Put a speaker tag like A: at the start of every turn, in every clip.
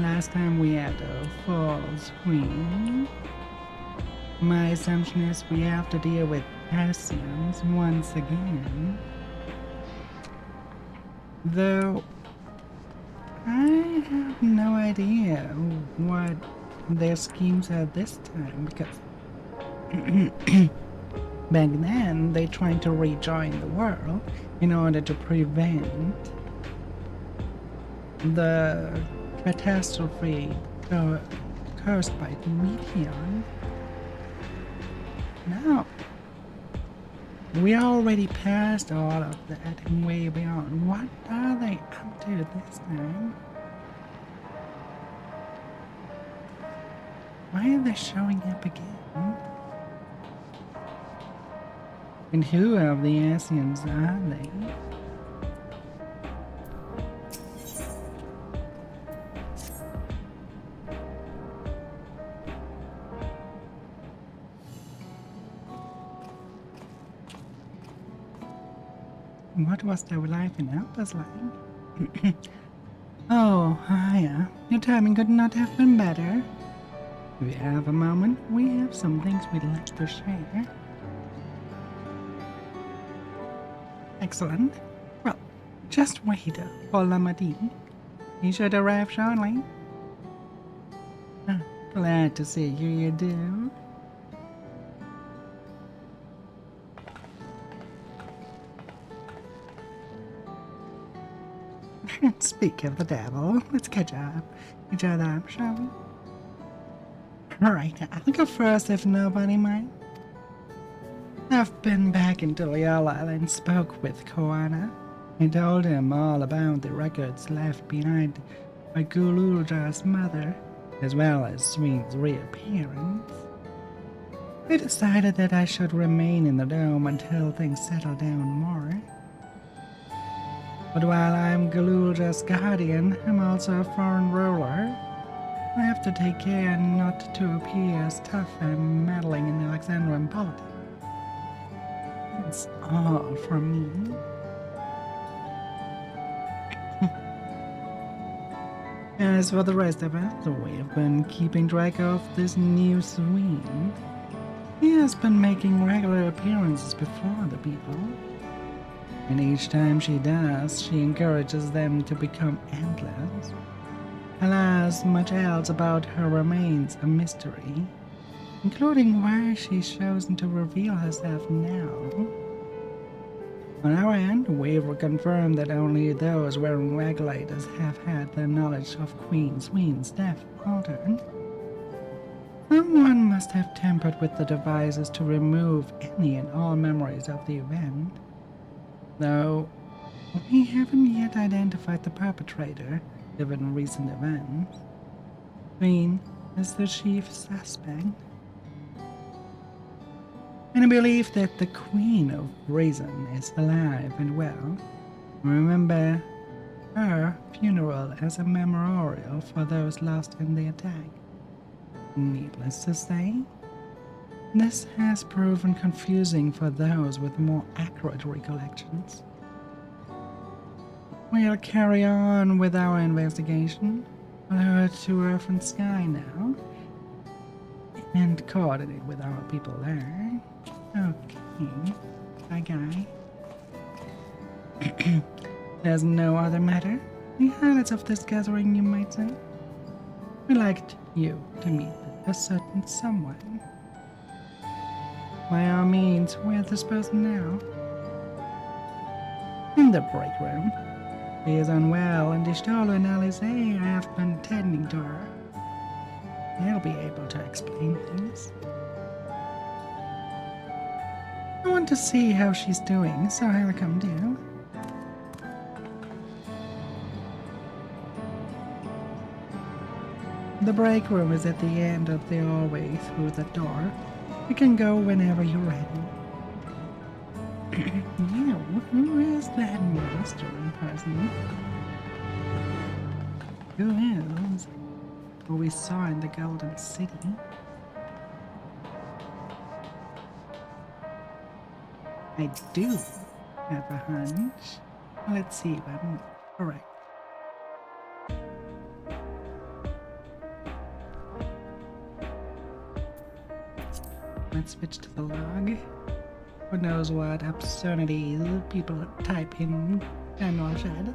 A: last time we had a false queen. My assumption is we have to deal with ascians once again. Though I have no idea what their schemes are this time, because back then they tried to rejoin the world in order to prevent the catastrophe caused by the meteor. Now, we already passed all of that and way beyond. What are they up to this time? Why are they showing up again? And who of the ascians are they? What was their life in Alpha's like? Oh, hiya. Your timing could not have been better. If you have a moment, we have some things we'd like to share. Excellent. Well, just wait for Lamadine. He should arrive shortly. Glad to see you do. Speak of the devil, let's catch up each other up, shall we? Alright, I'll go first if nobody mind. I've been back into Liala and spoke with Koana. I told him all about the records left behind by Gululja's mother, as well as Sween's reappearance. I decided that I should remain in the dome until things settle down more. But while I'm Galulja's guardian, I'm also a foreign ruler. I have to take care not to appear as tough and meddling in Alexandrian politics. That's all from me. As for the rest of us, we have been keeping track of this new Sween. He has been making regular appearances before the people. And each time she does, she encourages them to become endless. Alas, much else about her remains a mystery, including why she's chosen to reveal herself now. On our end, we've confirmed that only those wearing regulators have had their knowledge of Queen Sween's death altered. Someone must have tampered with the devices to remove any and all memories of the event. Though, we haven't yet identified the perpetrator, given recent events. Sween is the chief suspect. And I believe that the Queen of Reason is alive and well. Remember her funeral as a memorial for those lost in the attack. Needless to say, this has proven confusing for those with more accurate recollections. We'll carry on with our investigation. We'll head to Earth and Sky now, and coordinate with our people there. Okay, bye guy. There's no other matter. The highlights of this gathering, you might say. We'd like you to meet a certain someone. By all means, where's this person now? In the break room. She is unwell, and Ishtola and Alice have been tending to her. They'll be able to explain things. I want to see how she's doing, so I'll come too. The break room is at the end of the hallway through the door. You can go whenever you're ready. Now, who is that monster in person? Who is? Who we saw in the Golden City? I do have a hunch. Let's see if I'm correct. Let's switch to the log. Who knows what absurdities people type in general chat.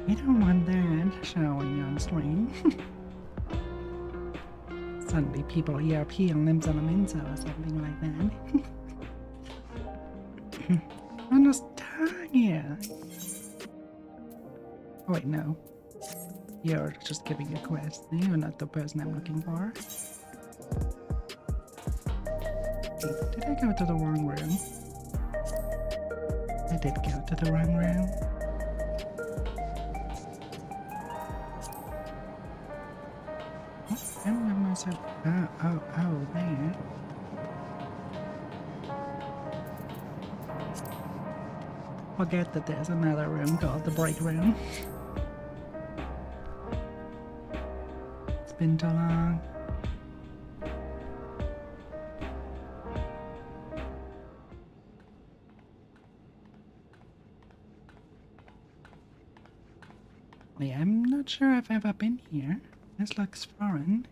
A: We don't want that showing on stream. Suddenly people ERP on Limbs Elementa or something like that. I'm just here. Oh wait, no. You're just giving a quest. You're not the person I'm looking for. Did I go to the wrong room? I did go to the wrong room. I don't have myself. Oh, there. Forget that there's another room called the break room. It's been too long. Wait, I'm not sure I've ever been here. This looks foreign.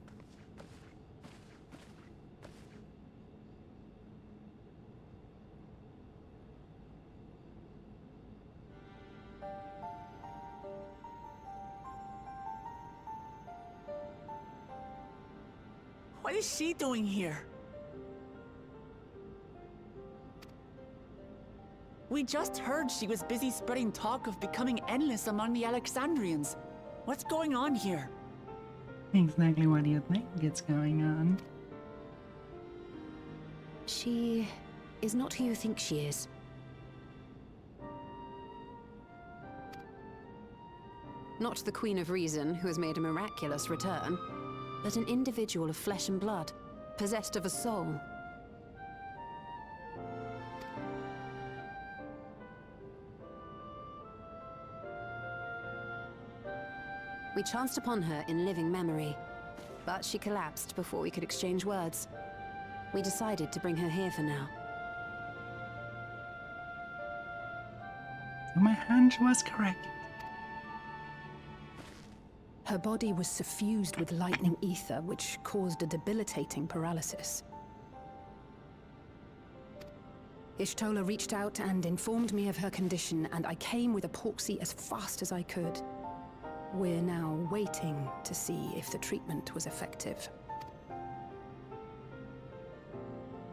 B: What is she doing here? We just heard she was busy spreading talk of becoming endless among the Alexandrians. What's going on here?
A: Exactly what do you think is going on?
C: She is not who you think she is. Not the Queen of Reason, who has made a miraculous return, but an individual of flesh and blood, possessed of a soul. We chanced upon her in living memory, but she collapsed before we could exchange words. We decided to bring her here for now.
A: So my hunch was correct.
D: Her body was suffused with lightning ether, which caused a debilitating paralysis. Ishtola reached out and informed me of her condition, and I came with epoxy as fast as I could. We're now waiting to see if the treatment was effective.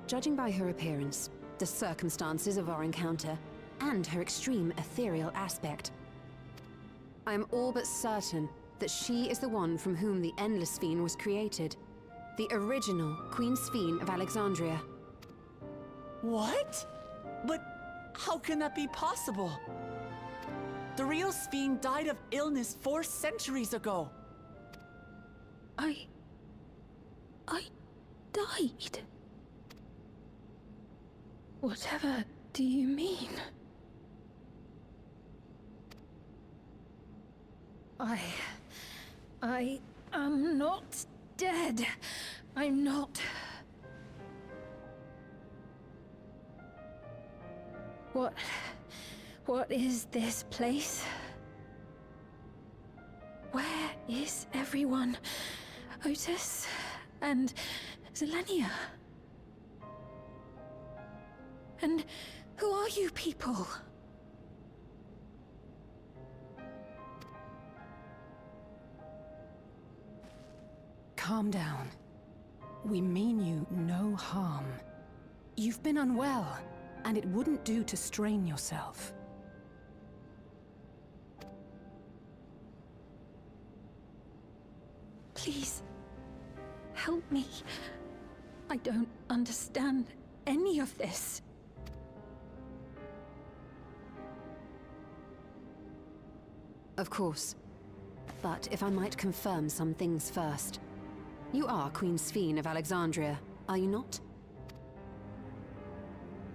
C: Judging by her appearance, the circumstances of our encounter, and her extreme ethereal aspect, I am all but certain that she is the one from whom the Endless Sphere was created. The original Queen Sphere of Alexandria.
B: What? But how can that be possible? The real Sphere died of illness 4 centuries ago.
D: I died. Whatever do you mean? I am not dead. I'm not. What is this place? Where is everyone? Otis and Zelenia? And who are you people? Calm down. We mean you no harm. You've been unwell, and it wouldn't do to strain yourself. Please, help me. I don't understand any of this.
C: Of course. But if I might confirm some things first. You are Queen Sphere of Alexandria, are you not?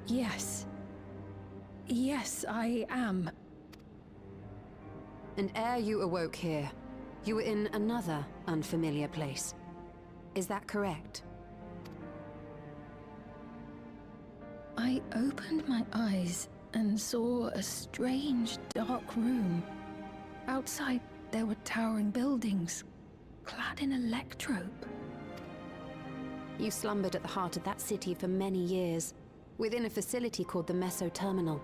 D: Yes. Yes, I am.
C: And ere you awoke here, you were in another unfamiliar place. Is that correct?
D: I opened my eyes and saw a strange, dark room. Outside, there were towering buildings, clad in electrope.
C: You slumbered at the heart of that city for many years, within a facility called the Meso Terminal.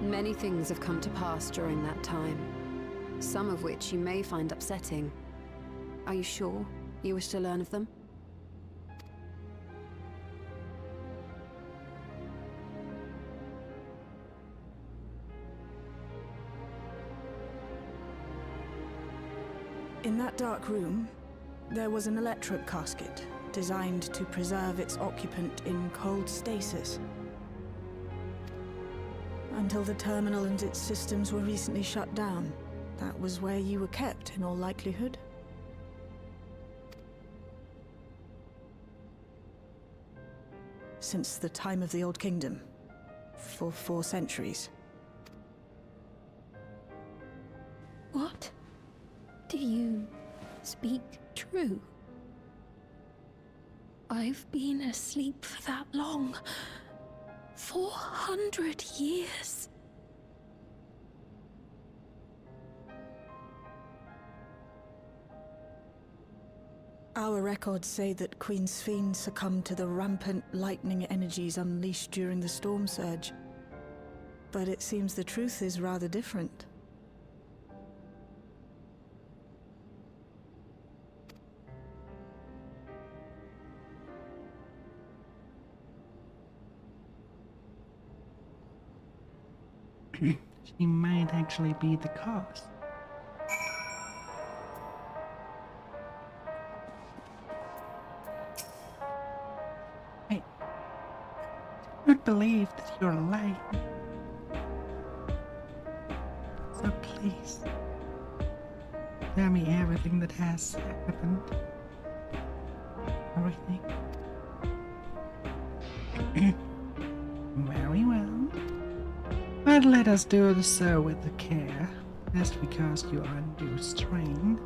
C: Many things have come to pass during that time, some of which you may find upsetting. Are you sure you wish to learn of them?
E: In that dark room, there was an electrode casket designed to preserve its occupant in cold stasis. Until the terminal and its systems were recently shut down, that was where you were kept, in all likelihood. Since the time of the Old Kingdom, for 4 centuries.
D: What? Do you speak true? I've been asleep for that long. 400 years.
E: Our records say that Queen Sphene succumbed to the rampant lightning energies unleashed during the storm surge. But it seems the truth is rather different.
A: She might actually be the cause. I do not believe that you're lying. So please, tell me everything that has happened. Everything. Very well. But let us do so with the care, just because you are under strain.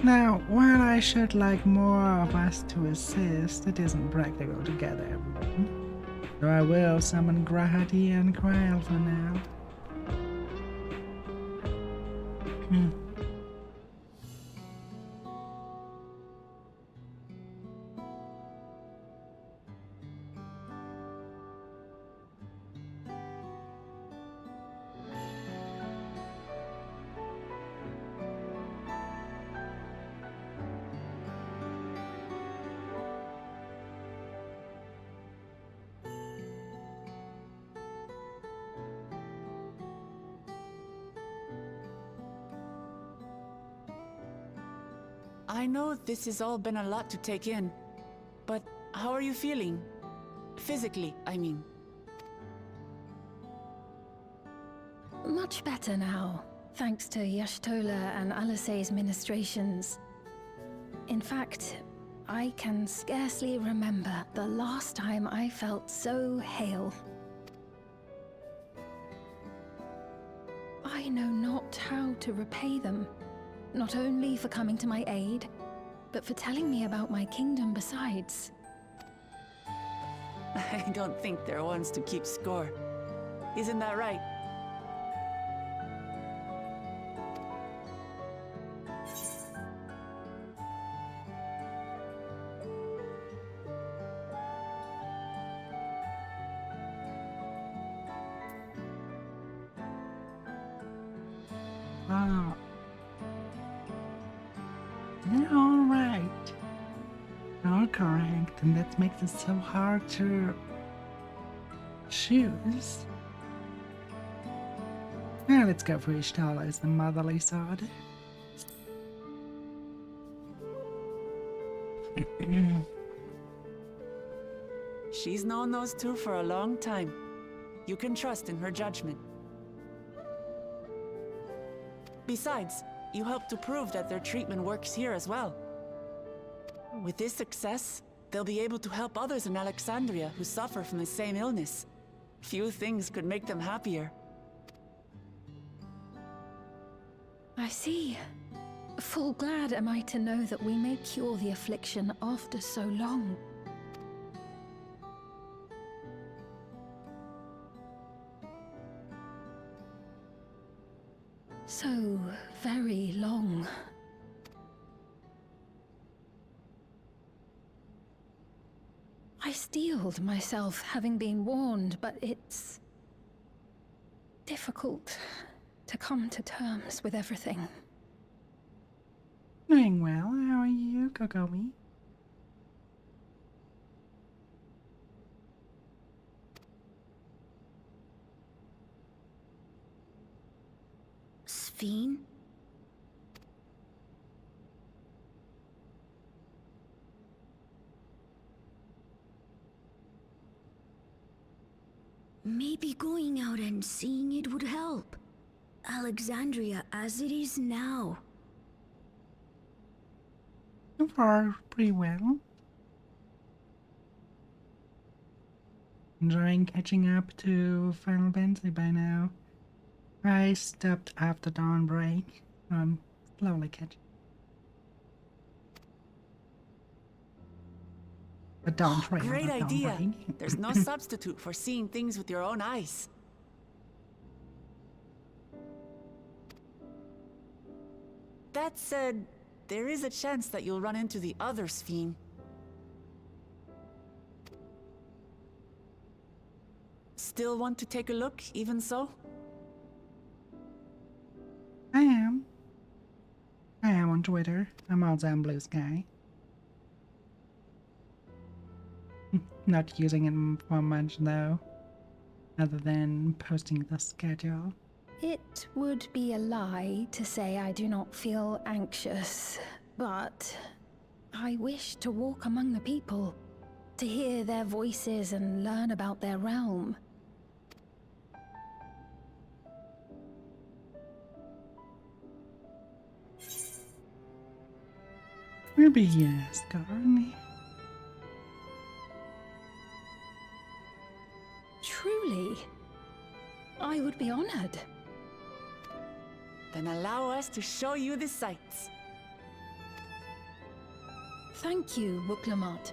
A: Now, while I should like more of us to assist, it isn't practical to gather everyone. So I will summon Grahati and Krael for now.
B: I know this has all been a lot to take in, but how are you feeling? Physically, I mean.
D: Much better now, thanks to Y'shtola and Alisay's ministrations. In fact, I can scarcely remember the last time I felt so hale. I know not how to repay them, not only for coming to my aid, but for telling me about my kingdom besides.
B: I don't think they're ones to keep score. Isn't that right?
A: Ah. They're all right. All correct, and that makes it so hard to choose. Now let's go for Y'shtola as the motherly side.
B: She's known those two for a long time. You can trust in her judgment. Besides, you helped to prove that their treatment works here as well. With this success, they'll be able to help others in Alexandria who suffer from the same illness. Few things could make them happier.
D: I see. Full glad am I to know that we may cure the affliction after so long. So very long. I steeled myself having been warned, but it's difficult to come to terms with everything.
A: Doing well. How are you, Kokomi?
F: Sphene? Maybe going out and seeing it would help. Alexandria as it is now.
A: So far, pretty well. Enjoying catching up to Final Fantasy by now. I stopped after dawn break. Slowly catching. A dawn trail,
B: Great
A: not dawn
B: idea.
A: break.
B: There's no substitute for seeing things with your own eyes. That said, there is a chance that you'll run into the other Sphene. Still want to take a look, even so?
A: I am. I am on Twitter. I'm also on Blue Sky. Not using it for much though, other than posting the schedule.
D: It would be a lie to say I do not feel anxious, but I wish to walk among the people, to hear their voices and learn about their realm.
A: Maybe yes, Garn.
D: Truly, I would be honored.
B: Then allow us to show you the sights.
D: Thank you, Wuklamot.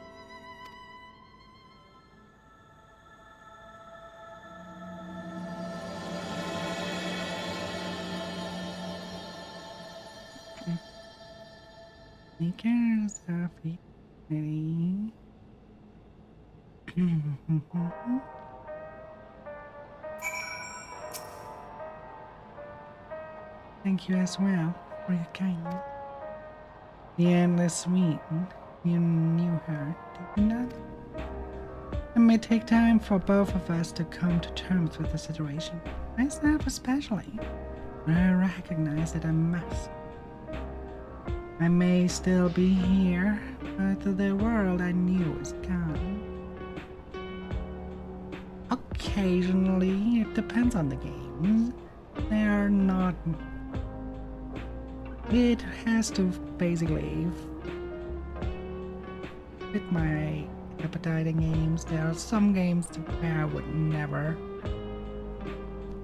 A: Sneakers are ready. Thank you as well for your kindness. The endless sweet. You knew her, did you not? It may take time for both of us to come to terms with the situation. Myself especially. I recognize that I must. I may still be here, but the world I knew is gone. Occasionally, it depends on the games. They are not... It has to basically fit my appetite in games. There are some games where I would never...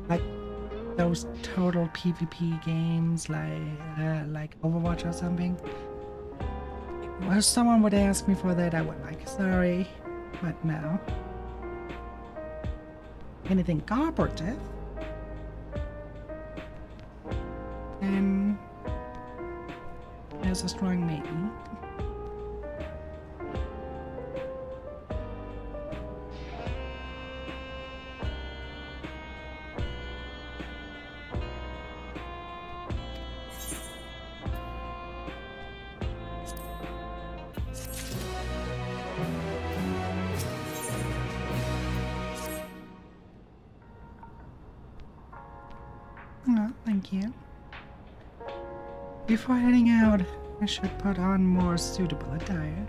A: Like those total PvP games like Overwatch or something. If someone would ask me for that, I would like, sorry, but no. Anything cooperative, and there's a strong maybe. Oh, thank you. Before heading out, I should put on more suitable attire.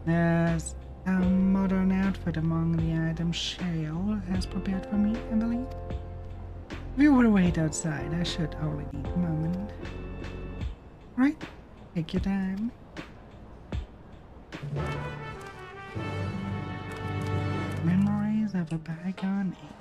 A: There's a modern outfit among the items Shale has prepared for me, I believe. If you would wait outside, I should only need a moment. Right? Take your time. Memories of a bygone age.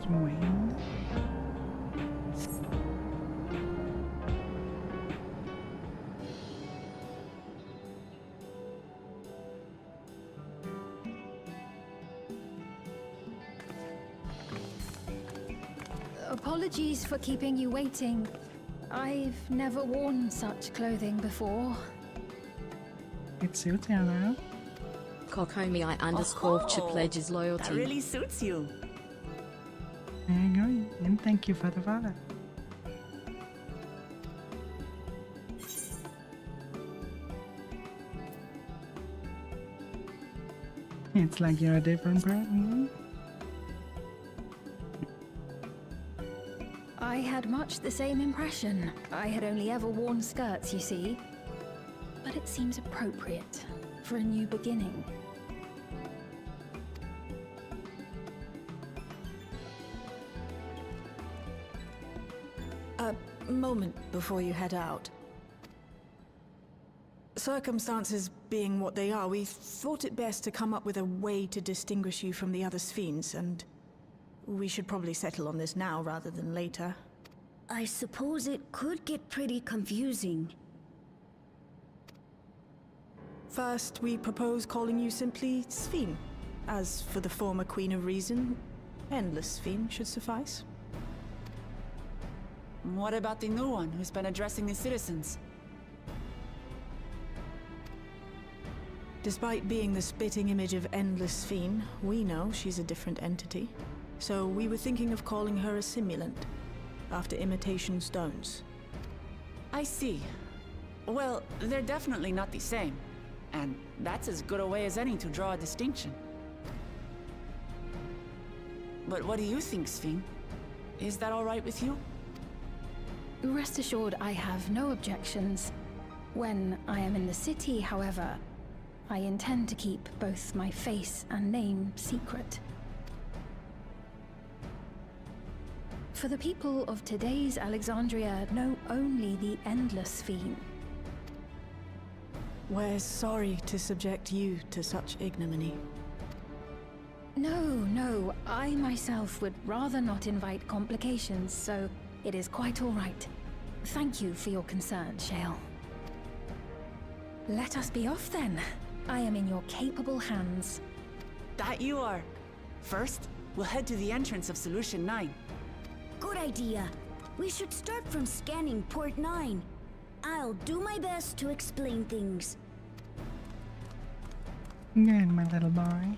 A: wing.
D: Apologies for keeping you waiting. I've never worn such clothing before.
A: It suits you now.
G: Kokomi _to pledges
B: That
G: loyalty.
B: really suits you.
A: I agree, and thank you for the follow. It's like you're a different person.
D: I had much the same impression. I had only ever worn skirts, you see. But it seems appropriate for a new beginning.
E: A moment before you head out. Circumstances being what they are, we thought it best to come up with a way to distinguish you from the other Sphenes, and we should probably settle on this now rather than later.
F: I suppose it could get pretty confusing.
E: First, we propose calling you simply Sphene. As for the former Queen of Reason, Endless Sphene should suffice.
B: What about the new one who's been addressing the citizens?
E: Despite being the spitting image of Endless Sphene, we know she's a different entity. So we were thinking of calling her a simulant, after imitation stones.
B: I see. Well, they're definitely not the same. And that's as good a way as any to draw a distinction. But what do you think, Sphene? Is that all right with you?
D: Rest assured, I have no objections. When I am in the city, however, I intend to keep both my face and name secret. For the people of today's Alexandria know only the Endless Sphene.
E: We're sorry to subject you to such ignominy.
D: No, I myself would rather not invite complications, so it is quite all right. Thank you for your concern, Shale. Let us be off then. I am in your capable hands.
B: That you are. First, we'll head to the entrance of Solution 9.
F: Good idea. We should start from scanning Port 9. I'll do my best to explain things.
A: Good, my little boy.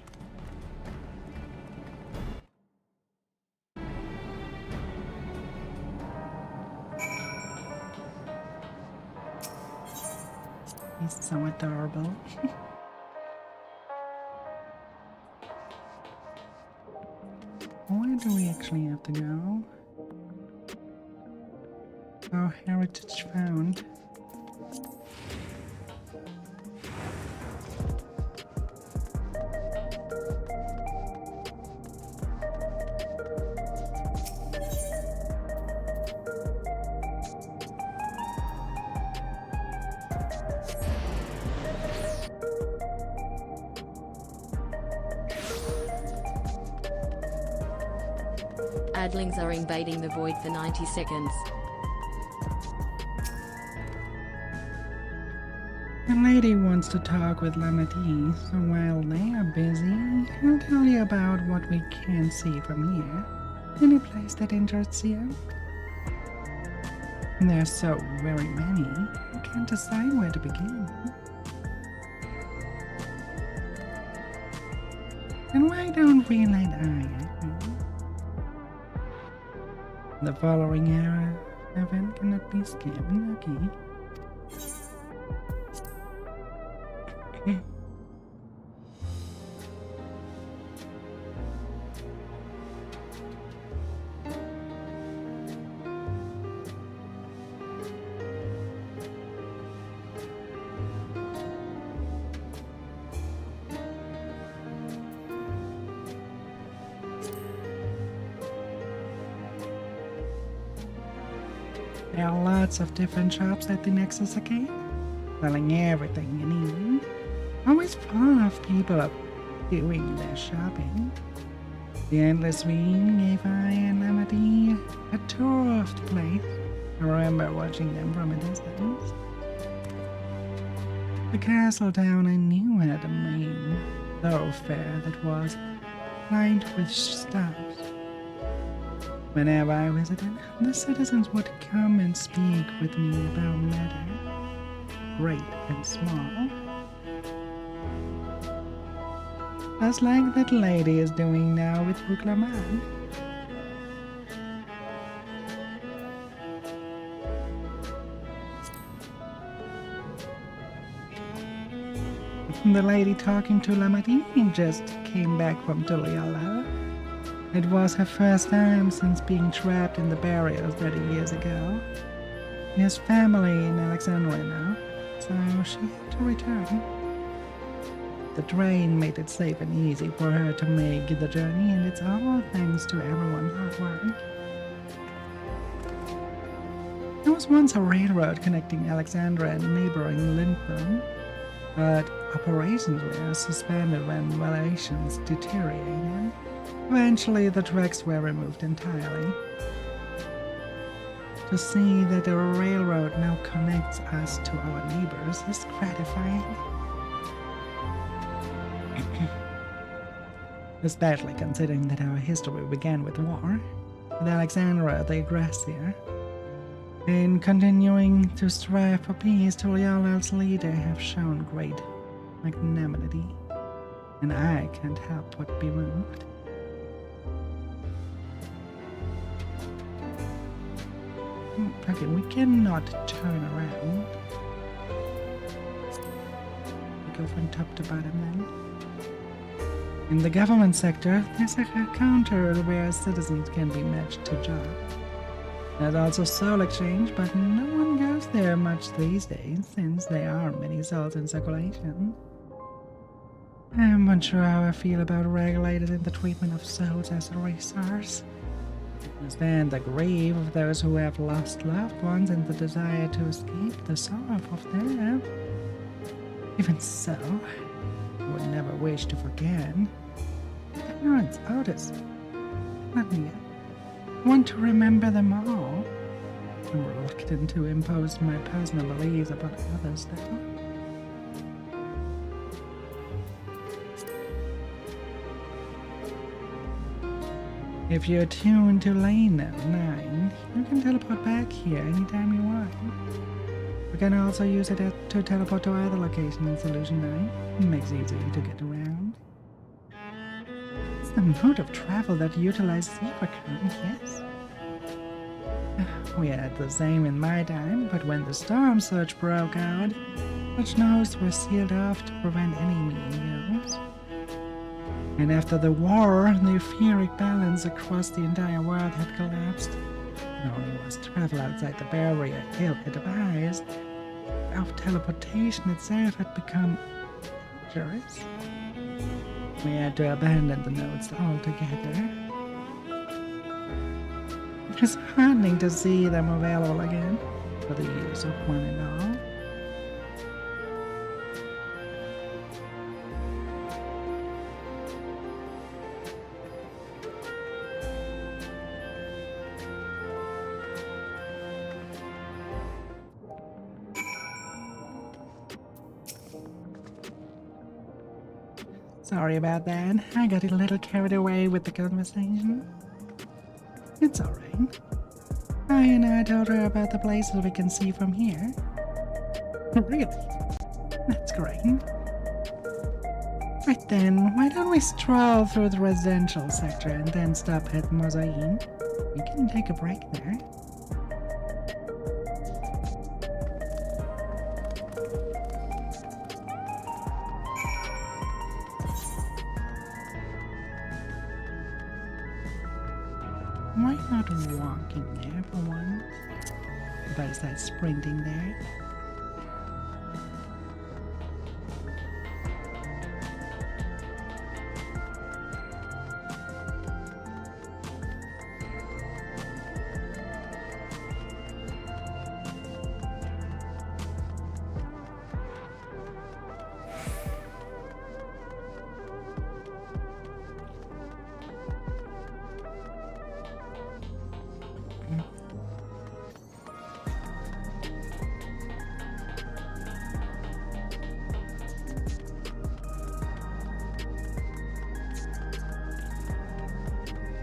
A: He's so adorable. Where do we actually have to go? Oh, heritage found.
G: Adlings are invading the void for 90 seconds.
A: The lady wants to talk with Lanati, so while they are busy, I'll tell you about what we can see from here. Any place that interests you? There's so very many, I can't decide where to begin. And why don't we let I? The following event cannot be skipped, okay? There are lots of different shops at the Nexus Arcade, selling everything you need. Always full of people doing their shopping. The endless swing gave I and Amity a tour of the place. I remember watching them from a distance. The castle town I knew had a main thoroughfare that was lined with shops. Whenever I visited, the citizens would come and speak with me about matters, great and small. Just like that lady is doing now with Buklaman. The lady talking to Lamati just came back from Tuliala. It was her first time since being trapped in the barriers 30 years ago. He has family in Alexandria now, so she had to return. The train made it safe and easy for her to make the journey, and it's all thanks to everyone's hard work. There was once a railroad connecting Alexandria and neighboring Lincoln, but operations were suspended when relations deteriorated. Eventually, the tracks were removed entirely. To see that the railroad now connects us to our neighbors is gratifying. Especially considering that our history began with war, with Alexandria the aggressor. In continuing to strive for peace, Tuliala's leader have shown great magnanimity, and I can't help but be moved. Okay, we cannot turn around. We go from top to bottom then. In the government sector, there's a counter where citizens can be matched to jobs. There's also soul exchange, but no one goes there much these days since there aren't many souls in circulation. I'm not sure how I feel about regulators in the treatment of souls as a resource. I understand the grief of those who have lost loved ones and the desire to escape the sorrow of death. Even so, I would never wish to forget. Parents, Otis, not me. I want to remember them all. I'm reluctant to impose my personal beliefs upon others, though. If you're tuned to lane 9, you can teleport back here anytime you want. You can also use it to teleport to other locations in Solution 9. It makes it easy to get around. It's the mode of travel that utilizes Evercurrent, yes. We had the same in my time, but when the storm surge broke out, such nodes were sealed off to prevent any meteors. And after the war, the etheric balance across the entire world had collapsed. Not only was travel outside the barrier ill-advised, our teleportation itself had become dangerous. We had to abandon the nodes altogether. It is heartening to see them available again for the use of one and all. Sorry about that. I got a little carried away with the conversation. It's alright. I told her about the places we can see from here. Really? That's great. Right then, why don't we stroll through the residential sector and then stop at Mozaïne? We can take a break there. Why not walking there for once? If I start sprinting there.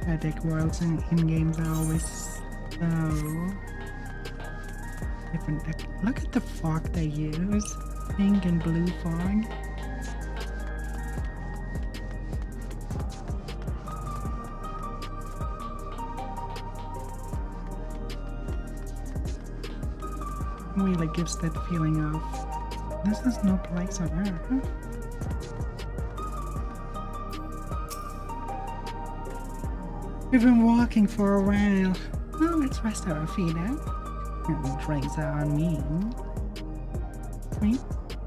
A: Static worlds in games are always so different. Look at the fog they use. Pink and blue fog. Really gives that feeling of this is no place on Earth. We've been walking for a while. Well, let's rest our feet out. And drinks are on me. Wait,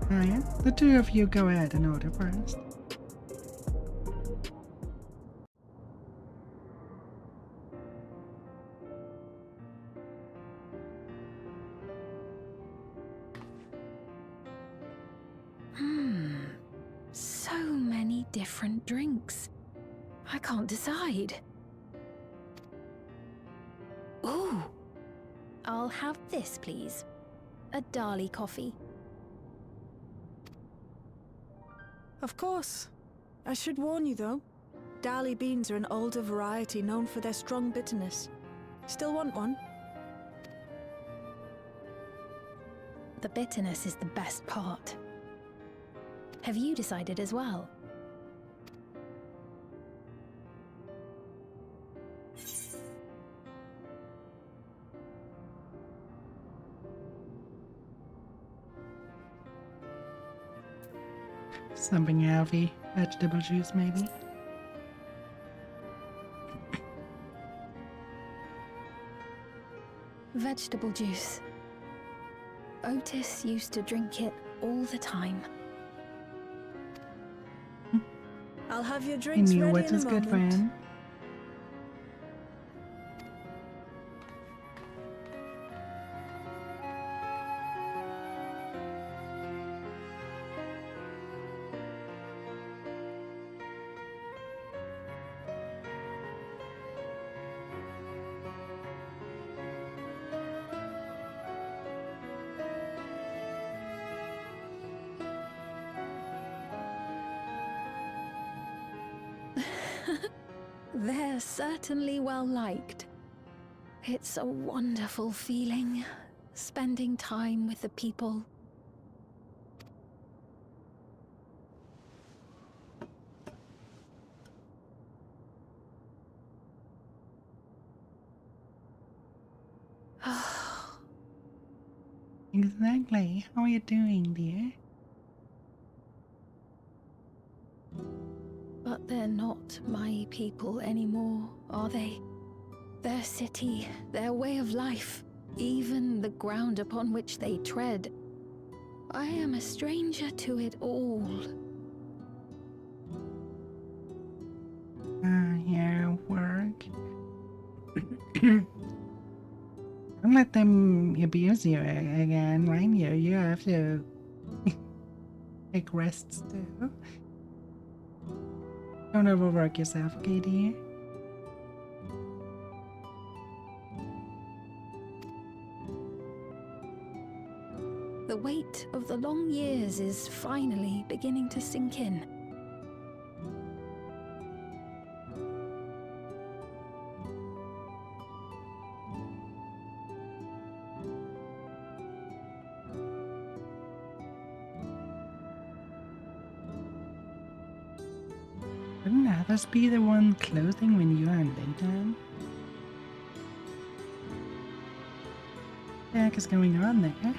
A: Aya, the two of you go ahead and order first.
D: So many different drinks. I can't decide. Ooh! I'll have this, please. A Dali coffee.
E: Of course. I should warn you though. Dali beans are an older variety known for their strong bitterness. Still want one?
D: The bitterness is the best part. Have you decided as well?
A: Something healthy. Vegetable juice, maybe?
D: Vegetable juice. Otis used to drink it all the time.
E: I'll have your
A: He
E: drinks
A: knew
E: ready
A: what
E: in
A: was
E: a
A: good for
E: moment.
A: him.
D: They're certainly well liked. It's a wonderful feeling, spending time with the people.
A: Exactly. How are you doing, dear?
D: But they're not my people anymore, are they? Their city, their way of life, even the ground upon which they tread. I am a stranger to it all.
A: Yeah, work. Don't let them abuse you again, right? You have to take rests too. Don't overwork yourself, okay, dear?
D: The weight of the long years is finally beginning to sink in.
A: Wouldn't others be the one closing when you are in daytime? What the heck is going on there?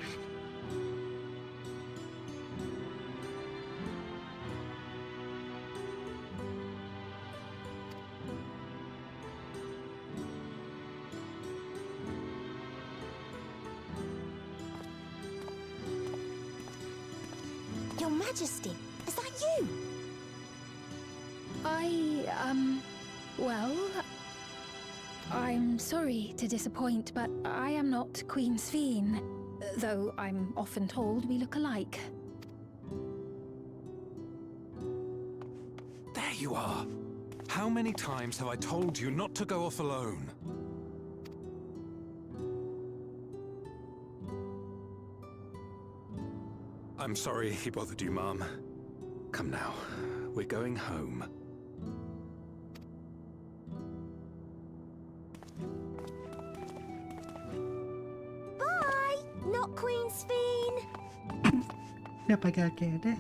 F: Your Majesty, is that you?
D: Well, I'm sorry to disappoint, but I am not Queen Sphene, though I'm often told we look alike.
H: There you are! How many times have I told you not to go off alone? I'm sorry he bothered you, Mom. Come now, we're going home.
F: Sphene!
A: Yep, I got it.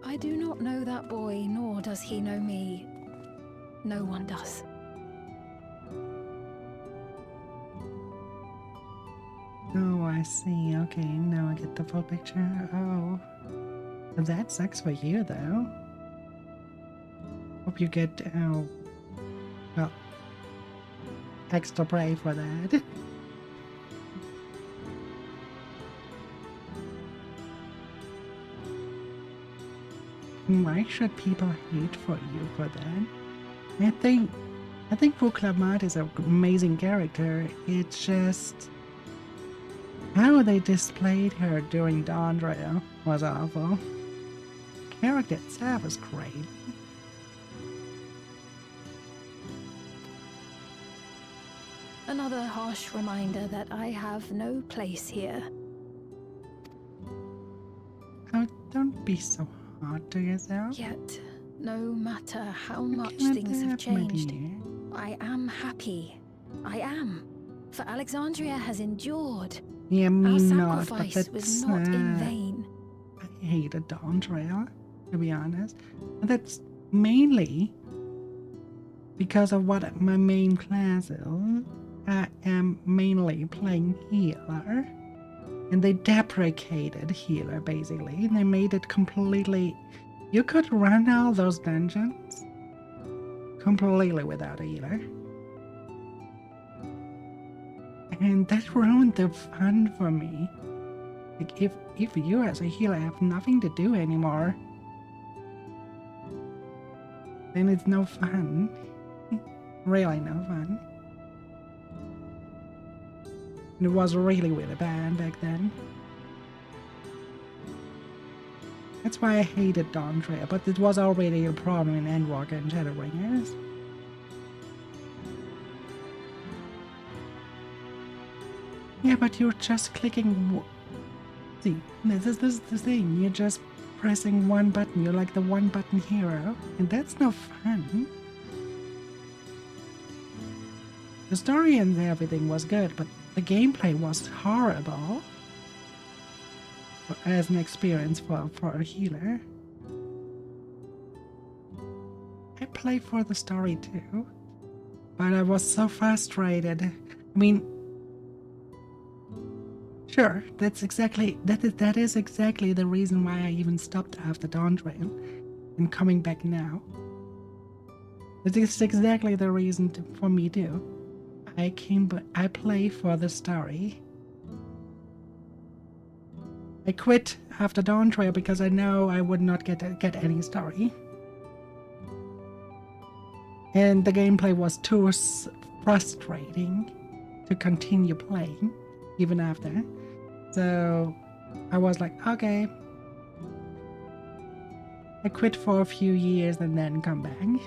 D: I do not know that boy, nor does he know me. No one does.
A: Oh, I see. Okay, now I get the full picture. Oh. That sucks for you, though. Hope you get, well, extra brave for that. Why should people hate for you for that? I think Vuklamat is an amazing character. It's just how they displayed her during Dawntrail was awful. The character itself is great.
D: Another harsh reminder that I have no place here.
A: Oh, don't be so hard to yourself.
D: Yet, no matter how much
A: Can't
D: things have
A: that, my
D: changed,
A: dear?
D: I am happy. I am. For Alexandria has endured.
A: Yeah,
D: Our
A: me not, but
D: sacrifice
A: that's
D: was not in vain.
A: I hated Dawntrail, to be honest. And that's mainly because of what my main class is. I am mainly playing healer. And they deprecated healer, basically. They made it completely... You could run all those dungeons completely without a healer. And that ruined the fun for me. Like, if you as a healer have nothing to do anymore, then it's no fun. Really no fun. And it was really, really bad back then. That's why I hated Dawntrail, but it was already a problem in Endwalker and Shadowbringers. Yeah, but you're just clicking... See, this is the thing. You're just pressing one button. You're like the one button hero. And that's no fun. The story and everything was good, but the gameplay was horrible. As an experience for a healer. I play for the story too. But I was so frustrated. I mean... Sure, that is exactly the reason why I even stopped after Dawntrail and coming back now. It is exactly the reason for me too. I play for the story. I quit after Dawntrail because I know I would not get any story. And the gameplay was too frustrating to continue playing even after. So I was like, okay. I quit for a few years and then come back.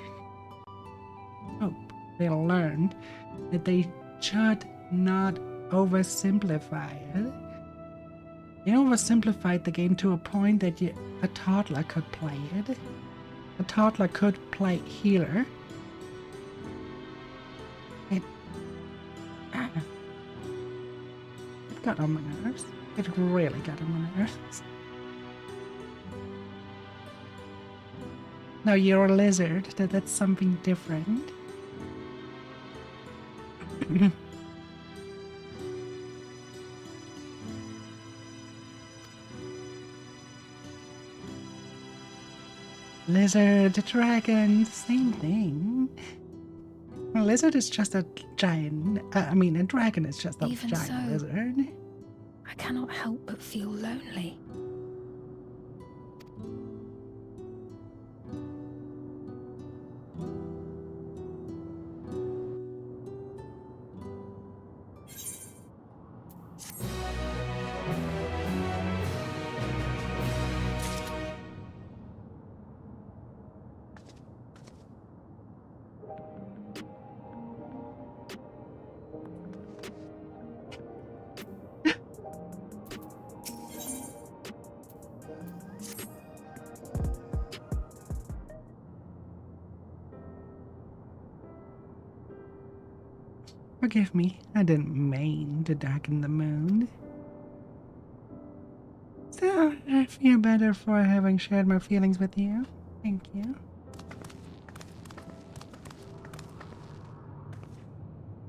A: Hope they'll learn that they should not oversimplify it. They oversimplified the game to a point that a toddler could play it. A toddler could play healer. It got on my nerves. It really got on my nerves. No, you're a lizard. That's something different. Lizard, dragon, same thing. A lizard is just a giant... a dragon is just a
D: Even
A: giant
D: so,
A: lizard.
D: I cannot help but feel lonely.
A: Forgive me, I didn't mean to darken the mood. So, I feel better for having shared my feelings with you. Thank you.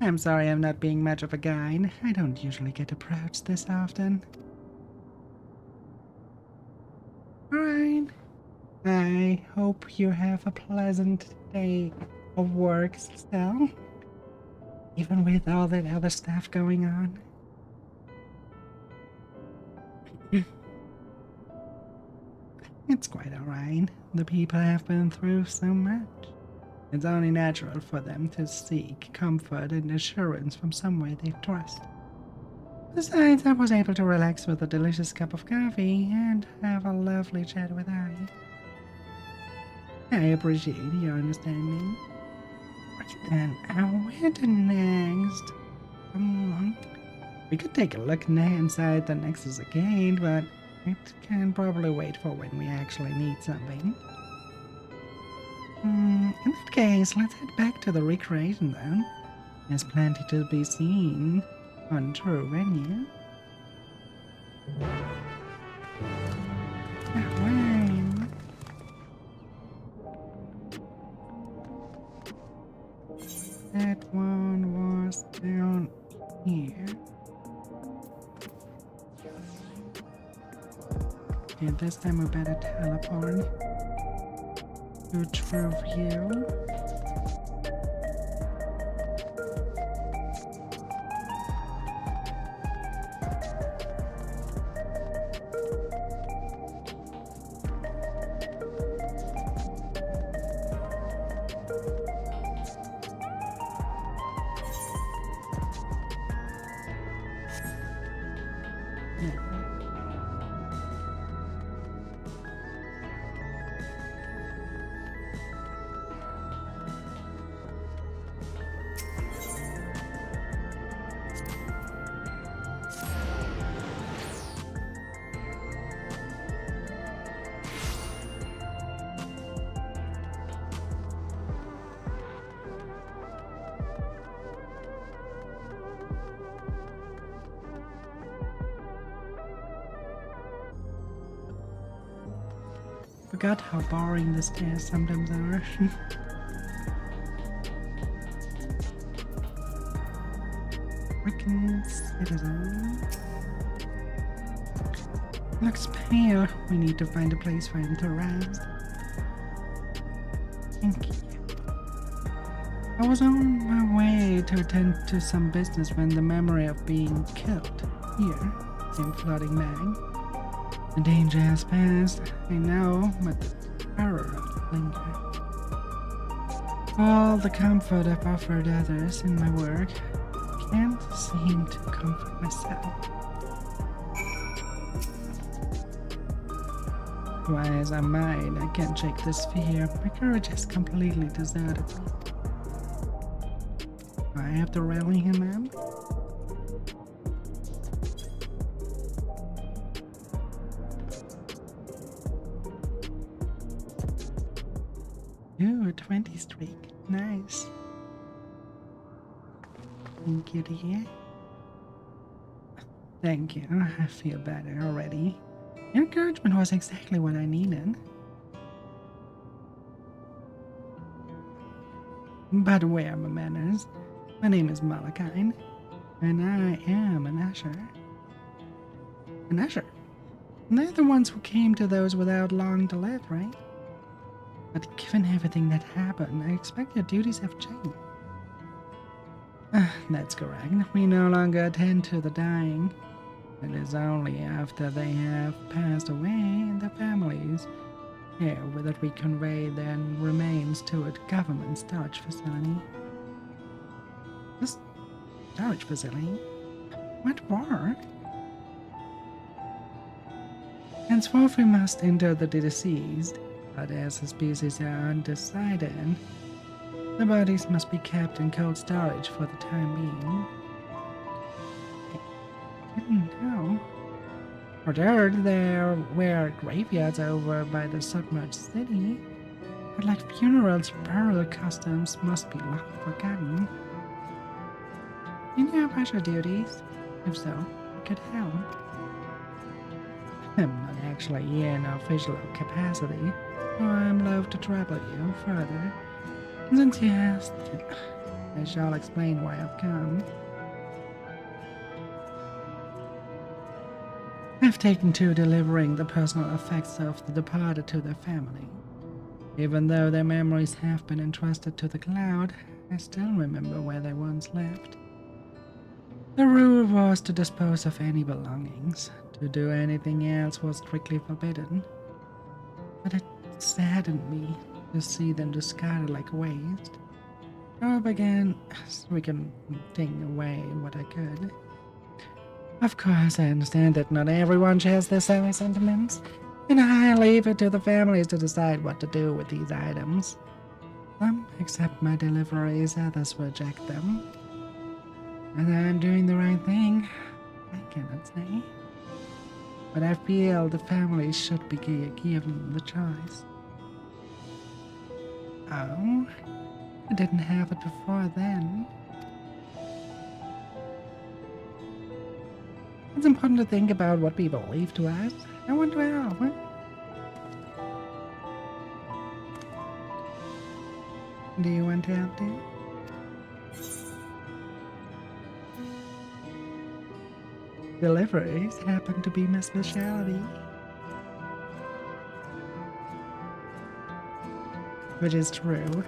A: I'm sorry I'm not being much of a guide. I don't usually get approached this often. Alright. I hope you have a pleasant day of work still. Even with all that other stuff going on. It's quite alright. The people have been through so much. It's only natural for them to seek comfort and assurance from somewhere they trust. Besides, I was able to relax with a delicious cup of coffee and have a lovely chat with Ari. I appreciate your understanding. Then, where to next? We could take a look inside the Nexus again, but it can probably wait for when we actually need something. In that case, let's head back to the recreation zone. There's plenty to be seen on True Venue. Alright. That one was down here. Okay, this time we better teleport to True View. Forgot how boring the stairs sometimes are. Freaking citizen. Looks pale. We need to find a place for him to rest. Thank you. I was on my way to attend to some business when the memory of being killed here came flooding back. The danger has passed, I know, but the terror lingers. All the comfort I've offered others in my work, I can't seem to comfort myself. Try as I might, I can't shake this fear. My courage has completely deserted me. Do I have to rally him up? Ooh, a 20 streak. Nice. Thank you, dear. Thank you. I feel better already. Your encouragement was exactly what I needed. But where are my manners? My name is Malachine, and I am an usher. An usher? They're the ones who came to those without long to live, right? But given everything that happened, I expect your duties have changed. That's correct. We no longer attend to the dying. It is only after they have passed away and their families here that we convey their remains to a government storage facility. This storage facility? What for? Henceforth we must enter the deceased. But as the species are undecided, the bodies must be kept in cold storage for the time being. I didn't know. For there were graveyards over by the submerged city, but like funerals, burial customs must be long forgotten. You know pressure duties? If so, I could help. I'm not actually in official capacity, so I'm loath to trouble you further. Since you asked, I shall explain why I've come. I've taken to delivering the personal effects of the departed to their family. Even though their memories have been entrusted to the cloud, I still remember where they once lived. The rule was to dispose of any belongings. To do anything else was strictly forbidden. But it saddened me to see them discarded like waste. So I began swinging away what I could. Of course, I understand that not everyone shares the same sentiments, and I leave it to the families to decide what to do with these items. Some accept my deliveries, others reject them. Whether I'm doing the right thing, I cannot say. But I feel the families should be given the choice. Oh, I didn't have it before then. It's important to think about what people leave to us. I want to help. Do you want to help too? Deliveries happen to be my specialty. Which is true.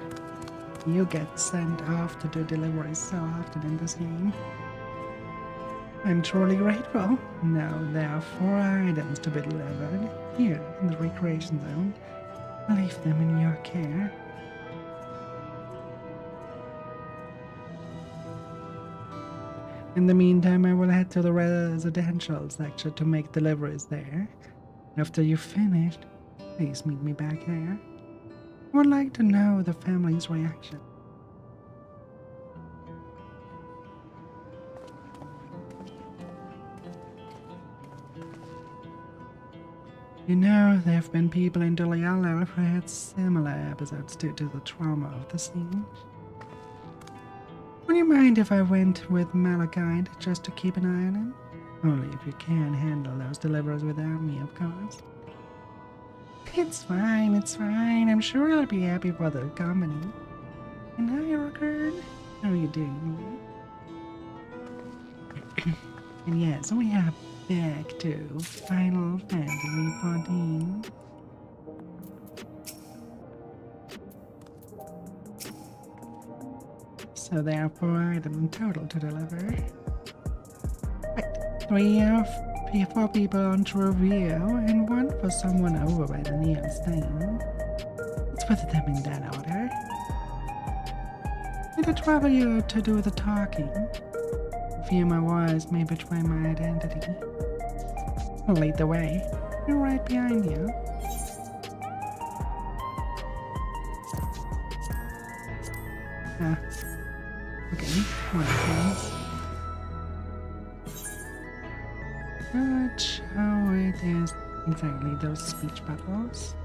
A: You get sent off to do deliveries so often in this game. I'm truly grateful. Now there are 4 items to be delivered here in the recreation zone. I'll leave them in your care. In the meantime, I will head to the residential section to make deliveries there. After you've finished, please meet me back there. I would like to know the family's reaction. You know, there have been people in Deliala who had similar episodes due to the trauma of the siege. Would you mind if I went with Malachite just to keep an eye on him? Only if you can handle those deliveries without me, of course. It's fine, it's fine. I'm sure I'll be happy for the company. And hi, Rockard. How are you doing? And yes, we are back to Final Fantasy XIV. So there are 4 items total to deliver. Right, 4 people on True View, and 1 for someone over by the neon stain. Let's put them in that order. Need to trouble you to do the talking. I fear my voice may betray my identity. I'll lead the way. We're right behind you. Okay, what happens? Not how it is exactly those speech bubbles.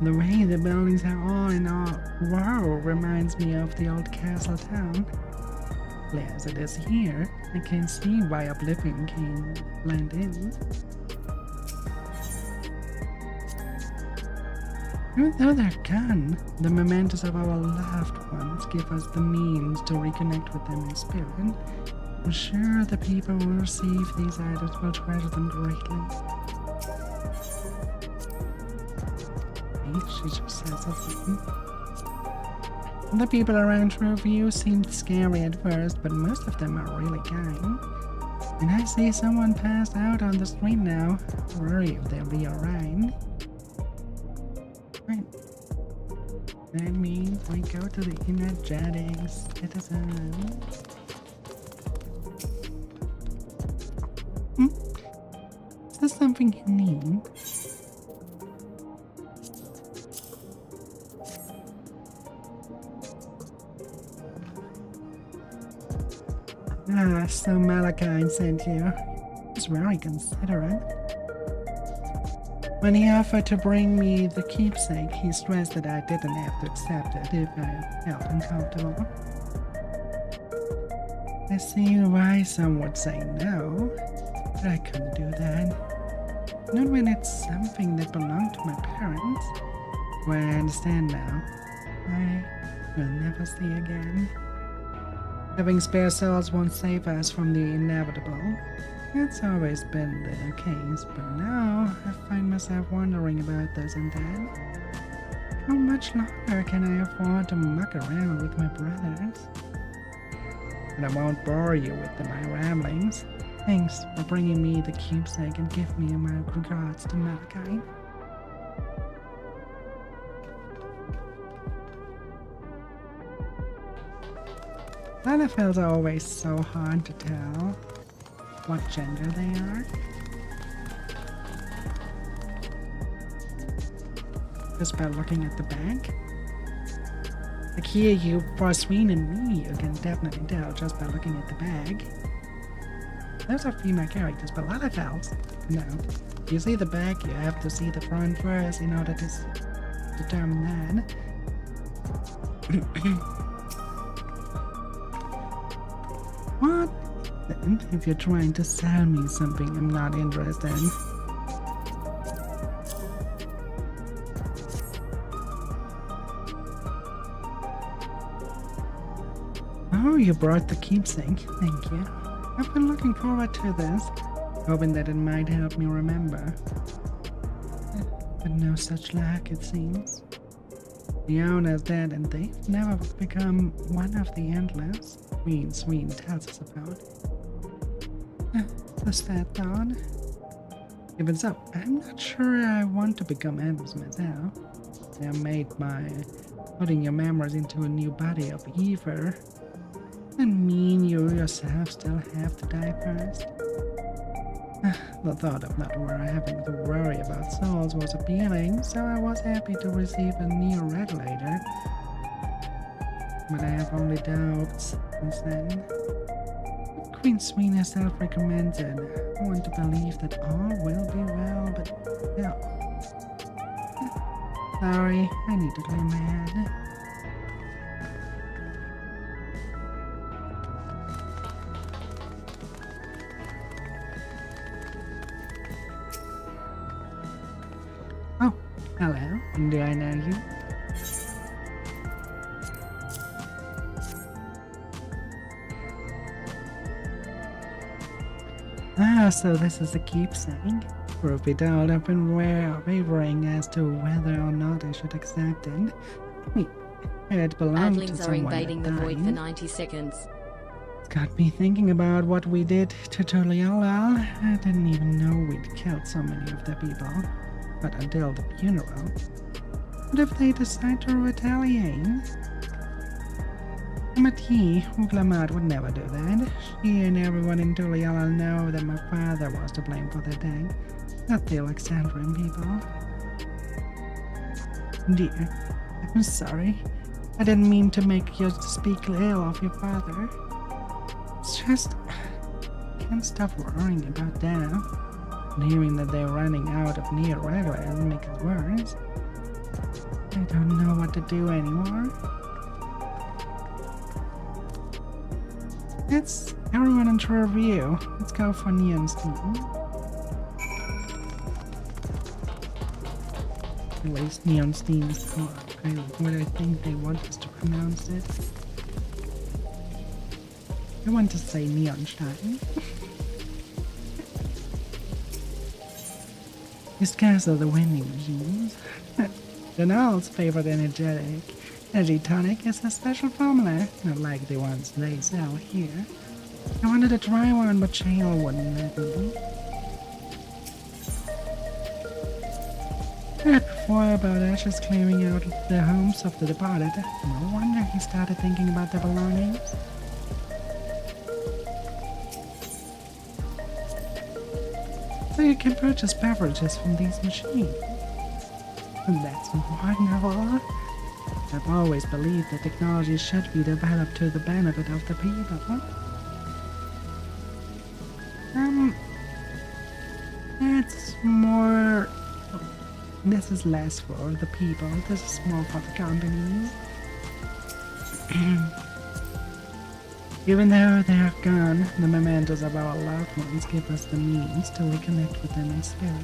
A: The way the buildings are all in a row reminds me of the old castle town. As it is here, I can see why Oblivion can blend in. Even though they're gone, the mementos of our loved ones give us the means to reconnect with them in spirit. I'm sure the people who receive these items will treasure them greatly. She just said something. The people around True View seemed scary at first, but most of them are really kind. And I see someone passed out on the street now. Worry if they'll be alright. Right. That means we go to the energetic citizen. Is this something you need? Ah, so Malachi sent you. He's very considerate. When he offered to bring me the keepsake, he stressed that I didn't have to accept it if I felt uncomfortable. I see why some would say no, but I couldn't do that. Not when it's something that belonged to my parents. Well, I understand now. I will never see again. Having spare souls won't save us from the inevitable. It's always been the case, but now I find myself wondering about this and that. How much longer can I afford to muck around with my brothers? But I won't bore you with my ramblings. Thanks for bringing me the keepsake and give me my regards to Malachi. Lalafels are always so hard to tell what gender they are. Just by looking at the back. Like here, you, for Sween and me, you can definitely tell just by looking at the bag. Those are female characters, but Lalafels, no. You see the back, you have to see the front first in order to determine that. What? If you're trying to sell me something I'm not interested in. Oh, you brought the keepsake. Thank you. I've been looking forward to this, hoping that it might help me remember. But no such luck, it seems. The owner's dead and they've never become one of the endless Sween tells us about. The sad thought. Even so, I'm not sure I want to become endless myself. They're made by putting your memories into a new body of ether. And mean you yourself still have to die first. The thought of not having to worry about souls was appealing, so I was happy to receive a new regulator. But I have only doubts since then. Queen Sween herself recommends it. I want to believe that all will be well, but no. Sorry, I need to clear my head. Oh, hello. Do I know you? Ah, so this is a keepsake. For a bit out, I've been wavering as to whether or not I should accept it. It belonged to
G: Adlings are
A: someone
G: invading
A: that
G: the void for
A: died.
G: 90 seconds.
A: It's got me thinking about what we did to Tuliolal. I didn't even know we'd killed so many of their people. But until the funeral. What if they decide to retaliate? Amati, Uglamat would never do that. She and everyone in Tuliolal know that my father was to blame for their death, not the Alexandrian people. Dear, I'm sorry. I didn't mean to make you speak ill of your father. It's just, I can't stop worrying about them. And hearing that they're running out of near regulars makes it worse. I don't know what to do anymore. It's everyone into review. Let's go for Neon's team. At least Neon's team is called. What I think they want us to pronounce it. I want to say Neonstein. Discuss the winning machines. Donald's favorite energy tonic is a special formula, not like the ones they sell here. I wanted to try one, but Shale wouldn't let me. Heard before about Ashes clearing out the homes of the departed. No wonder he started thinking about their belongings. So you can purchase beverages from these machines. And that's wonderful. I've always believed that technology should be developed to the benefit of the people. It's more... This is less for the people, this is more for the companies. Even though they are gone, the mementos of our loved ones give us the means to reconnect with them in spirit.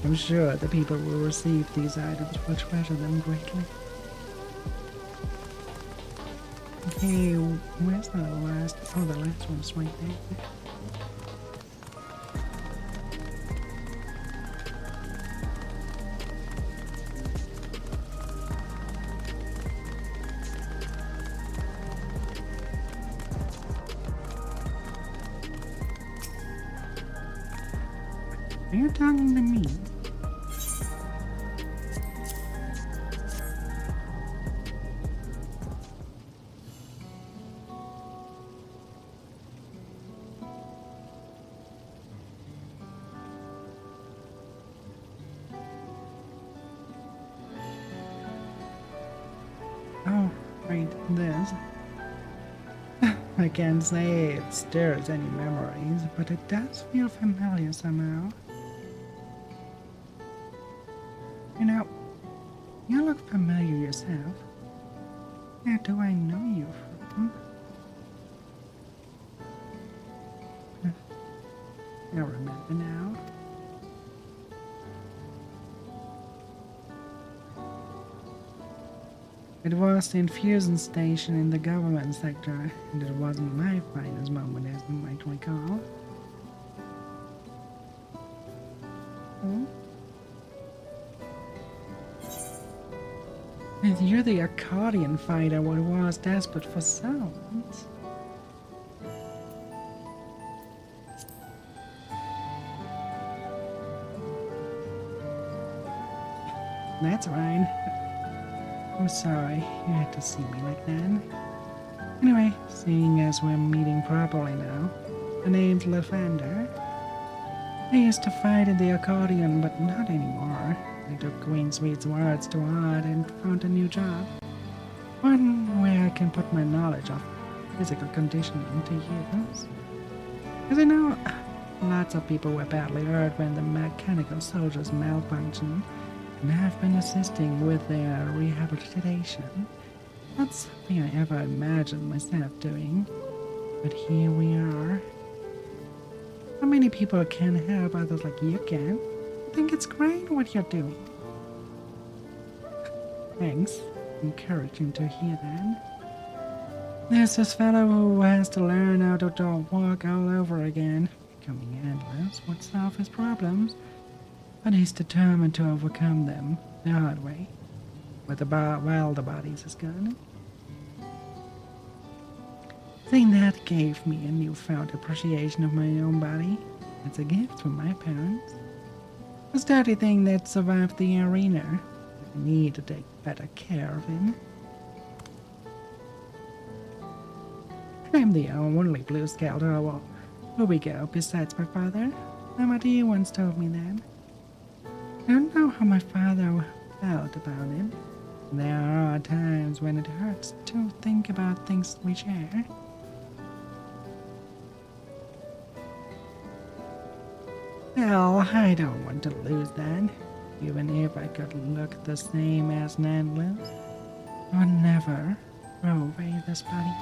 A: I'm sure the people who will receive these items will treasure them greatly. Okay, where's the last? Oh, the last one's right there. Are you talking to me? Oh, right, this. I can't say it stirs any memories, but it does feel familiar somehow. You know, you look familiar yourself. Where do I know you from? I remember now. It was the infusion station in the government sector, and it wasn't my finest moment, as you might recall. Hmm? And you're the accordion fighter who was desperate for sounds. That's right. I'm sorry you had to see me like that. Anyway, seeing as we're meeting properly now, the name's Lavender. I used to fight in the accordion, but not anymore. I took Queen Sweet's words to heart and found a new job. One where I can put my knowledge of physical conditioning to use. As I know, lots of people were badly hurt when the mechanical soldiers malfunctioned, and I've been assisting with their rehabilitation. Not something I ever imagined myself doing, but here we are. How many people can help others like you can? I think it's great what you're doing. Thanks. Encouraging to hear that. There's this fellow who has to learn how to walk all over again. Becoming endless would solve his problems, but he's determined to overcome them the hard way, while the bodies is gone. I think that gave me a newfound appreciation of my own body. It's a gift from my parents. A sturdy thing that survived the arena. I need to take better care of him. I'm the only Blue Scout who we go besides my father. Amadeo once told me that. I don't know how my father felt about it. There are times when it hurts to think about things we share. Well, I don't want to lose that. Even if I could look the same as Nandless, I would never throw away this body.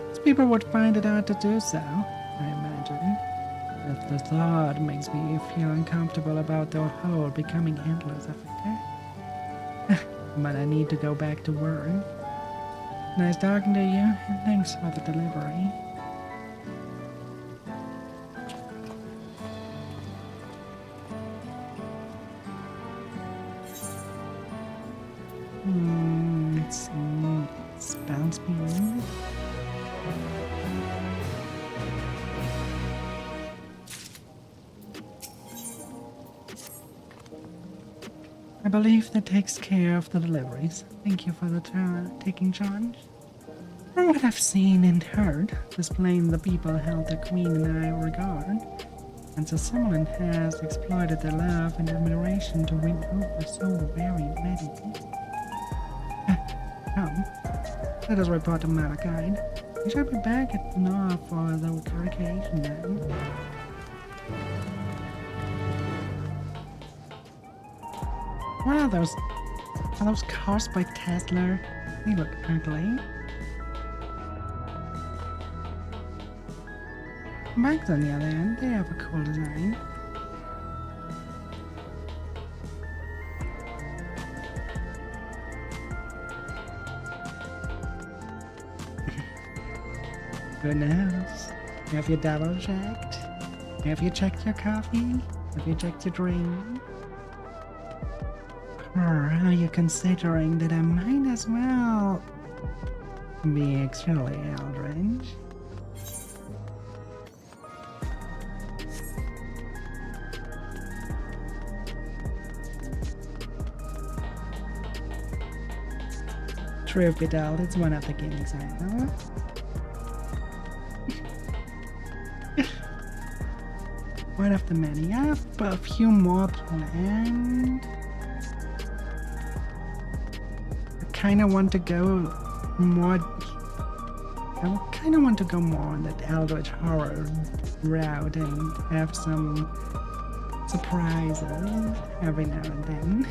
A: These people would find it hard to do so, I imagine. If the thought makes me feel uncomfortable about the whole becoming endless affair. But I need to go back to work. Nice talking to you, and thanks for the delivery. Let's see. Spell speed. I believe that takes care of the deliveries. Thank you for the taking charge. From what I've seen and heard, displaying the people held the Queen in high regard, and the Summoner has exploited their love and admiration to win over so very many. Come, let us report to Malachite. We shall be back at North for the recreation then. What are those? Are those cars by Tesla? They look ugly. Bikes on the other hand, they have a cool design. Goodness. Have you double checked? Have you checked your coffee? Have you checked your drink? Or are you considering that I might as well be actually Eldridge? Truth be told, it's one of the gimmicks I know. One of the many. I have a few more planned. I kind of want to go more. I kind of want to go more on that Eldritch horror route and have some surprises every now and then.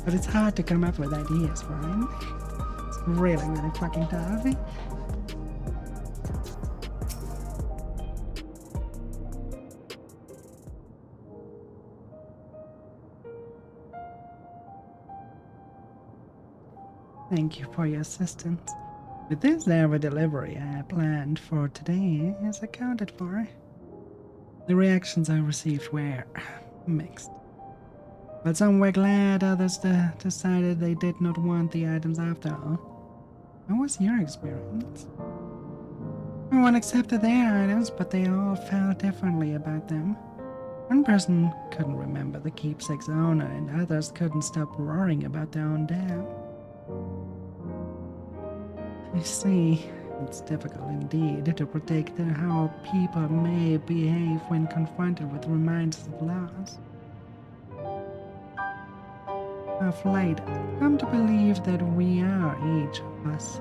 A: But it's hard to come up with ideas, right? It's really, really fucking tough. Thank you for your assistance. With this every delivery I had planned for today is accounted for. The reactions I received were mixed. But some were glad, others decided they did not want the items after all. What was your experience? Everyone accepted their items, but they all felt differently about them. One person couldn't remember the keepsake's owner, and others couldn't stop roaring about their own death. You see, it's difficult indeed to predict how people may behave when confronted with reminders of loss. Of late, I've come to believe that we are, each of us,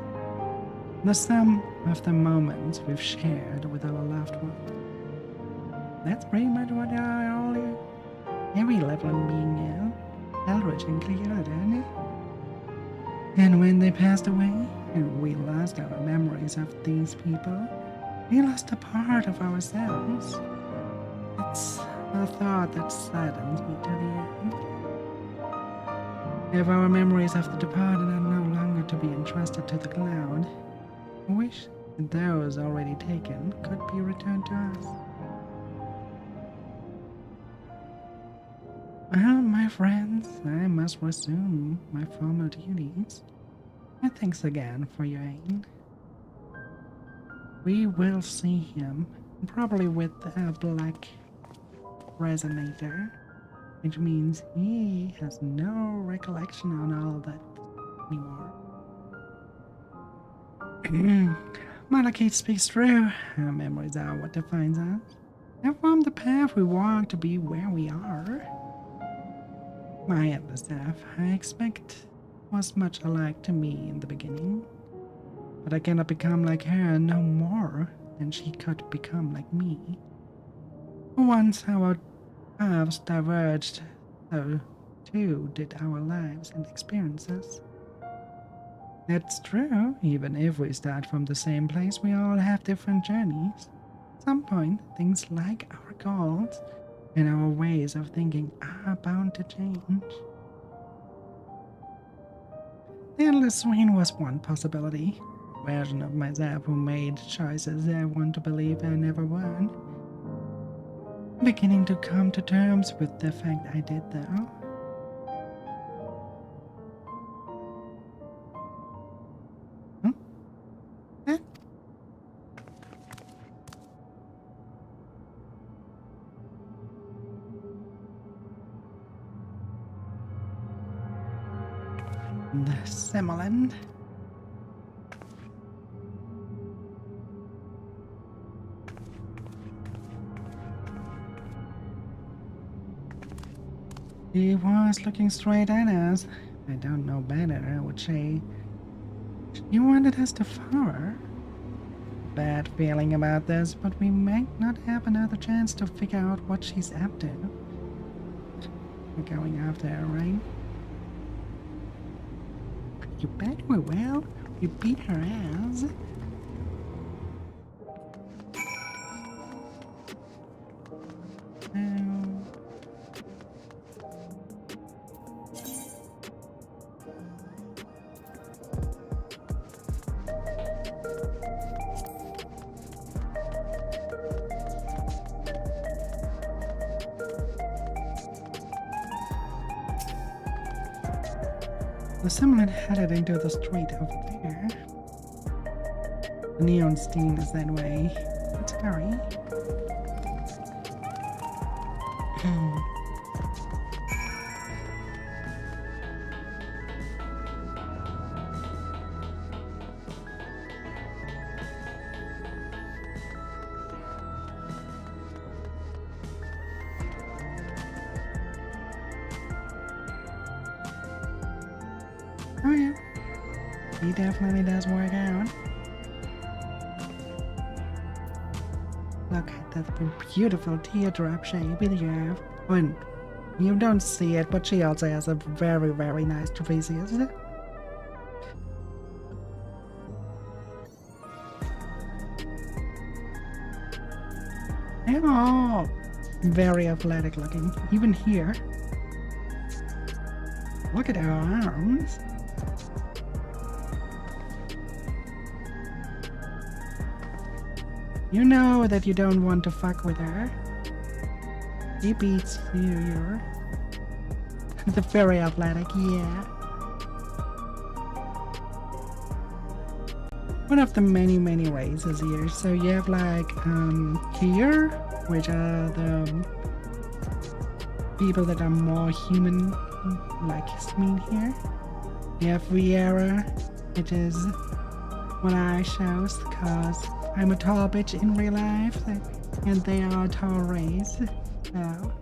A: the sum of the moments we've shared with our loved ones. That's pretty much what every living being is, Eldritch included, isn't it? And when they passed away, and we lost our memories of these people, we lost a part of ourselves. It's a thought that saddens me to the end. If our memories of the departed are no longer to be entrusted to the cloud, I wish that those already taken could be returned to us. Well, my friends, I must resume my formal duties. And thanks again for your aid. We will see him, probably with a black resonator, which means he has no recollection on all that anymore. Malachite speaks true. Our memories are what defines us. They form the path we walk to be where we are. My other staff, I expect, was much alike to me in the beginning. But I cannot become like her no more than she could become like me. Once our paths diverged, so too did our lives and experiences. That's true. Even if we start from the same place, we all have different journeys. At some point, things like our goals and our ways of thinking are bound to change. The Endless Swain was one possibility. A version of myself who made choices I want to believe I never would. Beginning to come to terms with the fact I did, though. The Simoland. He was looking straight at us. I don't know better, I would say. She wanted us to follow her. Bad feeling about this, but we might not have another chance to figure out what she's up to. We're going after her, right? You bet we will. We beat her ass. The Simoland headed into the street over there. The neon steam is that way. Let's hurry. Oh yeah, he definitely does work out. Look at that beautiful teardrop shape you have. When you don't see it, but she also has a very, very nice trapezius. They're all very athletic looking, even here. Look at her arms. You know that you don't want to fuck with her. He beats you, you're the very athletic, yeah. One of the many, many races here. So you have like here, which are the people that are more human, like mean here. You have Vieira, which is what I chose because I'm a tall bitch in real life, and they are a tall race. So,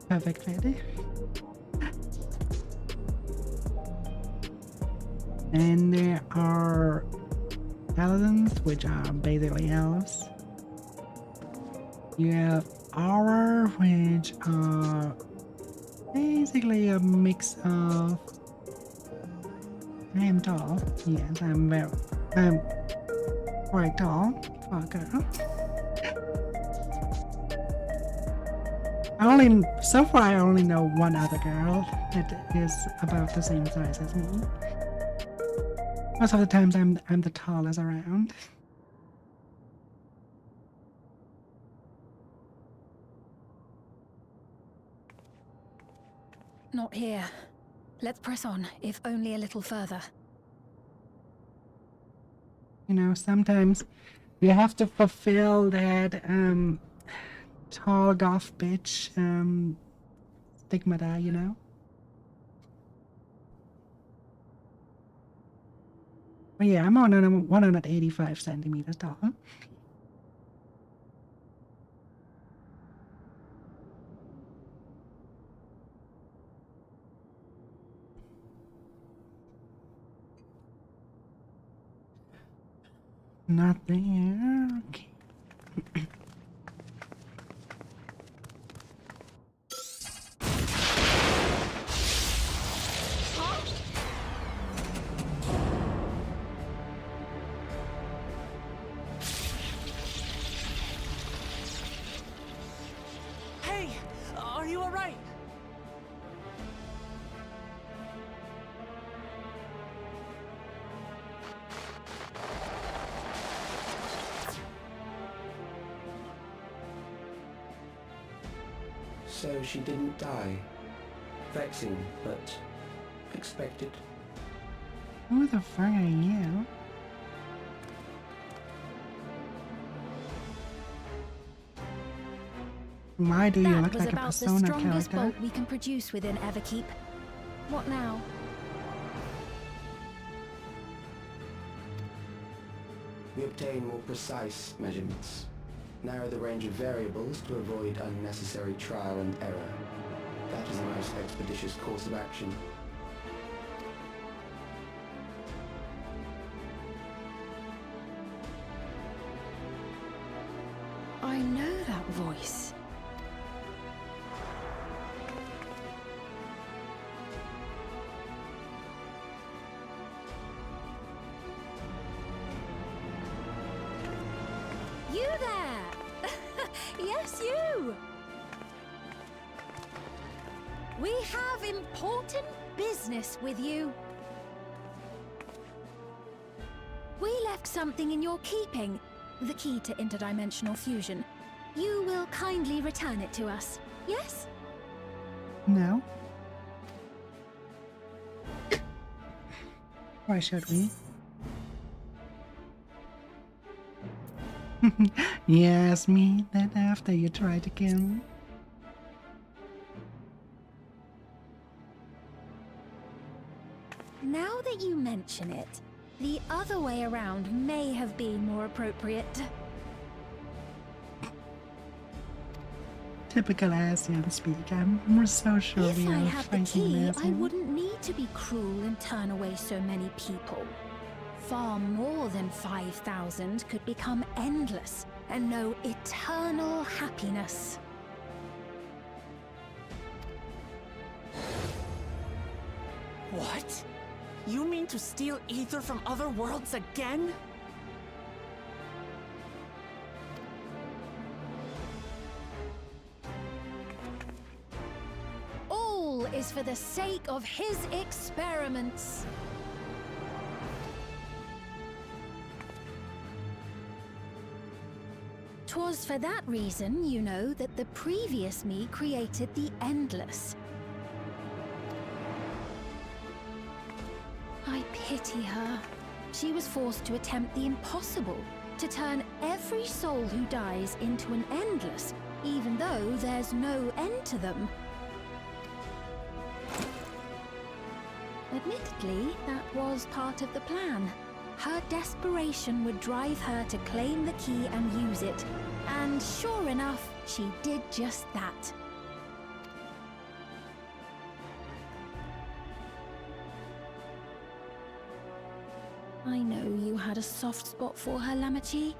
A: perfect fit. And there are paladins, which are basically elves. You have Aura, which are basically a mix of... I am tall. Yes, I'm quite tall for a girl. So far I only know one other girl that is about the same size as me. Most of the times I'm the tallest around.
D: Not here. Let's press on, if only a little further.
A: You know, sometimes you have to fulfill that tall goth bitch stigmata, you know? But yeah, I'm 185 centimeters tall. Not there. Okay.
B: Hey, are you alright?
I: So she didn't die. Vexing, but expected.
A: Who the fuck are you? Why do you
F: That
A: look
F: was
A: like a
F: about the
A: Persona
F: strongest
A: character?
F: bolt we can produce within Everkeep.
D: What now?
I: We obtain more precise measurements, narrow the range of variables to avoid unnecessary trial and error. That is the most expeditious course of action.
D: I know that voice.
F: You there! Yes, you! We have important business with you.
D: We left something in your keeping. The key to interdimensional fusion. You will kindly return it to us, yes?
A: No. Why should we? Yes, me, that after you try to kill me.
D: Now that you mention it, the other way around may have been more appropriate.
A: Typical ascian speak. I'm so sure
D: If
A: we
D: I
A: are
D: had the
A: fighting
D: key,
A: an
D: I
A: ascian.
D: wouldn't need to be cruel and turn away so many people. Far more than 5,000 could become endless and know eternal happiness.
B: What? You mean to steal ether from other worlds again?
D: All is for the sake of his experiments. Twas for that reason, you know, that the previous me created the Endless. I pity her. She was forced to attempt the impossible, to turn every soul who dies into an Endless, even though there's no end to them. Admittedly, that was part of the plan. Her desperation would drive her to claim the key and use it. And sure enough, she did just that. I know you had a soft spot for her, Lamachi.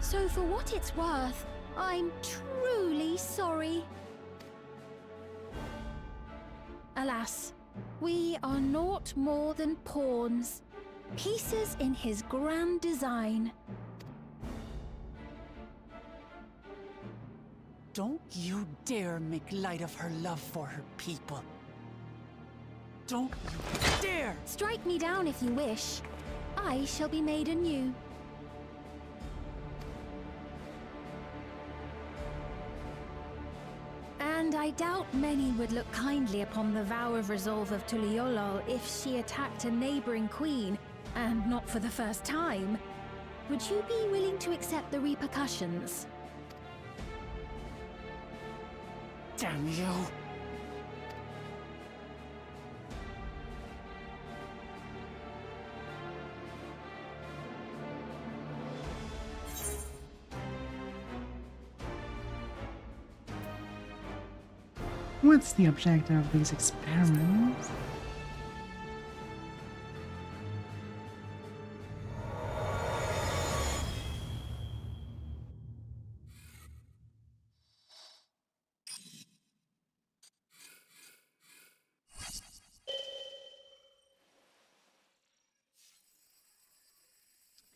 D: So for what it's worth, I'm truly sorry. Alas, we are naught more than pawns, pieces in his grand design.
B: Don't you dare make light of her love for her people. Don't you dare!
D: Strike me down if you wish. I shall be made anew. And I doubt many would look kindly upon the vow of resolve of Tuliolol if she attacked a neighboring queen, and not for the first time. Would you be willing to accept the repercussions?
B: Damn you!
A: What's the objective of these experiments?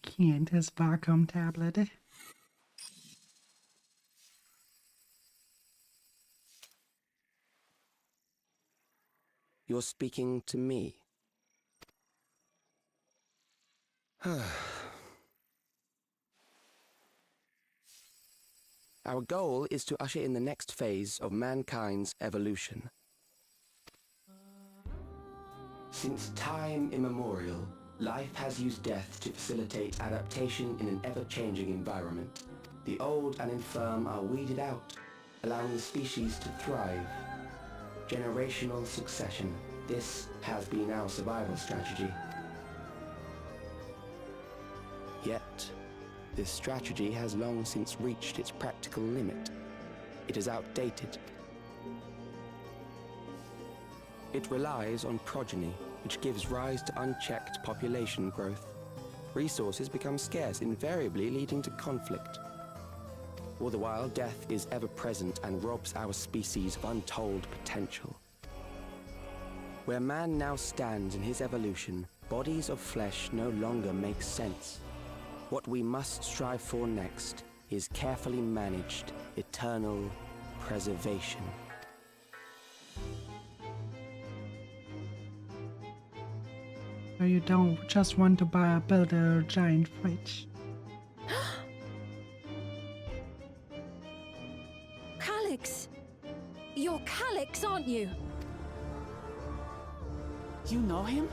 A: Can't his vacuum tablet.
I: You're speaking to me. Our goal is to usher in the next phase of mankind's evolution. Since time immemorial, life has used death to facilitate adaptation in an ever-changing environment. The old and infirm are weeded out, allowing the species to thrive. Generational succession. This has been our survival strategy. Yet, this strategy has long since reached its practical limit. It is outdated. It relies on progeny, which gives rise to unchecked population growth. Resources become scarce, invariably leading to conflict. All the while, death is ever present and robs our species of untold potential. Where man now stands in his evolution, bodies of flesh no longer make sense. What we must strive for next is carefully managed, eternal preservation.
A: So you don't just want to build a giant fridge?
D: Calyx! You're Calyx, aren't you?
B: You know him?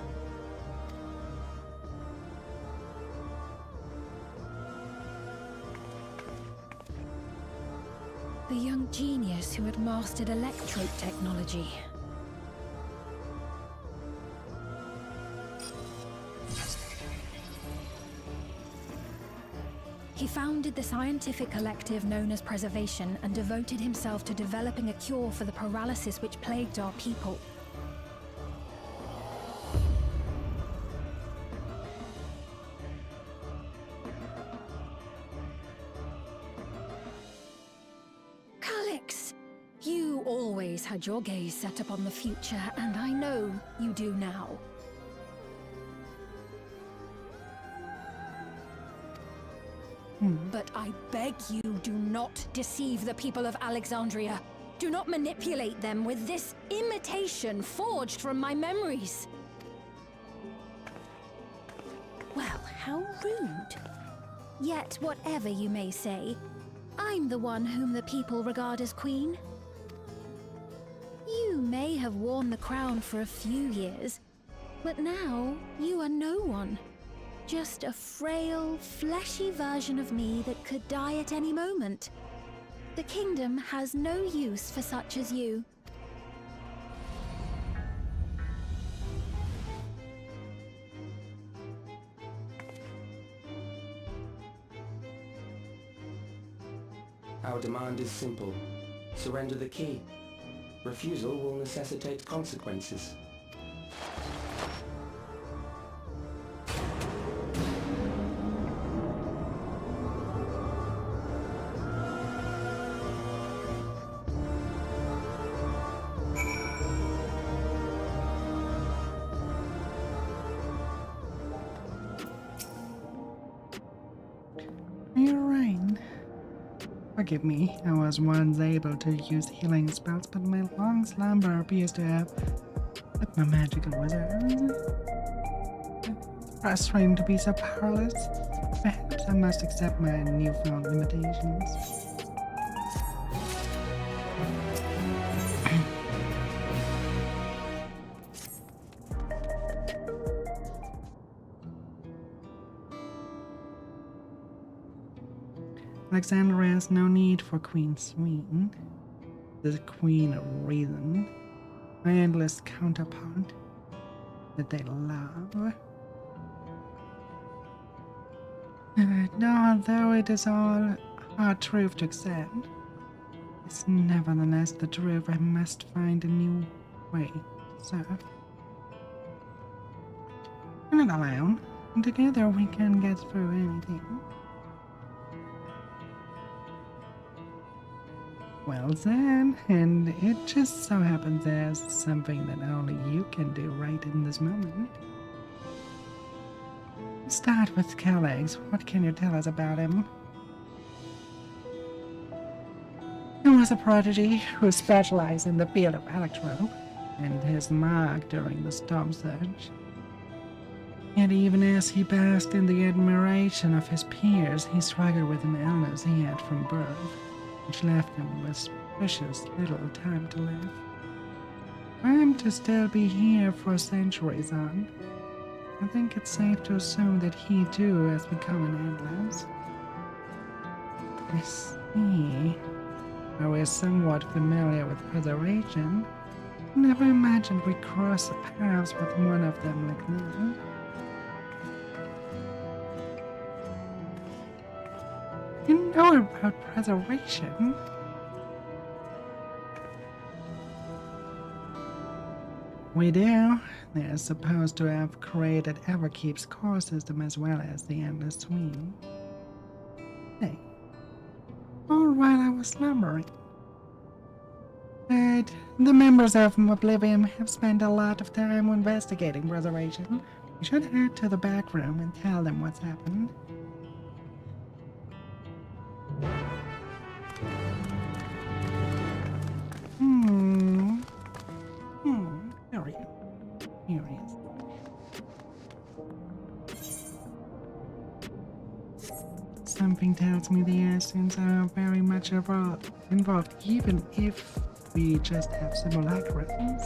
D: The young genius who had mastered electrode technology. He founded the scientific collective known as Preservation and devoted himself to developing a cure for the paralysis which plagued our people. Calyx! You always had your gaze set upon the future, and I know you do now. But I beg you, do not deceive the people of Alexandria. Do not manipulate them with this imitation forged from my memories. Well, how rude. Yet, whatever you may say, I'm the one whom the people regard as queen. You may have worn the crown for a few years, but now you are no one. Just a frail, fleshy version of me that could die at any moment. The kingdom has no use for such as you.
I: Our demand is simple. Surrender the key. Refusal will necessitate consequences.
A: You're right. Forgive me, I was once able to use healing spells, but my long slumber appears to have left my magical wizard. Frustrating to be so powerless. Perhaps I must accept my newfound limitations. Alexandria has no need for Queen Sween, the Queen of Reason, my endless counterpart that they love. Although it is all hard truth to accept, it's nevertheless the truth. I must find a new way to serve. We're not alone, and together we can get through anything. Well then, and it just so happens there's something that only you can do right in this moment. Start with Calyx. What can you tell us about him? He was a prodigy who specialized in the field of electro, and his mark during the storm surge. Yet even as he basked in the admiration of his peers, he struggled with an illness he had from birth, which left him with precious little time to live. For him to still be here for centuries on, I think it's safe to assume that he too has become an endless. I see. Though we're somewhat familiar with preservation, Never imagined we'd cross paths with one of them like that. You know about preservation? We do. They're supposed to have created Everkeep's core system as well as the Endless Swing. Hey, all while I was slumbering. But the members of Oblivion have spent a lot of time investigating preservation. We should head to the back room and tell them what's happened. There we go. Here he is. Something tells me the ascians are very much involved, even if we just have simulacrums.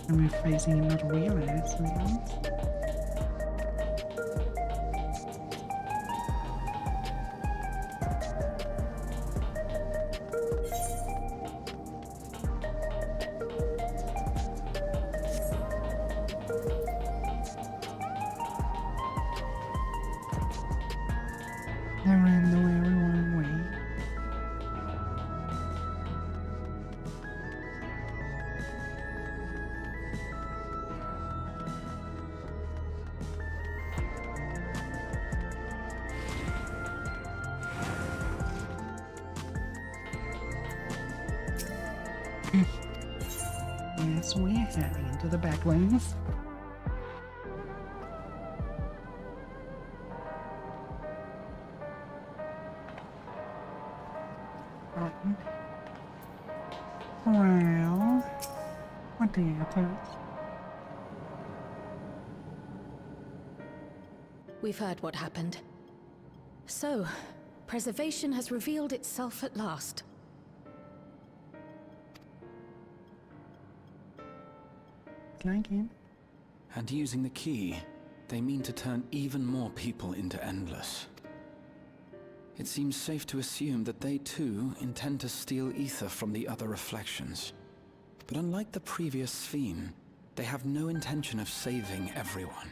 A: And we're facing not real ascians. I ran the very wrong way. Yes, we're heading into the back lanes. Well, what do you think?
C: We've heard what happened. So, preservation has revealed itself at last.
A: Clanking.
J: And using the key, they mean to turn even more people into Endless. It seems safe to assume that they too intend to steal ether from the other reflections. But unlike the previous Sphene, they have no intention of saving everyone.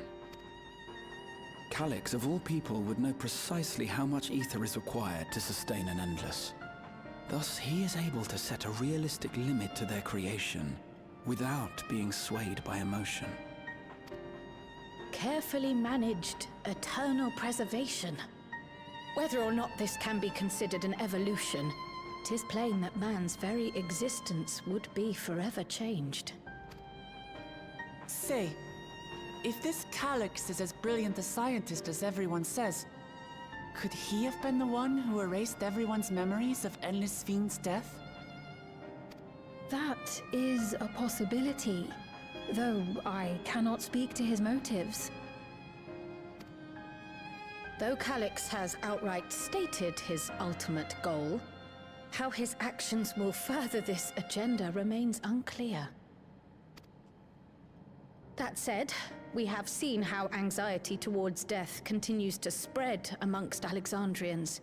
J: Calyx, of all people, would know precisely how much ether is required to sustain an Endless. Thus, he is able to set a realistic limit to their creation, without being swayed by emotion.
K: Carefully managed eternal preservation. Whether or not this can be considered an evolution, 'tis plain that man's very existence would be forever changed.
B: Say, if this Calyx is as brilliant a scientist as everyone says, could he have been the one who erased everyone's memories of Endless Sphene's death?
D: That is a possibility, though I cannot speak to his motives.
K: Though Calyx has outright stated his ultimate goal, how his actions will further this agenda remains unclear. That said, we have seen how anxiety towards death continues to spread amongst Alexandrians.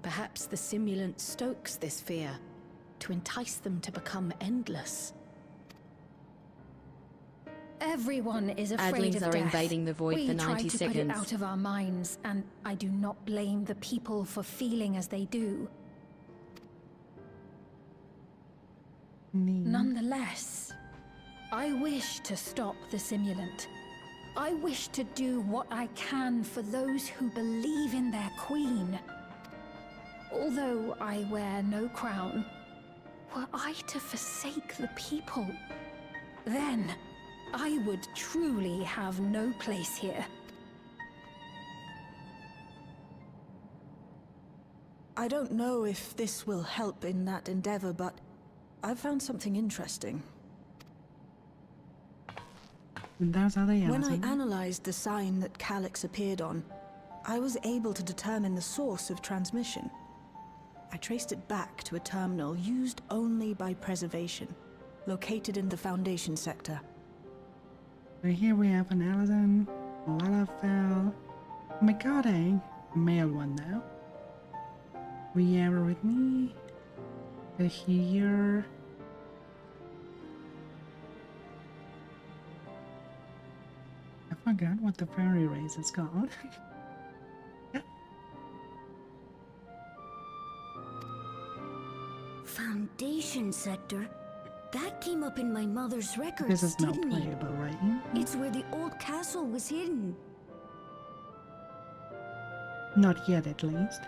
K: Perhaps the simulant stokes this fear, to entice them to become endless.
D: Everyone is afraid
G: Adlings
D: of
G: are
D: death.
G: invading the void
D: we
G: for 90
D: try to
G: seconds.
D: put it out of our minds, and I do not blame the people for feeling as they do. Nonetheless, I wish to stop the simulant. I wish to do what I can for those who believe in their queen. Although I wear no crown, were I to forsake the people, then I would truly have no place here.
E: I don't know if this will help in that endeavor, but I've found something interesting.
A: Those are the
E: When I
A: answers.
E: analyzed the sign that Calyx appeared on, I was able to determine the source of transmission. I traced it back to a terminal used only by preservation, located in the Foundation sector.
A: So here we have an Alison, Lalafell, Mikade, a male one now. We have with me, here, forgot what the fairy race is called.
F: Foundation sector? That came up in my mother's records,
A: This is not
F: didn't it?
A: playable, right?
F: It's where the old castle was hidden.
A: Not yet, at least.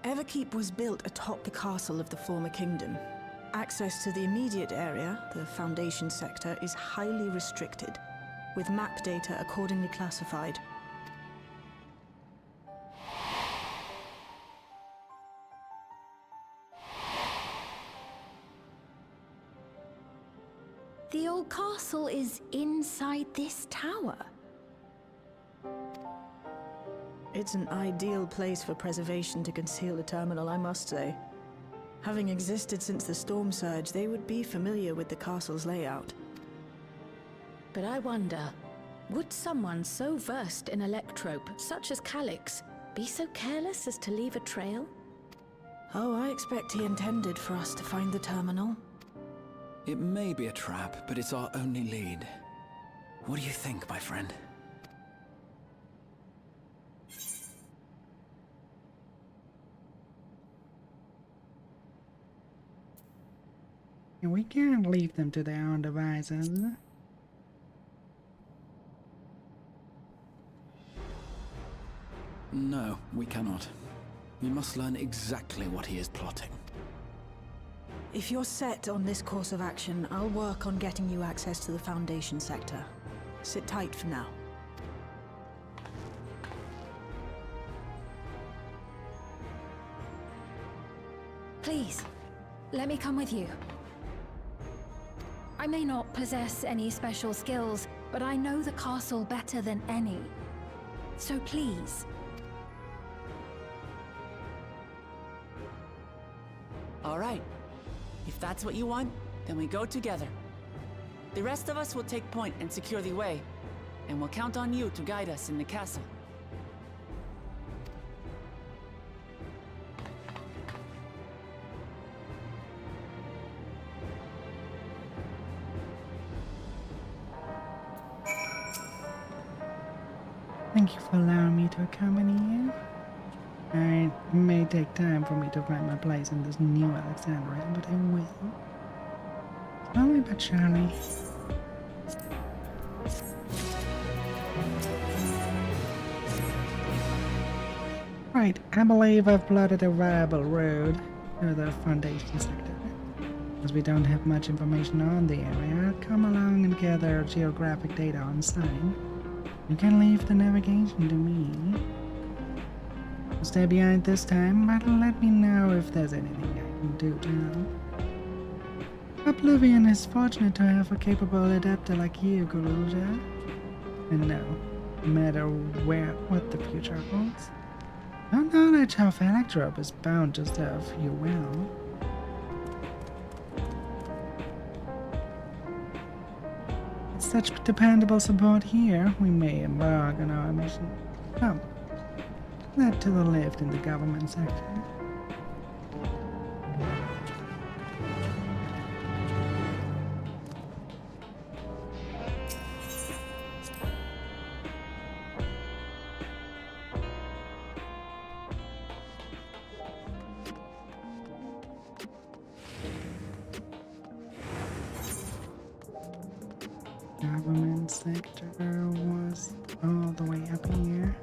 E: Everkeep was built atop the castle of the former kingdom. Access to the immediate area, the Foundation sector, is highly restricted, with map data accordingly classified.
D: The old castle is inside this tower.
E: It's an ideal place for preservation to conceal the terminal, I must say. Having existed since the storm surge, they would be familiar with the castle's layout.
K: But I wonder, would someone so versed in electrope, such as Calix, be so careless as to leave a trail?
E: Oh, I expect he intended for us to find the terminal.
J: It may be a trap, but it's our only lead. What do you think, my friend?
A: We can't leave them to their own devices.
J: No, we cannot. We must learn exactly what he is plotting.
E: If you're set on this course of action, I'll work on getting you access to the Foundation sector. Sit tight for now.
D: Please, let me come with you. I may not possess any special skills, but I know the castle better than any. So please.
B: All right. If that's what you want, then we go together. The rest of us will take point and secure the way, and we'll count on you to guide us in the castle.
A: Thank you for allowing me to accompany you. It may take time for me to find my place in this new Alexandria, but I will. Slowly but surely. Right, I believe I've plotted a viable road to the Foundation sector. As we don't have much information on the area, I'll come along and gather geographic data on site. You can leave the navigation to me. I'll stay behind this time, but let me know if there's anything I can do to help. Oblivion is fortunate to have a capable adapter like you, Guruja. And no matter what the future holds, your knowledge of Electrope is bound to serve you well. With such dependable support here, we may embark on our mission. Come, that to the left in the government sector. Government sector was all the way up here.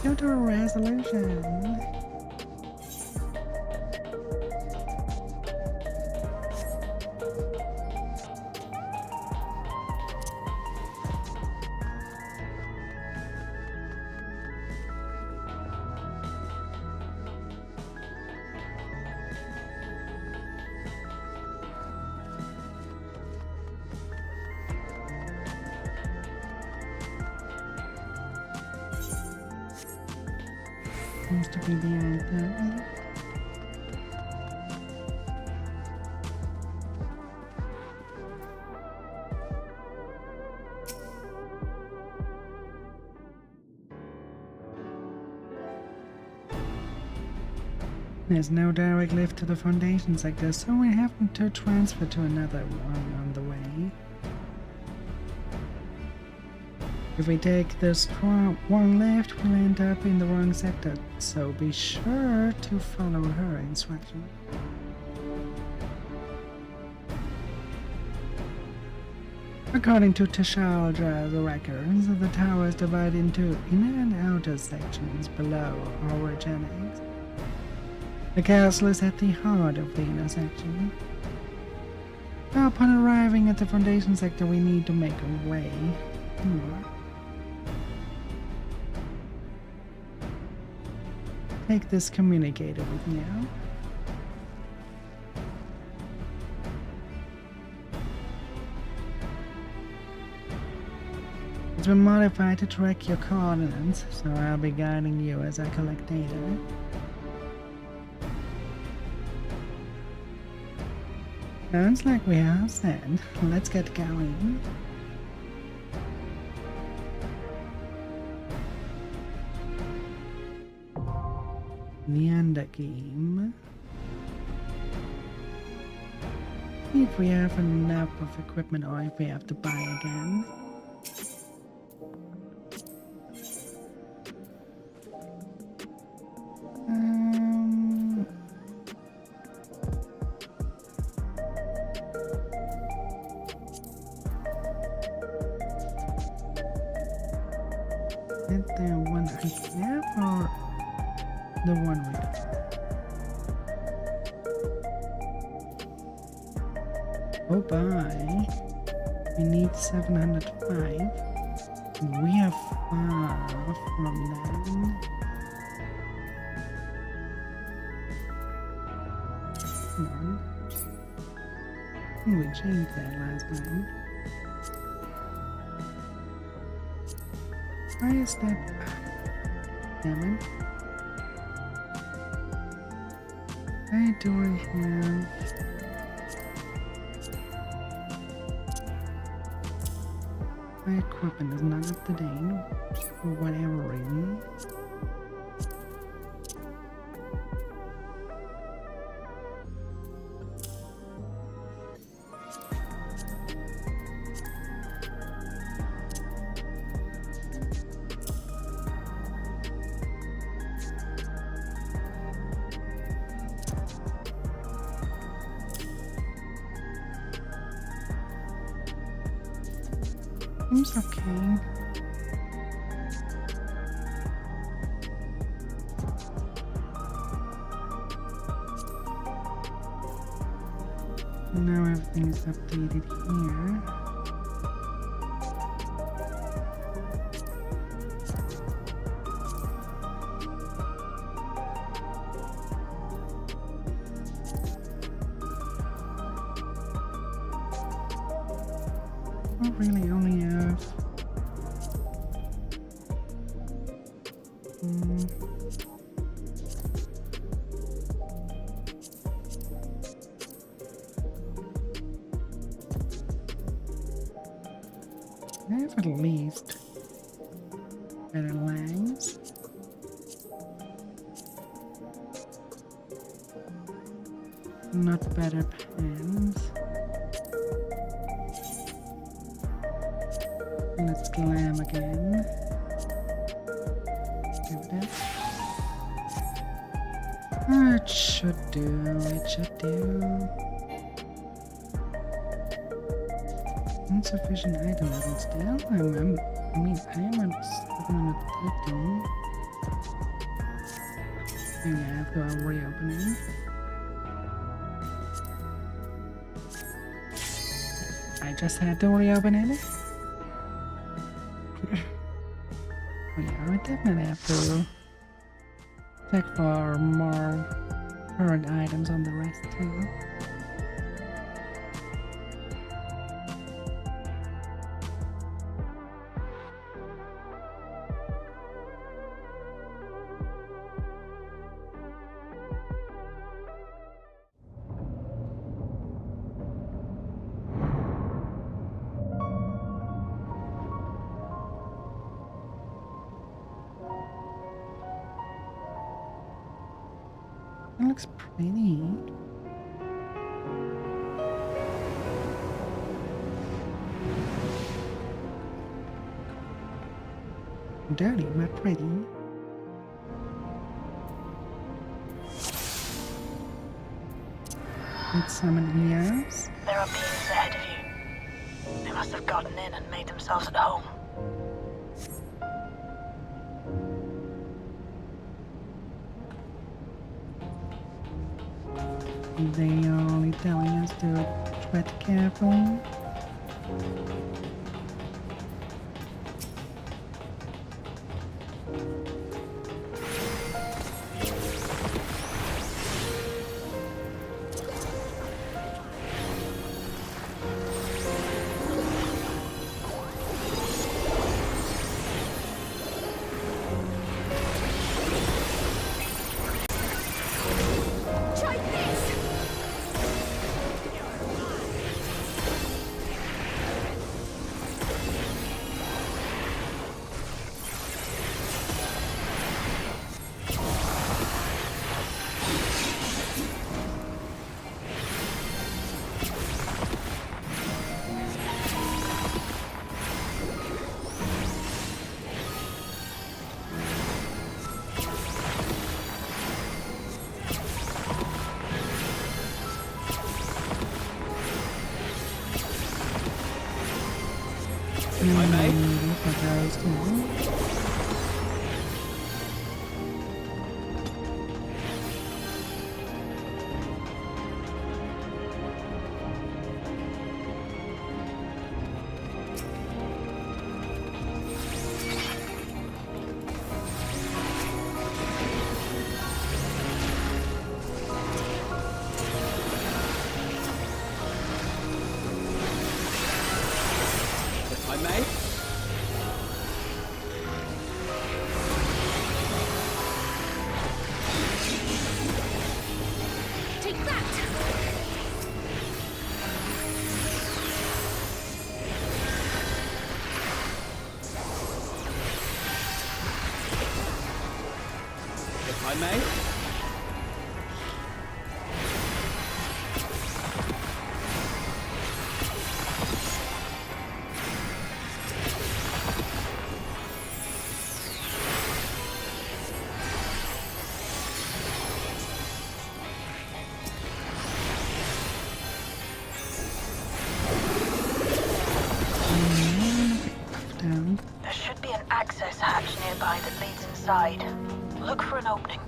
A: Go to a resolution. Seems to be behind that one. There's no direct lift to the Foundation sector, so we have to transfer to another one on the way. If we take this one left, we'll end up in the wrong sector, so be sure to follow her instructions. According to Tashaldra's records, the tower is divided into inner and outer sections below orogenics. The castle is at the heart of the inner section. Upon arriving at the Foundation sector, we need to make a way more. Take this communicator with me now. It's been modified to track your coordinates, so I'll be guiding you as I collect data. Sounds like we are set. Let's get going. The end game. See if we have enough of equipment or if we have to buy again. Is there one I have or the one we do? Oh bye. We need 705. We are far from them. Come on. We changed that last time. Why is that? Damn it. Why do I have... My equipment is not up to date for whatever reason. Seems okay. Now everything's updated here. I really only have I have at least better legs. Not better pants. Let's glam again. Do that. It should do. It should do. Insufficient item level still. I mean, I am at 713. Maybe I have to reopen it. I just had to reopen it. Yeah, I definitely have to check for more current items on the rest too. It looks pretty. Dirty but pretty. Let's summon ears.
L: There are beings ahead of you. They must have gotten in and made themselves at home.
A: They are only telling us to tread carefully.
J: If I may. If I may.
K: Take that!
J: If I may.
L: There should be an access hatch nearby that leads inside. Look for an opening.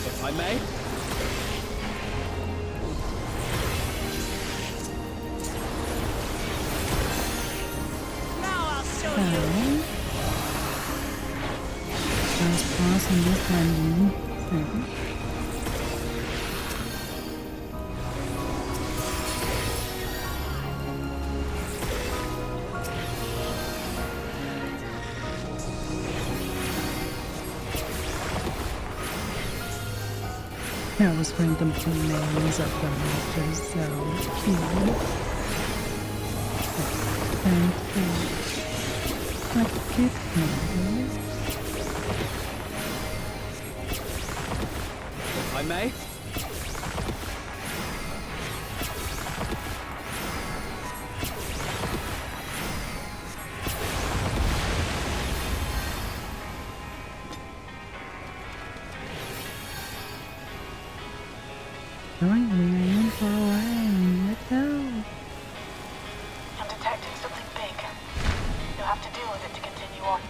J: If I may.
B: Now I'll show you.
A: Just passing this dungeon. I was reading the names of them, which is so cute. Thank you. Like kid candy.
M: I may?
A: Alright, we're in for a ride. Let's go.
L: I'm detecting something big. You'll have to deal with it to continue on.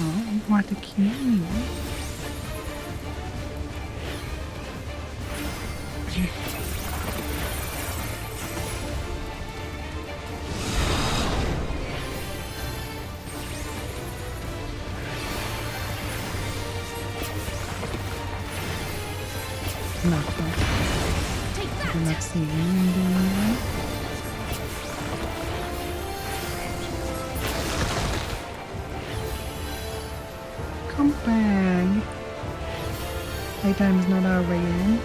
A: Oh, what a cute. Not that. I'm not seeing anything. Come back. Playtime is not our rating.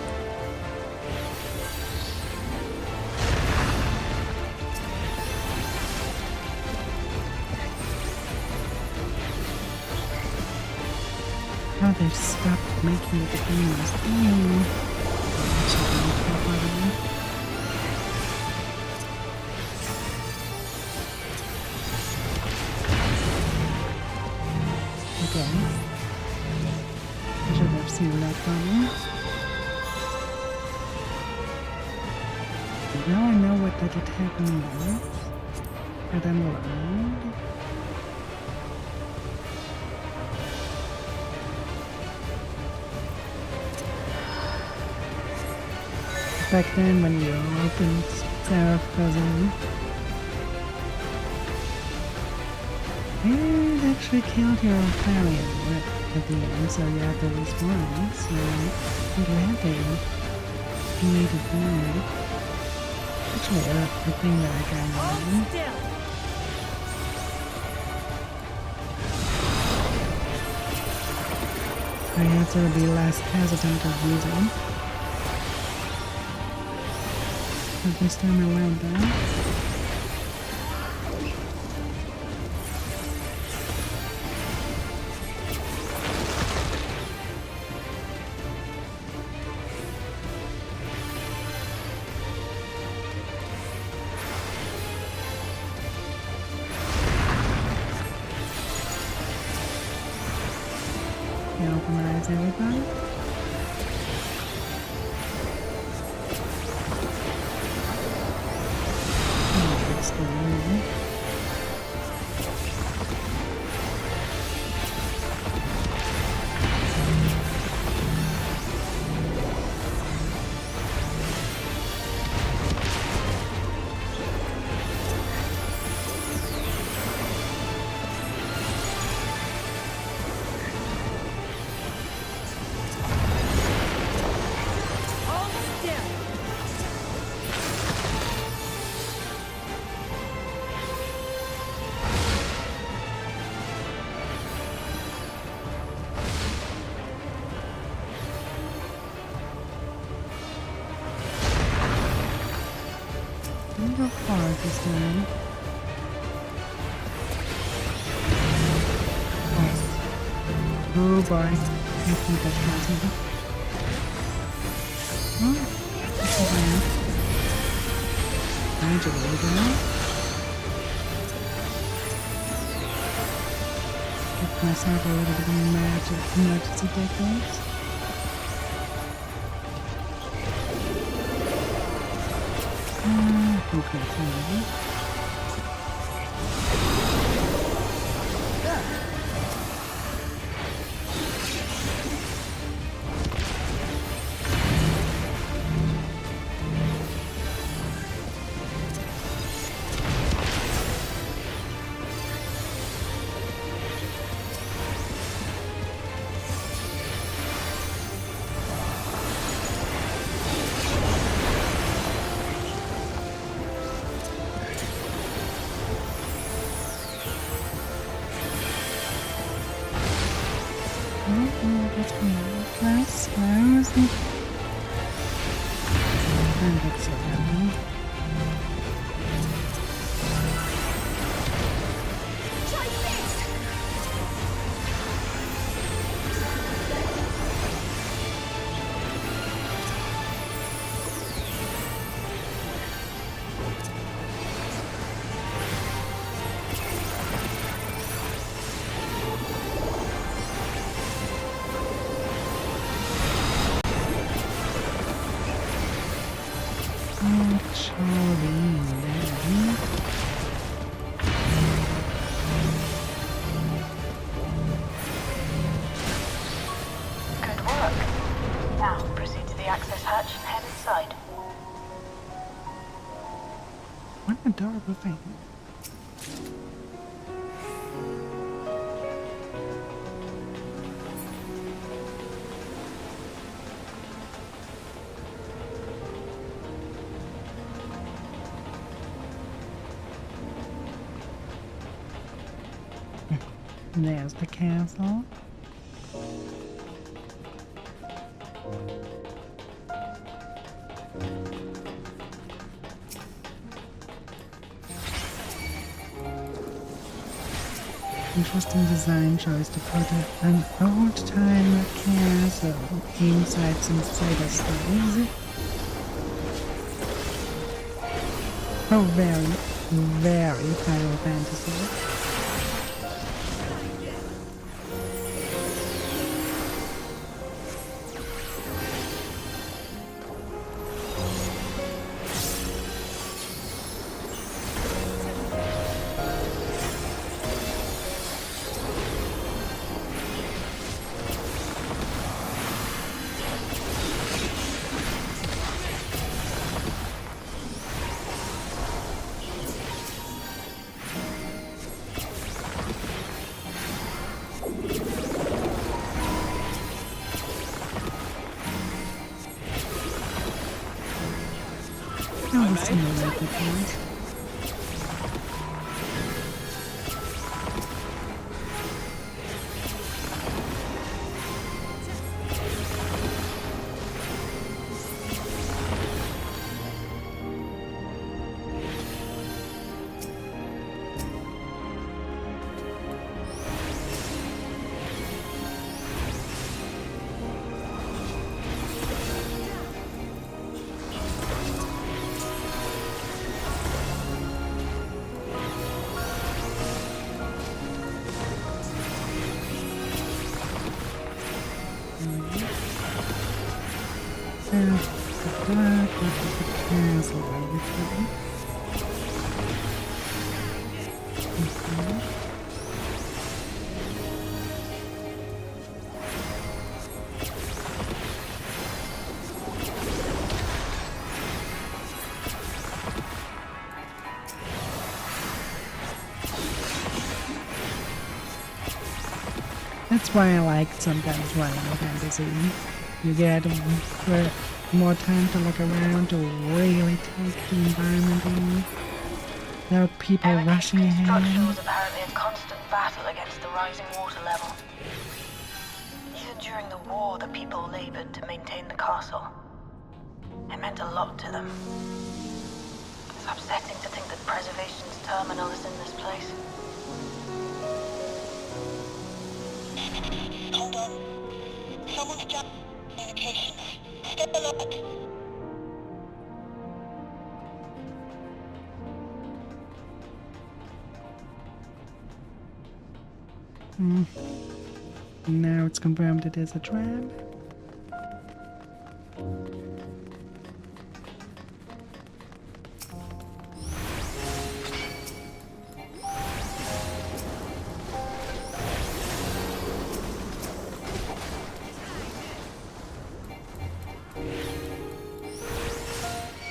A: How they've stopped making it a famous thing. Okay. I should have seen that coming. But now I know what that attack means. But I'm blind. Back then when you opened Sarah Cousin, it actually killed your family at the end, so you had to respawn, so I'm glad they made it good. Actually, the thing that I kind of like. I have to be less hesitant of using. This time around though. Galvanize everybody. How far this time? Oh boy, I think that's possible. Oh, that's a bad. Magic over. Give myself a little bit of magic emergency techniques. Okay, fine. And that's it.
L: Good work. Now, proceed to the access hatch and head inside.
A: What an adorable thing. There's the castle. Interesting design choice to put an old-time castle inside some cider stores. Oh, very, very Final Fantasy. Oh, it's not like that. That's why I like sometimes running a fantasy. You get more time to look around, to really take the environment in, without people rushing
L: Structure
A: ahead.
L: was apparently a constant battle against the rising water level. Even during the war, the people labored to maintain the castle. It meant a lot to them. It's upsetting to think that Preservation's terminal is in this place. Hold on. Someone's jammed communications. Stay alert.
A: Now it's confirmed it is a trap.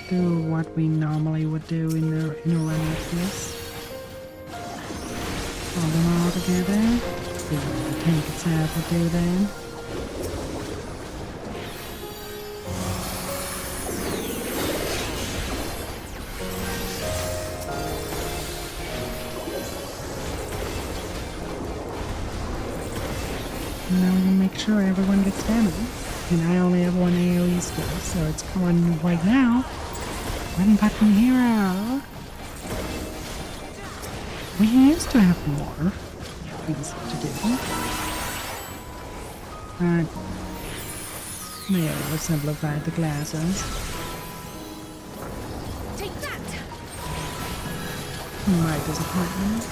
A: Do what we normally would do in a run like this. Pull them all together. See what the tank itself will do then. Now we make sure everyone gets damaged. And I only have one AoE skill, so it's coming right now. Run button hero. We used to have more things to do. But they will simplify the classes.
K: Take that!
A: My disappointment.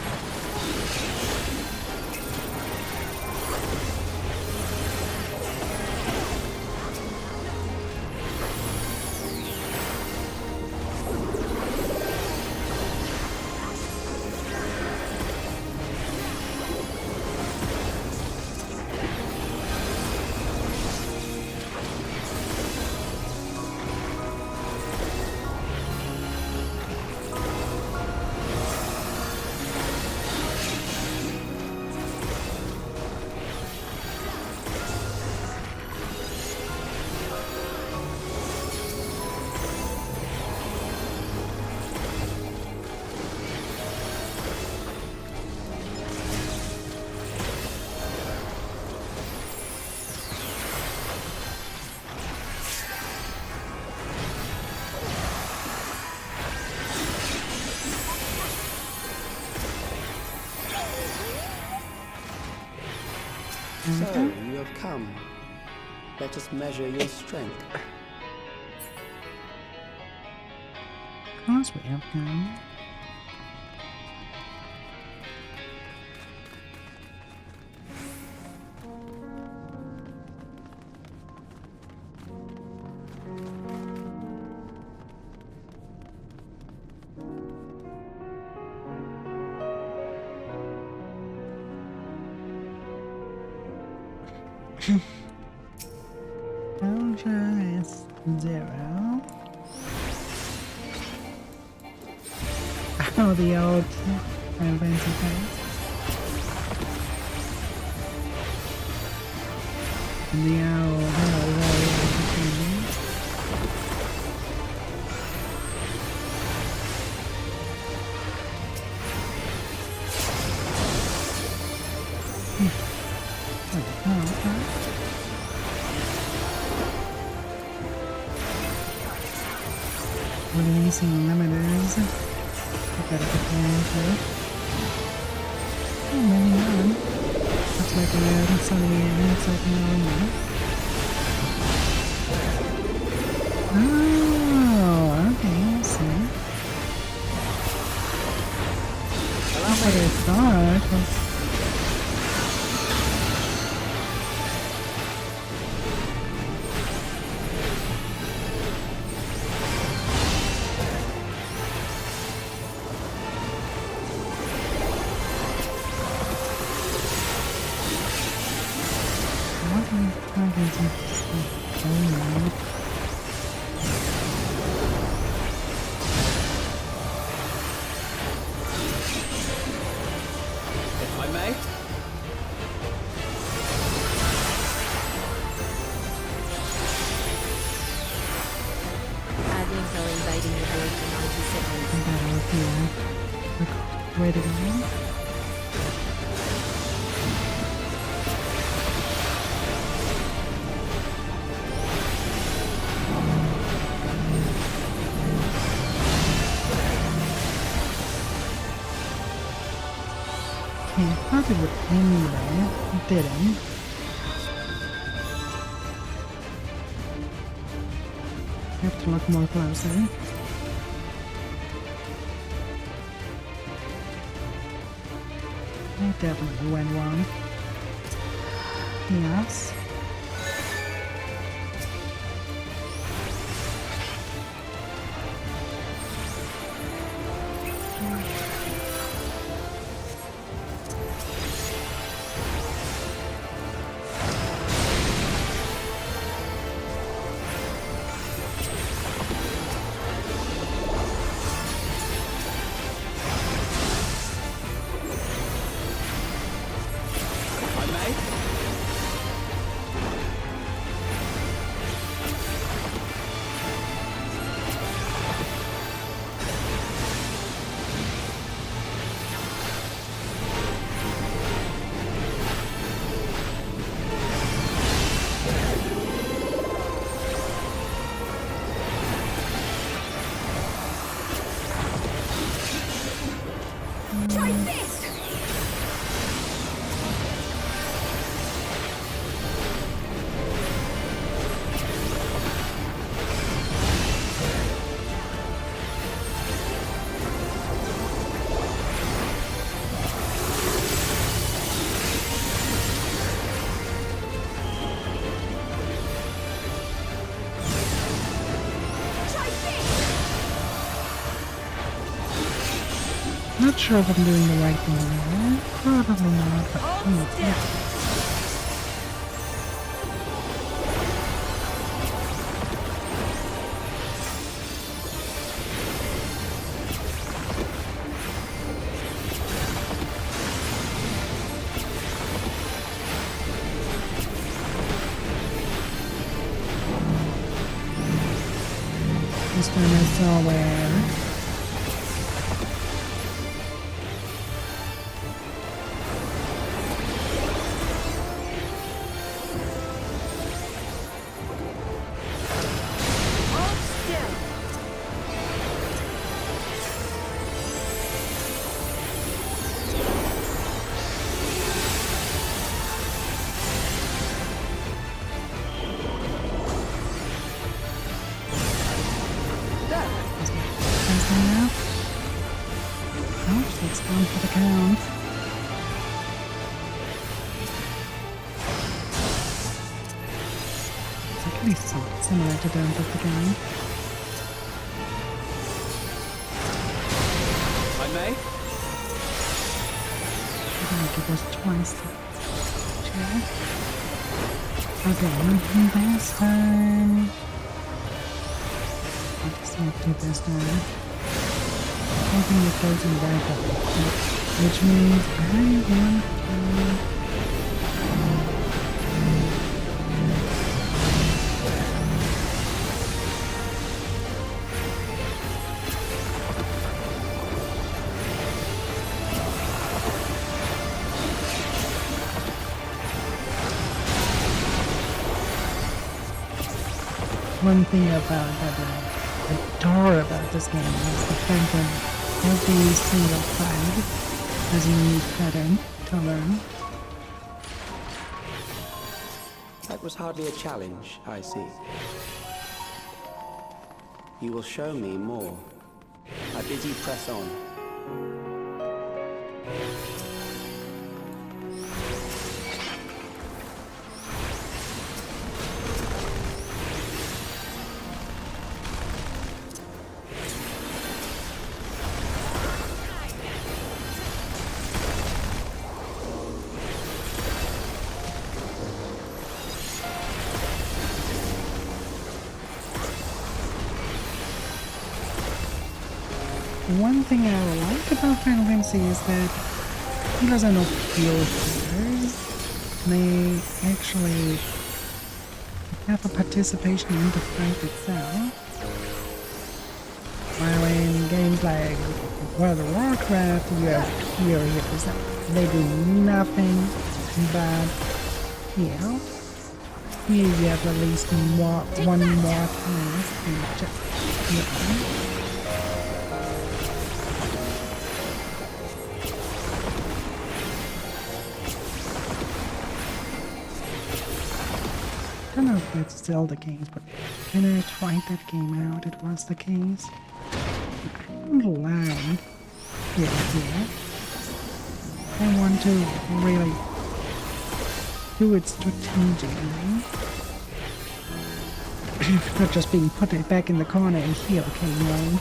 I: So, you have come. Let us measure your strength.
A: Of course we have come. Ultra is 0. Oh, the old fancy face. And the old hello. Releasing limiters. I gotta get there. Oh, maybe not. Looks like a good sunny inside now. Oh, okay, I see. I love what I thought.
J: If I may?
G: Adlings are invading the void for 90 seconds.
A: Wait a minute. Okay, I thought it would end there. It didn't. I have to look more closely. It definitely went wrong. Yes.
F: Try this!
A: Not sure if I'm doing the right thing there. Probably not, but yeah. This one is somewhere. It's going for the count. It's actually similar to Don't of the Game.
J: I may?
A: I think it was twice. Okay, this time. Let's not do this time. Open the closing back up, which means I want to... One thing about that I adore about this game is the fact that every single flag has a unique pattern to learn.
I: That was hardly a challenge, I see. You will show me more. I bid you press on.
A: One thing I like about Final Fantasy is that because I know field players, they actually have a participation in the fight itself. While in games like World of Warcraft, you have heroes that they do nothing, but you know, here you have at least one more task and just, you know. I don't know if that's still the case, but when I tried that game out, it was the case. I'm allowed. Yeah. I want to really do it strategically. Not just being put back in the corner and heal, okay, no.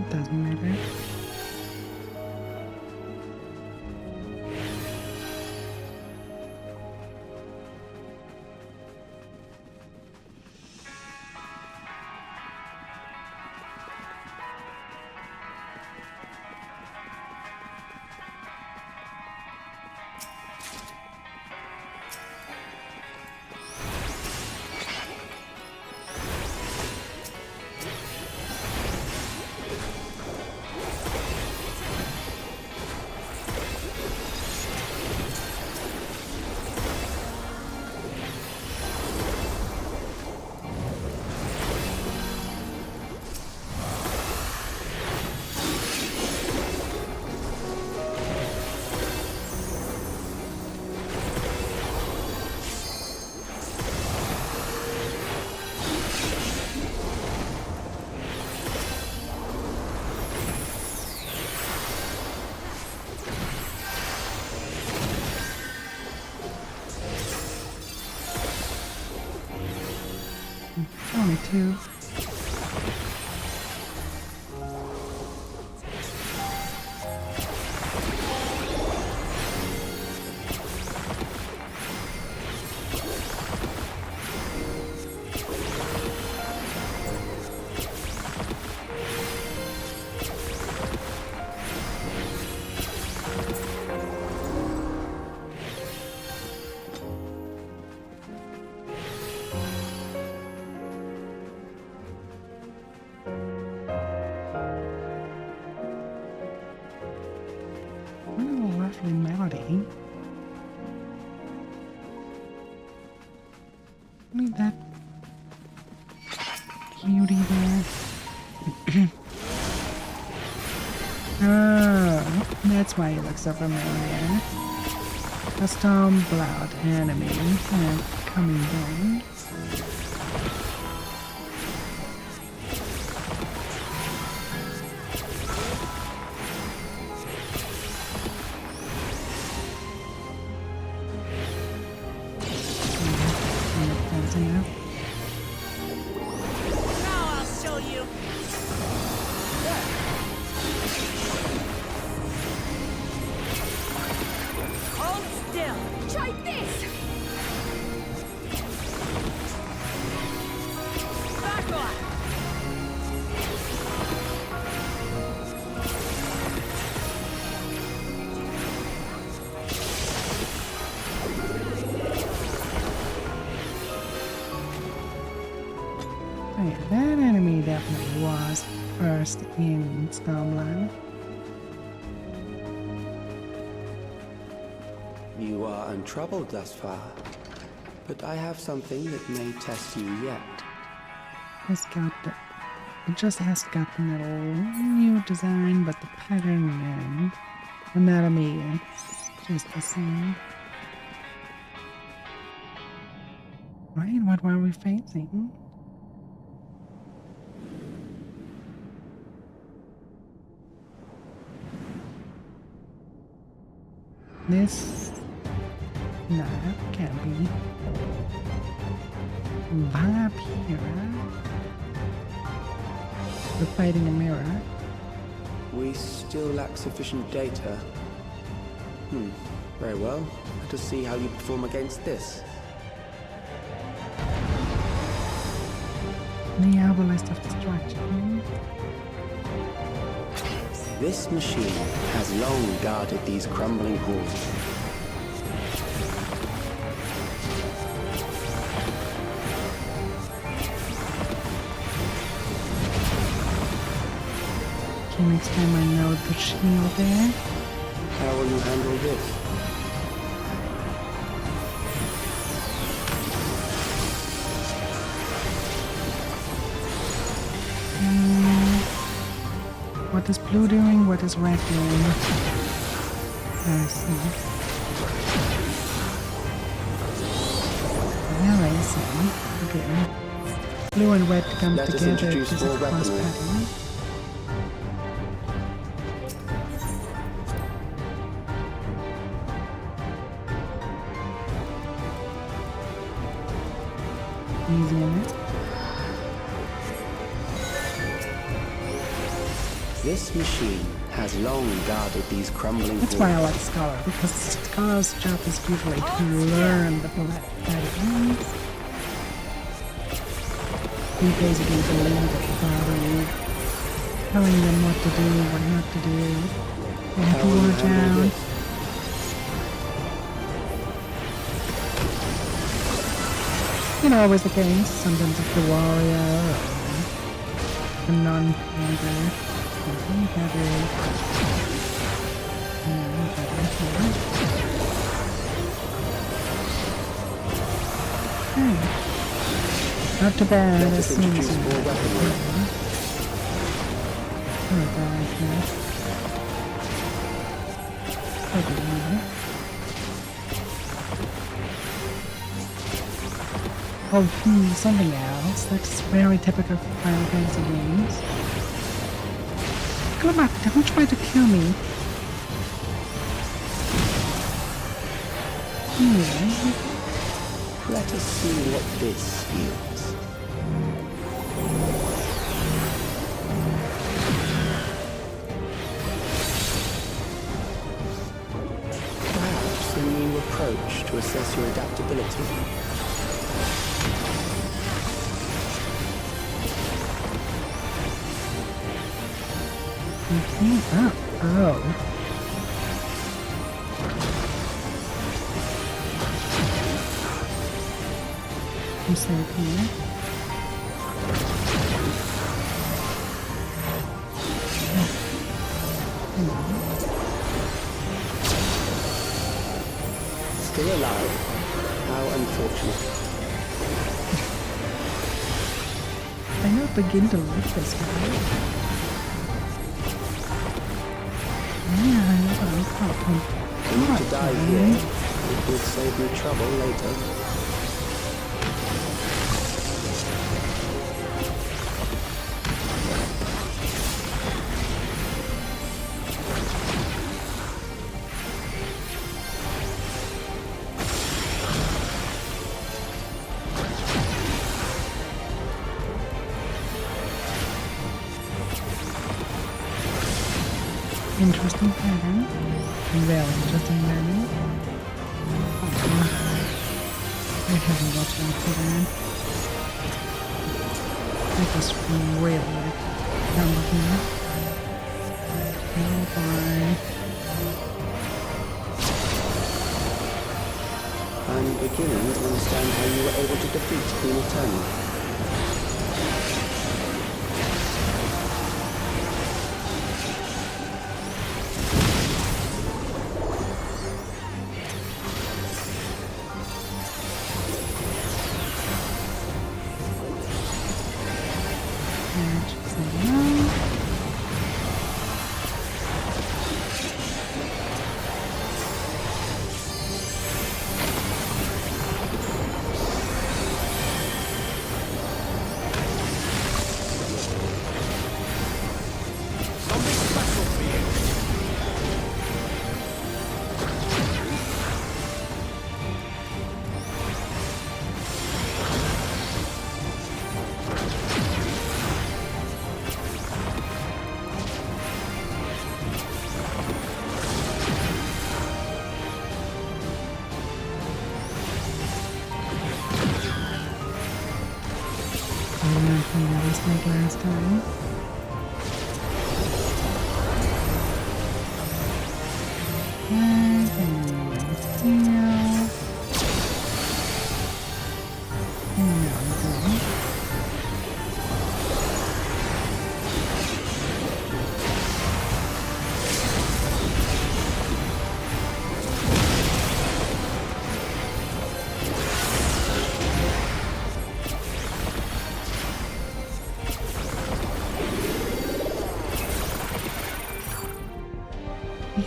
A: Doesn't matter. me too. Lovely melody. Look at that cutie there. Oh, that's why he looks so familiar. A Stormblood enemy coming down.
B: Now I'll show you. Hold still.
C: Try this!
B: Back off.
A: Oh yeah, that enemy definitely was first in Stormland.
I: You are untroubled thus far, but I have something that may test you yet.
A: It just has gotten a little new design, but the pattern and anatomy is just the same. Right, what were we facing? This... no, can't be. Vampira? We're fighting a mirror.
I: We still lack sufficient data. Very well. Let us see how you perform against this.
A: The Arbalest of Destruction.
I: This machine has long guarded these crumbling halls.
A: Okay, next time I know the shield there.
I: How will you handle this?
A: What is blue doing? What is red doing? I see. Now I see. Okay. Blue and red come
I: Let us
A: together
I: introduce
A: to
I: more
A: the cross
I: weaponry.
A: pattern. Easy in it.
I: This machine has long guarded these crumbling
A: That's why I like Scholar, because Scholar's job is usually to learn the bullet patterns. He basically believes that the father telling them what to do, what not to do. They have to watch out. You know, always the case. Sometimes it's the warrior or the non-fighter. Not too bad.
I: Let
A: As
I: us
A: soon as
I: introduce more weaponry. Oh, something else. That's very typical of Final Fantasy games. Come on, don't try to kill me. Let us see what this yields. approach to assess your adaptability.
A: Oh. I'm safe here.
I: Still alive. How unfortunate.
A: I now begin to like this guy. Yeah,
I: For you to die here, it would save me trouble later.
A: Interesting pattern. Very interesting pattern. I haven't watched after that. It was really number here. Oh boy.
I: I'm beginning to understand how you were able to defeat Queen Eternal.
A: Like last time.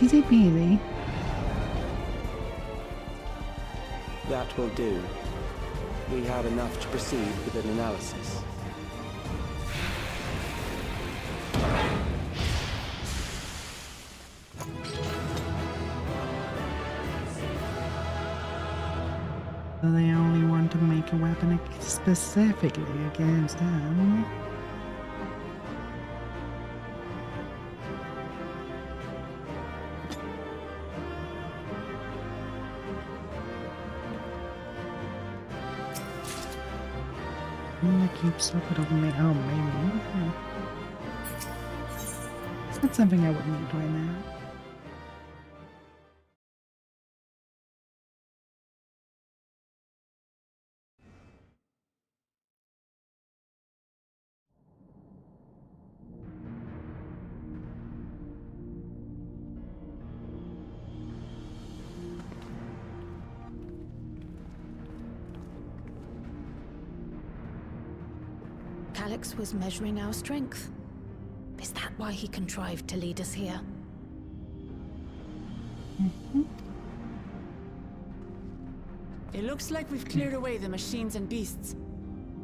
A: Easy peasy.
I: That will do. We have enough to proceed with an analysis.
A: So they only want to make a weapon specifically against them. Keeps up of me. Oh, maybe. It's not something I would need right now.
K: Calix was measuring our strength. Is that why he contrived to lead us here?
B: It looks like we've cleared away the machines and beasts.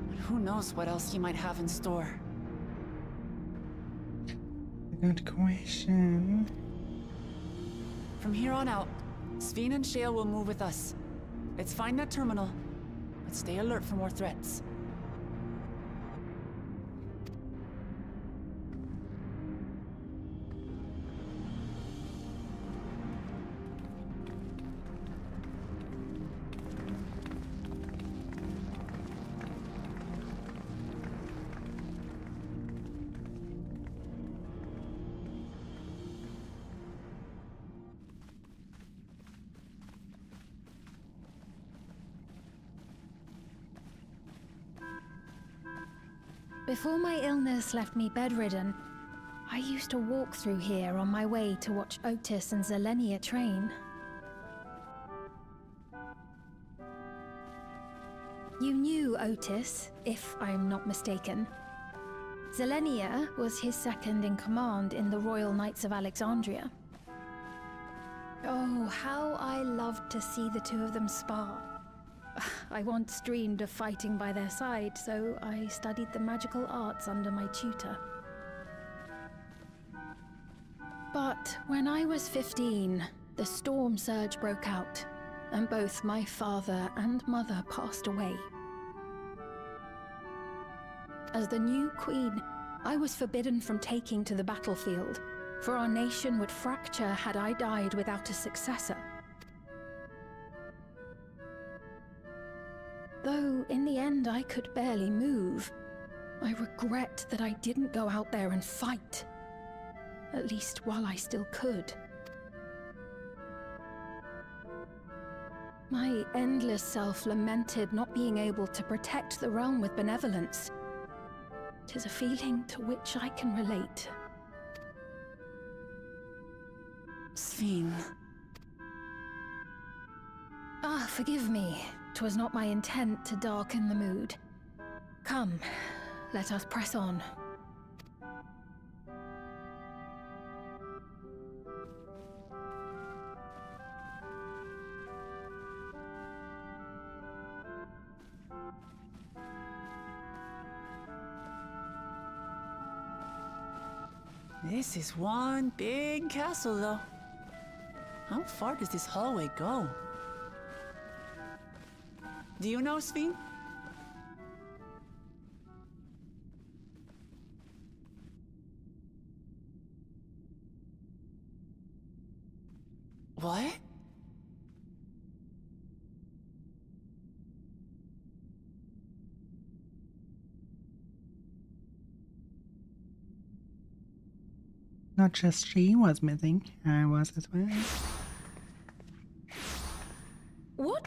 B: But who knows what else he might have in store.
A: Good question.
B: From here on out, Sveen and Shale will move with us. Let's find that terminal, but stay alert for more threats.
D: Before my illness left me bedridden, I used to walk through here on my way to watch Otis and Zelenia train. You knew Otis, if I'm not mistaken. Zelenia was his second in command in the Royal Knights of Alexandria. Oh, how I loved to see the two of them spar. I once dreamed of fighting by their side, so I studied the magical arts under my tutor. But when I was 15, the storm surge broke out, and both my father and mother passed away. As the new queen, I was forbidden from taking to the battlefield, for our nation would fracture had I died without a successor. Though in the end I could barely move, I regret that I didn't go out there and fight. At least while I still could. My endless self lamented not being able to protect the realm with benevolence. 'Tis a feeling to which I can relate.
B: Sven.
D: Ah, forgive me. 'Twas not my intent to darken the mood. Come, let us press on.
B: This is one big castle, though. How far does this hallway go? Do you know, Sven? What?
A: Not just she was missing, I was as well.
D: What?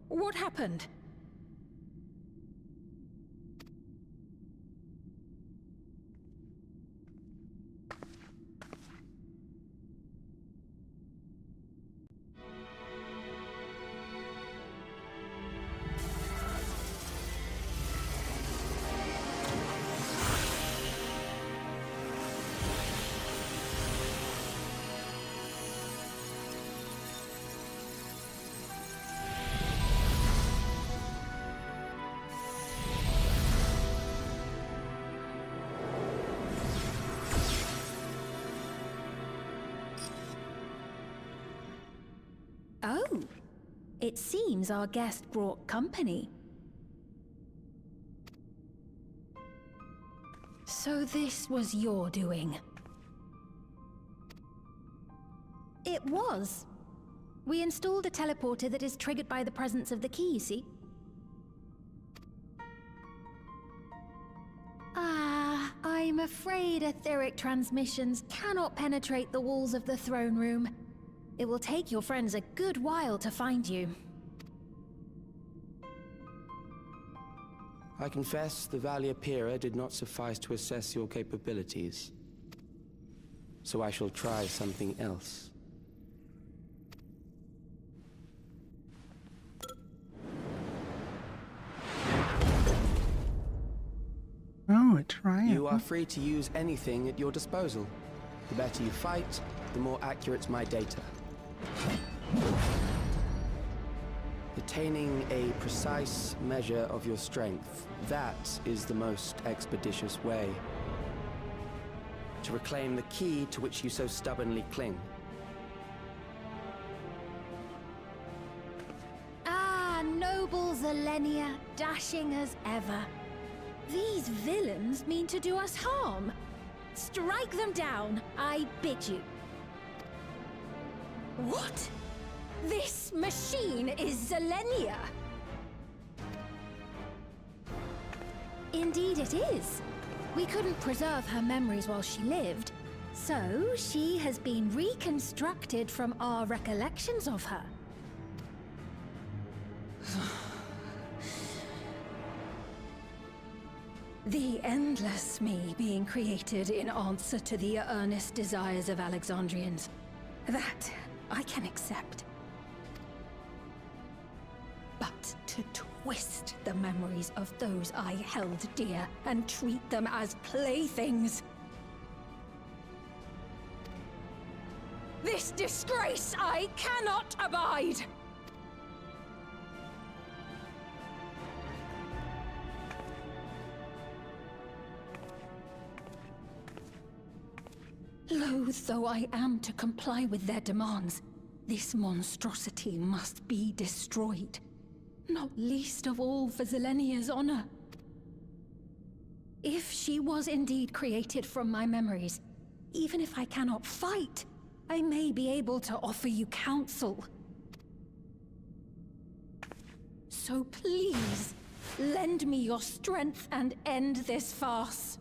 D: What happened? Oh, it seems our guest brought company. So this was your doing?
M: It was. We installed a teleporter that is triggered by the presence of the key, you see?
D: Ah, I'm afraid etheric transmissions cannot penetrate the walls of the throne room. It will take your friends a good while to find you.
I: I confess the Valiapira did not suffice to assess your capabilities. So I shall try something else.
A: Oh, a triumph.
I: You are free to use anything at your disposal. The better you fight, the more accurate my data. Attaining a precise measure of your strength, that is the most expeditious way to reclaim the key to which you so stubbornly cling.
M: Ah, noble Zelenia, dashing as ever.
D: These villains mean to do us harm.
M: Strike them down, I bid you.
D: What? This machine is Zelenia!
M: Indeed it is.
D: We couldn't preserve her memories while she lived, so she has been reconstructed from our recollections of her. The endless me being created in answer to the earnest desires of Alexandrians. That I can accept. But to twist the memories of those I held dear and treat them as playthings. This disgrace I cannot abide! Loath though I am to comply with their demands, this monstrosity must be destroyed. Not least of all for Zelenia's honor. If she was indeed created from my memories, even if I cannot fight, I may be able to offer you counsel. So please, lend me your strength and end this farce.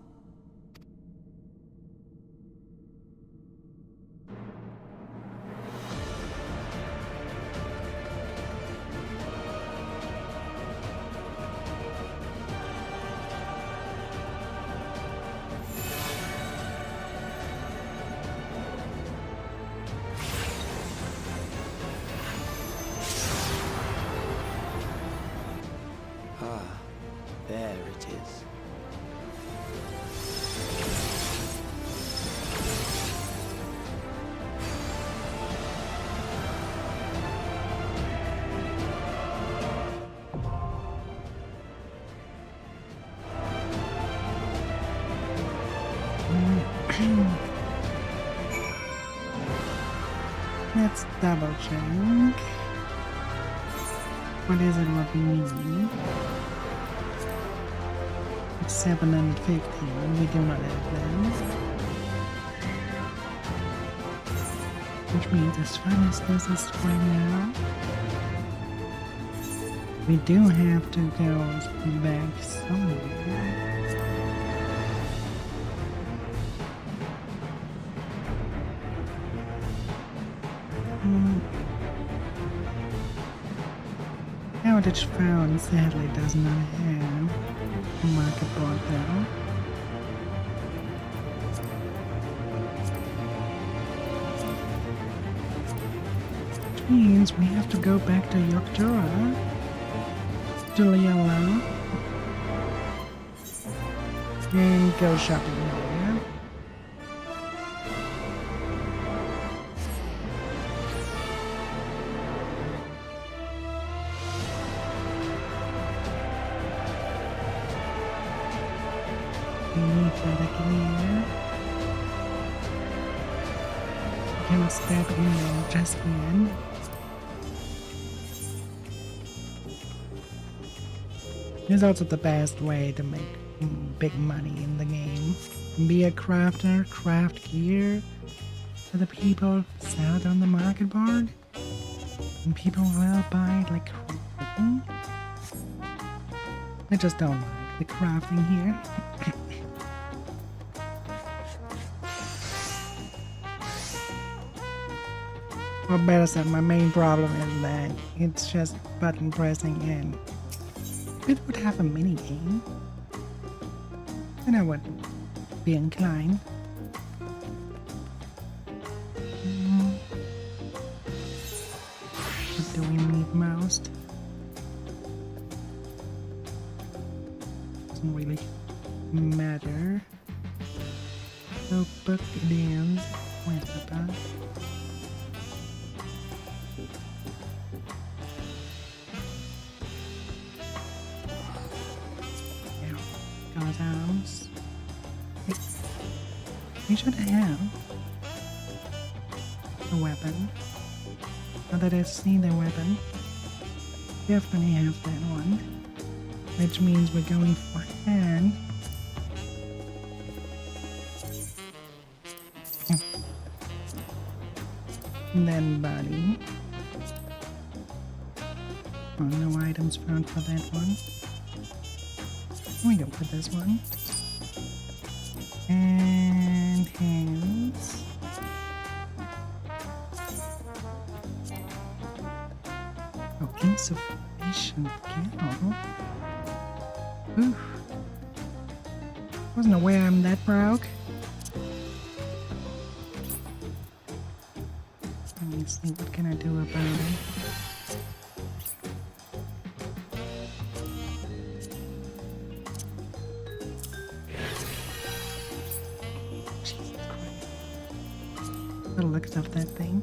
I: There it is.
A: Let's double check. What is it what we need? 7 and 15. We do not have them. Which means as far as this is right now, we do have to go back somewhere. Outage found sadly does not have a market board though. Which means we have to go back to Yokjura, to Liala, and go shopping there. Step in and just in. It's also the best way to make big money in the game. Be a crafter, craft gear for the people, sell it on the market board, and people will buy it like crazy. I just don't like the crafting here. Or better said, my main problem is that it's just button pressing and if it would have a mini game, then I would be inclined. What do we need most? Doesn't really matter. So book it is. Where's the book? Arms. We should have a weapon. Now that I've seen the weapon, definitely have that one. Which means we're going for hand. And then body. Oh, no items found for that one. We go for this one. And hands. Oh, insufficient skill. Oof. Wasn't aware I'm that broke. Let me see, what can I do about it? Jesus Christ. The looks of that thing.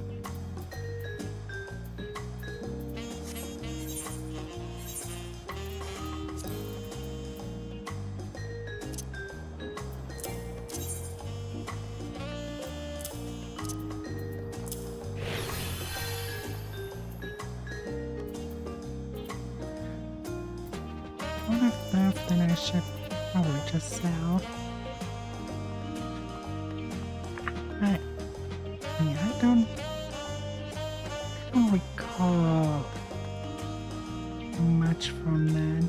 A: What if stuff that I should probably just sell? I don't recall much from that.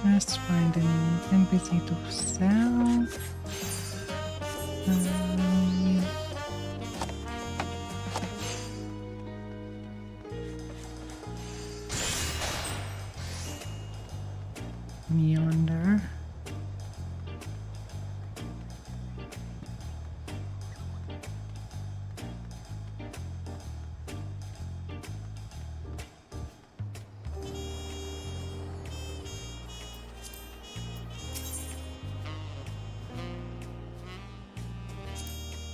A: Let's just find an NPC to sell. Yonder.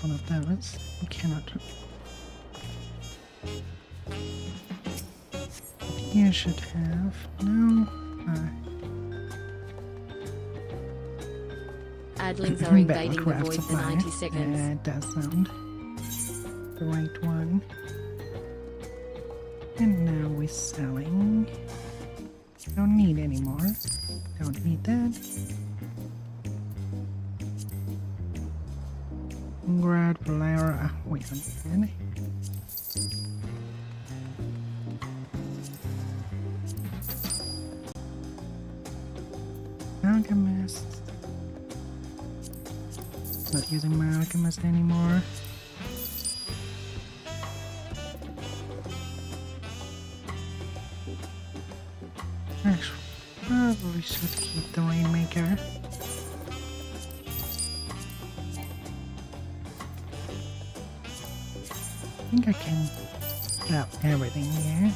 A: One of those. We cannot. You should have. No.
N: Adlings are invading the
A: Battlecraft
N: void for
A: supply.
N: 90 seconds.
A: That does sound the right one. And now we're selling. Don't need any more. Don't need that. Grad Valera. Wait a minute. Alchemist. Not using my alchemist anymore. Actually, probably should keep the Rainmaker. I think I can sell everything here.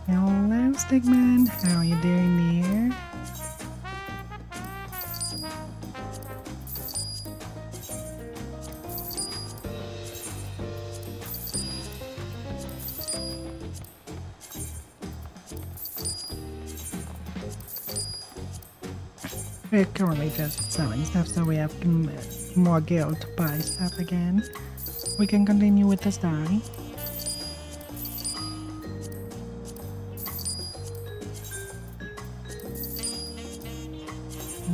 A: Hello, Stigman. How are you doing there? We're currently just selling stuff so we have more gil to buy stuff again. We can continue with the story.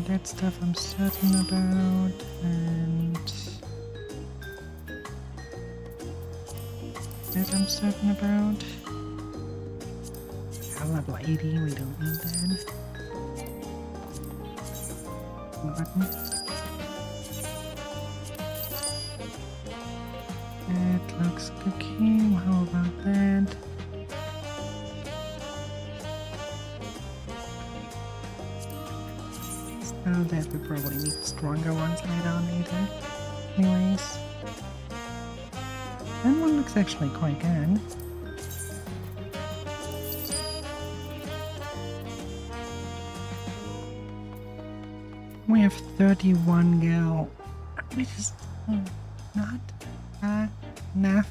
A: That stuff I'm certain about, and that I'm certain about. Level 80, we don't need that. Button. That looks okay. How about that? Oh, that we probably need stronger ones later on later. Anyways. That one looks actually quite good. We have 31 gil, which is not enough.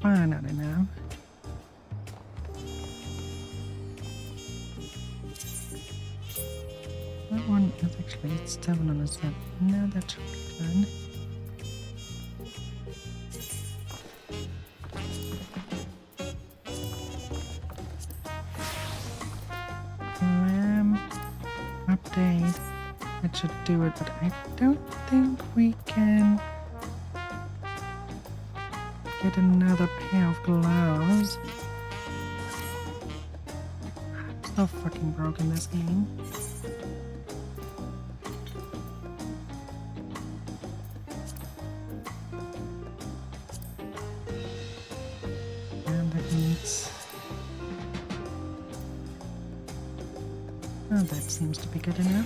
A: Far not enough. That one is actually, it's 707. No, that should be good. reclaim update. That should do it, but I don't think we can get another pair of gloves. I'm so fucking broken this game. And that needs... Oh, that seems to be good enough.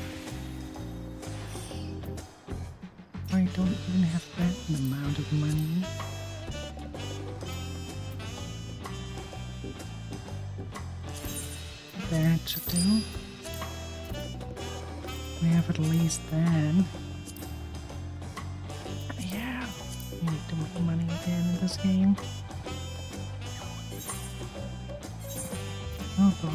A: I don't even have that amount of money. That should do. We have at least that. Yeah, we need to make money again in this game. Oh boy.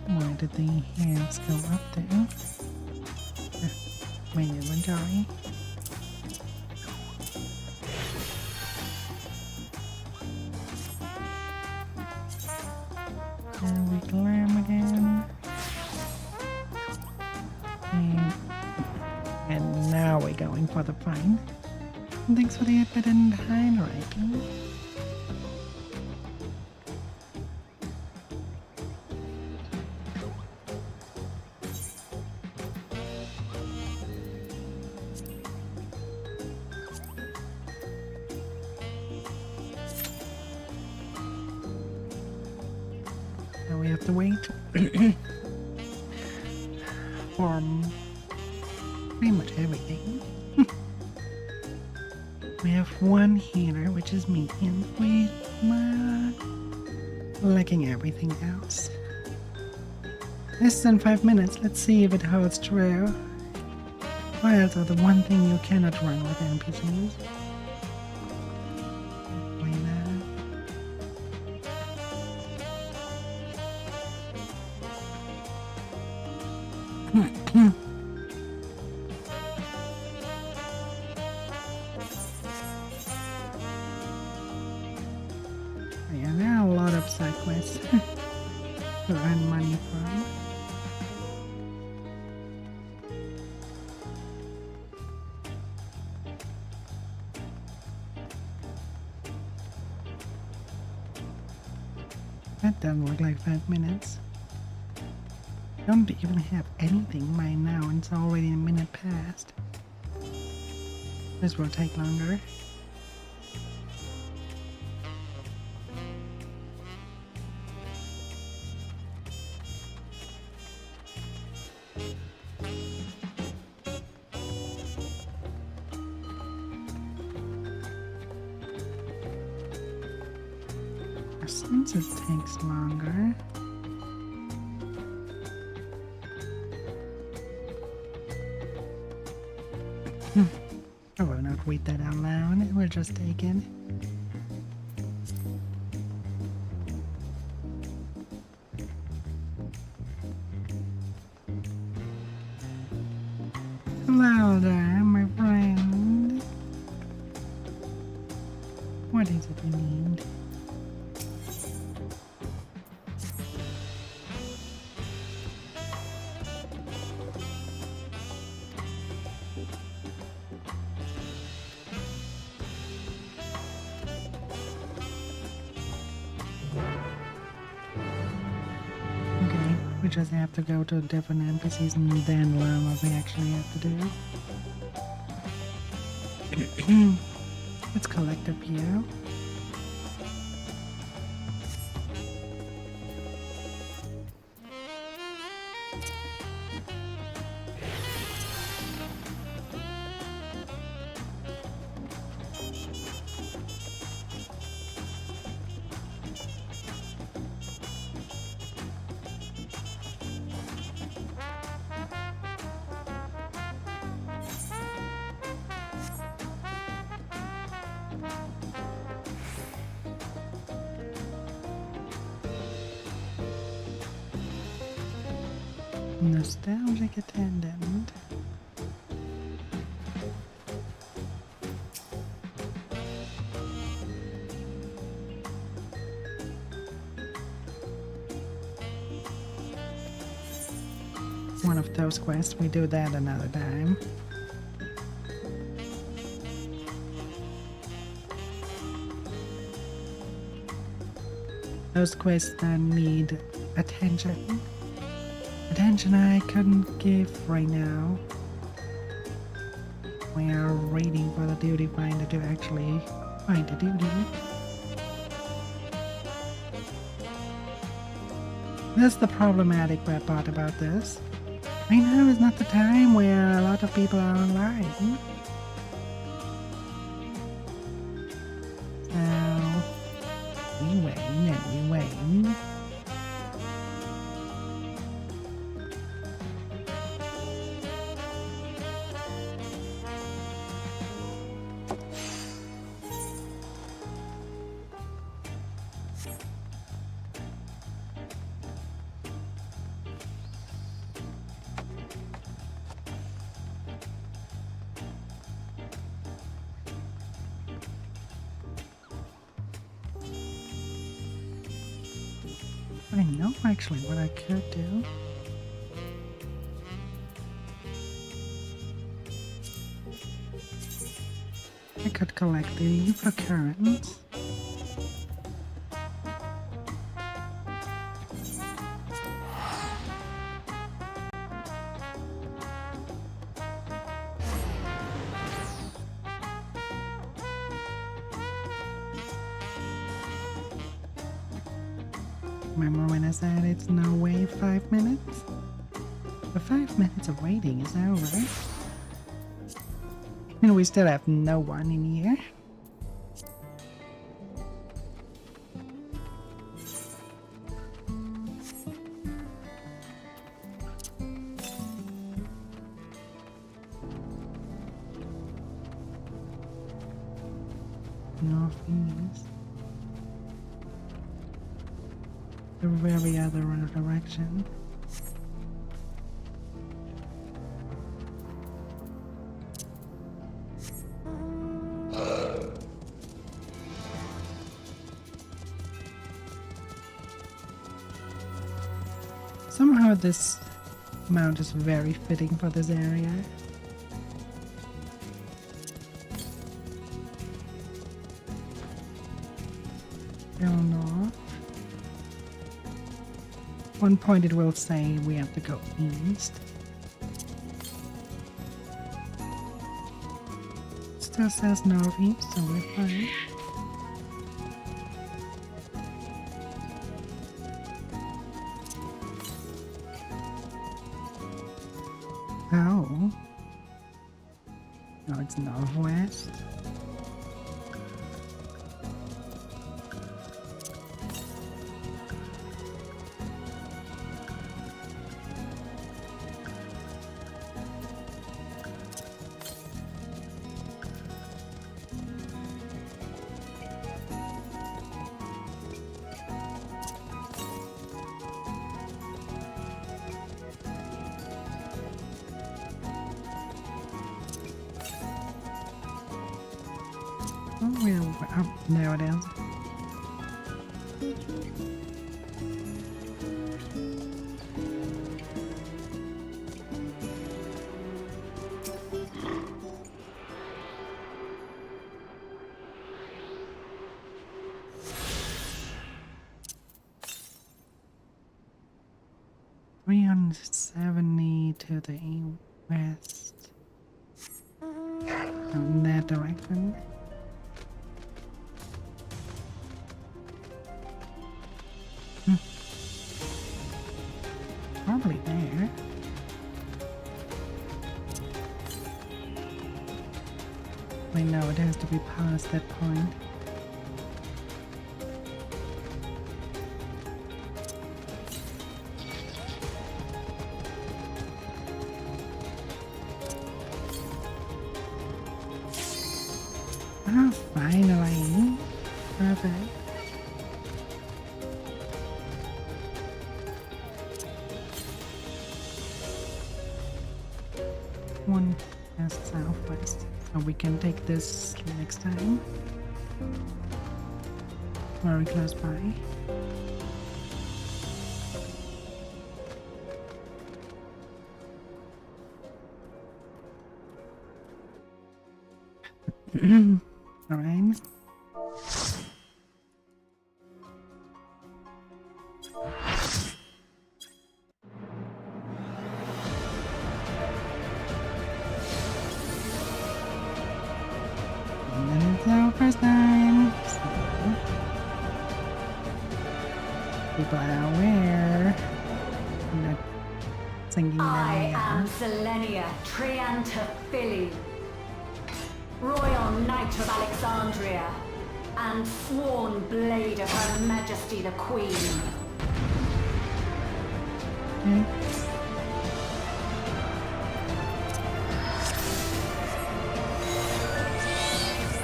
A: Why did the hands go up there? My inventory. And we glam again. And now we're going for the fine. And thanks for the evident handwriting. Now we have to wait for pretty much everything. We have one healer, which is me, and we're lacking everything else. Less than 5 minutes. Let's see if it holds true. Trials are the one thing you cannot run with NPCs. Why not? Yeah, there are a lot of side quests to earn money from. That doesn't look like 5 minutes. Don't even have anything right now, and it's already a minute past. This will take longer. Since it takes longer. I will not read that out loud, it will just take it. Hello there, my friend. What is it you need? We just have to go to different NPCs and then learn what we actually have to do. Let's collect up here. Nostalgic attendant. One of those quests, we do that another time. Those quests that need attention. Attention I couldn't give right now. We are waiting for the duty finder to actually find the duty. That's the problematic part about this. Right now is not the time where a lot of people are online. So we wait and we wait. I know actually what I could do. I could collect the ether currents. Remember when I said it's no way 5 minutes? The 5 minutes of waiting is over. And we still have no one in here. Northeast. The very other direction. Somehow this mount is very fitting for this area. Go north. One point it will say we have to go east. Still says northeast, so we're fine. Oh. No, it's northwest. Oh, there it is. $370 to the west. In that direction. Probably there. I know it has to be past that point. Ah, finally. Perfect. one past southwest, so we can take this next time. Very close by. Alright. And then it's our first time. So people are aware. I'm not singing
O: I
A: that
O: am Selenia Trianta Philly, Royal Knight of Alexandria, and sworn blade of Her Majesty the Queen.
A: Okay.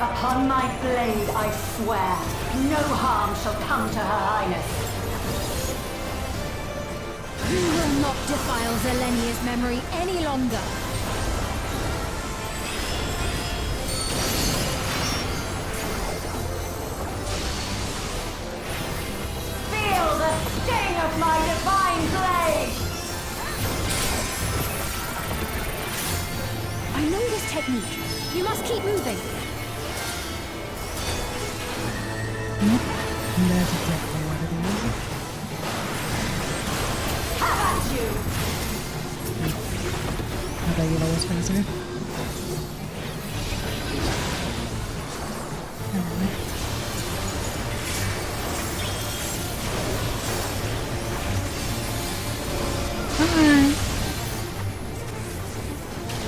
O: Upon my blade I swear, no harm shall come to Her Highness.
M: You will not defile Zelenia's memory any longer.
O: Feel the sting of my divine blade!
M: I know this technique. You must keep moving.
A: That's exactly what it is.
O: Have at you!
A: I thought you was faster. Alright.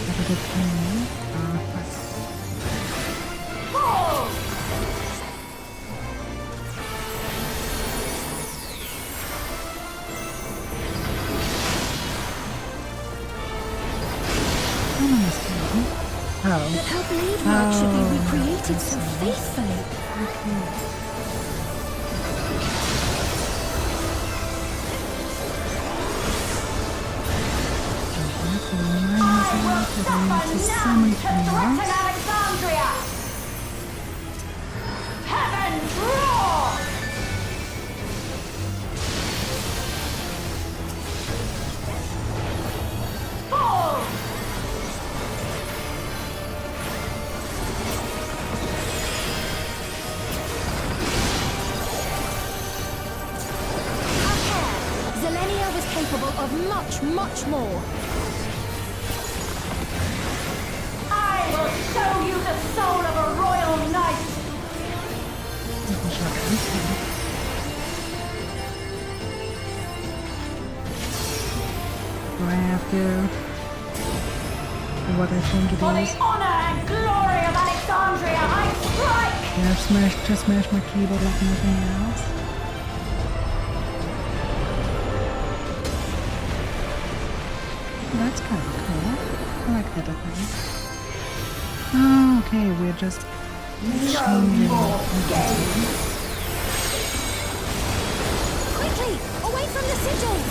A: Have a good time.
M: That her blade work should be recreated so faithfully.
O: Alexandria! Heaven draw! Fall!
M: Zelenia was capable of much, much more.
O: I will show you the soul of a royal knight!
A: Do I have to do what I think it is?
O: For the honor and glory of Alexandria, I strike!
A: Yeah, just smash my keyboard like nothing else. That's kind of cool. I like that, I think. Oh, okay, we're just changing
M: Quickly! Away from the sigils!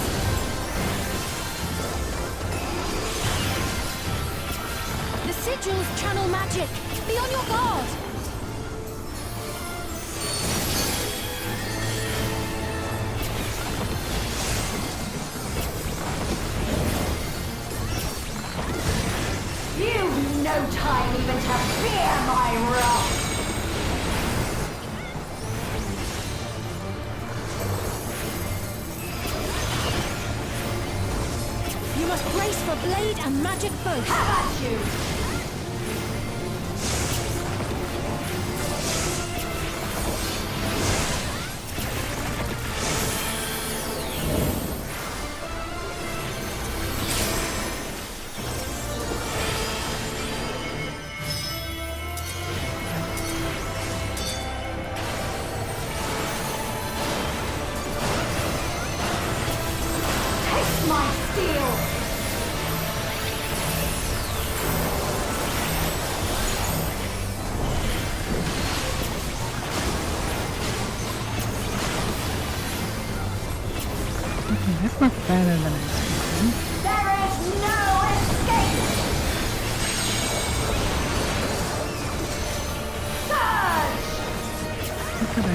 M: The sigils channel magic! Be on your guard!
O: You've no time even to fear my wrath!
M: You must brace for blade and magic both!
O: Have at you! Taste my steel!
A: Okay, that's not better than I expected.
O: There is no escape!
A: Could I?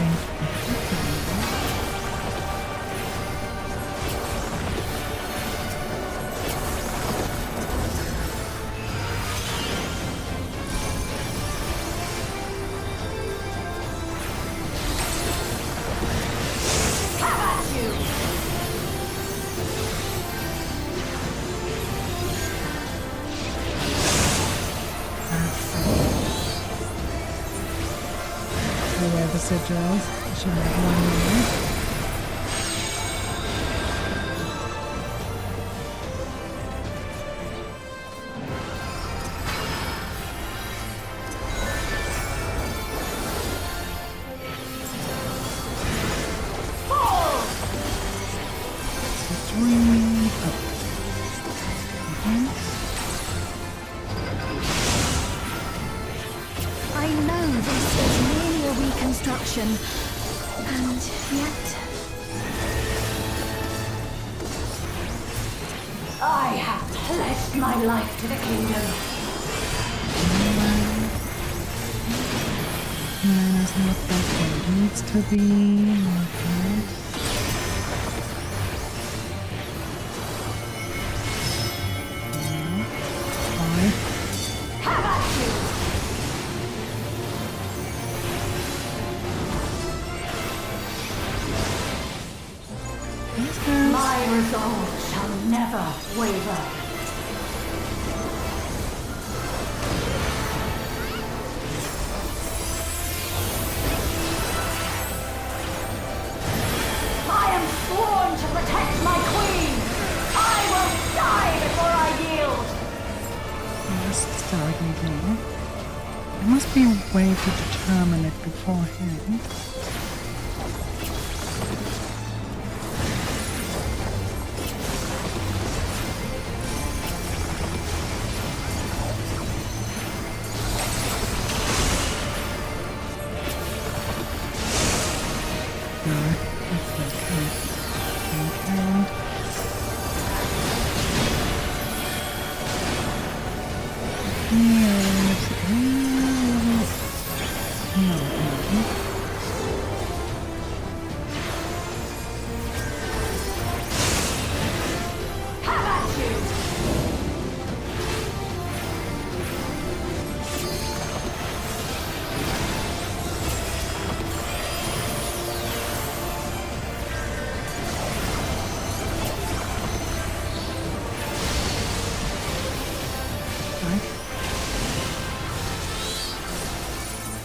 A: The sigils. Should have one more.
D: And yet...
O: I have pledged my life to the kingdom.
A: Mana's not that way it needs to be. Okay. Why?
O: Have at you! My resolve shall never waver. I am sworn to protect my queen. I will die before I yield.
A: Just starting here. There must be a way to determine it beforehand.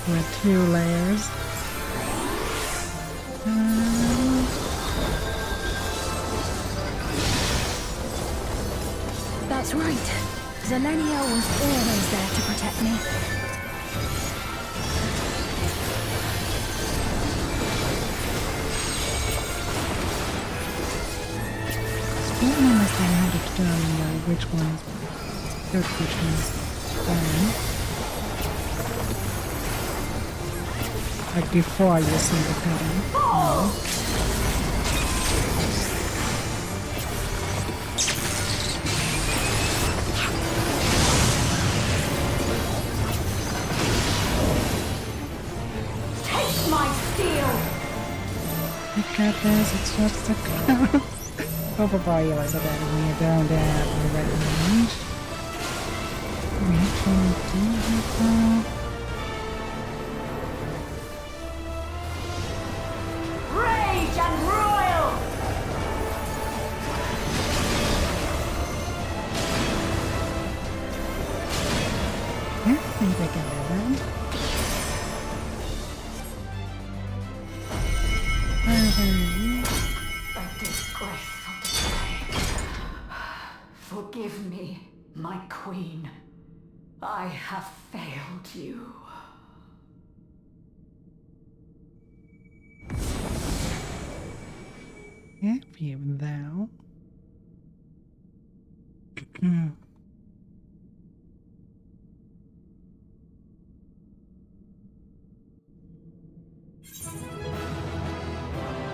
A: With 2 layers.
D: That's right. Zelenia was always there to protect me.
A: Speaking of this, I have to determine which one's good, which one's bad. Like before you see the pattern.
O: Take my steel.
A: Look at this, it's just a cloud. Overboard realize that when you're down there at the red range. We can do that.
O: Rage and royal!
A: I think I can do that.
O: A disgraceful display. Forgive me, my queen. I have failed you.
A: If you thou.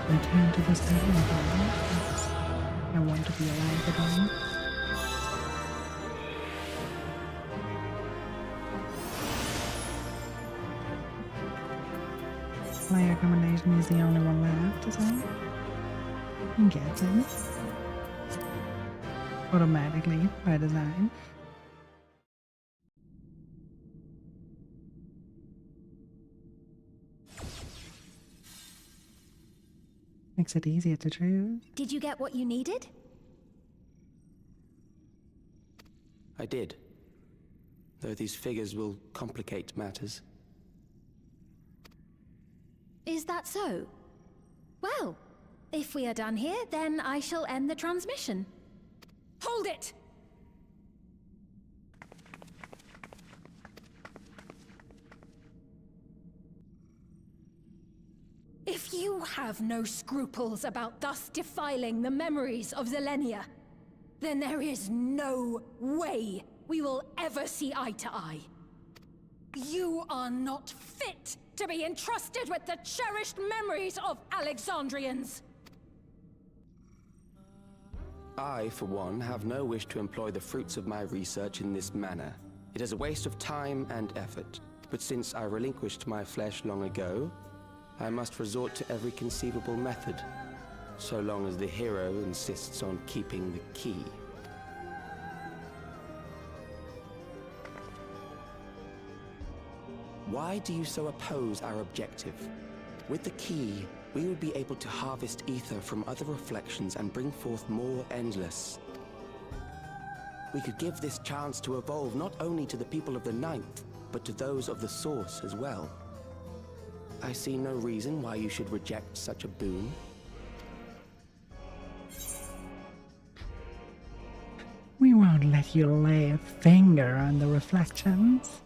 A: Return to the center of our lives. I want to be alive again. player combination is the only one left, is it? You get them. Automatically, by design. Makes it easier to choose.
M: Did you get what you needed?
I: I did. Though these figures will complicate matters.
M: Is that so? Well, if we are done here, then I shall end the transmission.
K: Hold it! If you have no scruples about thus defiling the memories of Zelenia, then there is no way we will ever see eye to eye. You are not fit to be entrusted with the cherished memories of Alexandrians.
I: I, for one, have no wish to employ the fruits of my research in this manner. It is a waste of time and effort. But since I relinquished my flesh long ago, I must resort to every conceivable method, so long as the hero insists on keeping the key. Why do you so oppose our objective? With the key, we would be able to harvest ether from other reflections and bring forth more endless. We could give this chance to evolve not only to the people of the Ninth, but to those of the Source as well. I see no reason why you should reject such a boon.
A: We won't let you lay a finger on the reflections.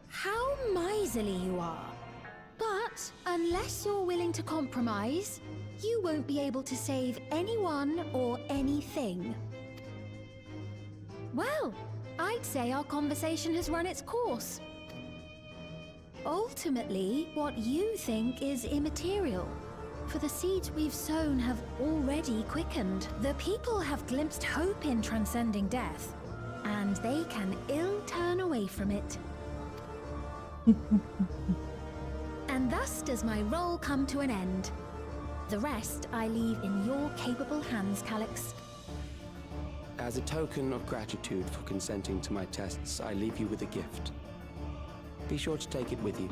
M: How miserly you are. But unless you're willing to compromise, you won't be able to save anyone or anything. Well, I'd say our conversation has run its course. Ultimately, what you think is immaterial. For the seeds we've sown have already quickened. The people have glimpsed hope in transcending death, and they can ill turn away from it. And thus does my role come to an end. The rest I leave in your capable hands, Calyx.
I: As a token of gratitude for consenting to my tests, I leave you with a gift. Be sure to take it with you.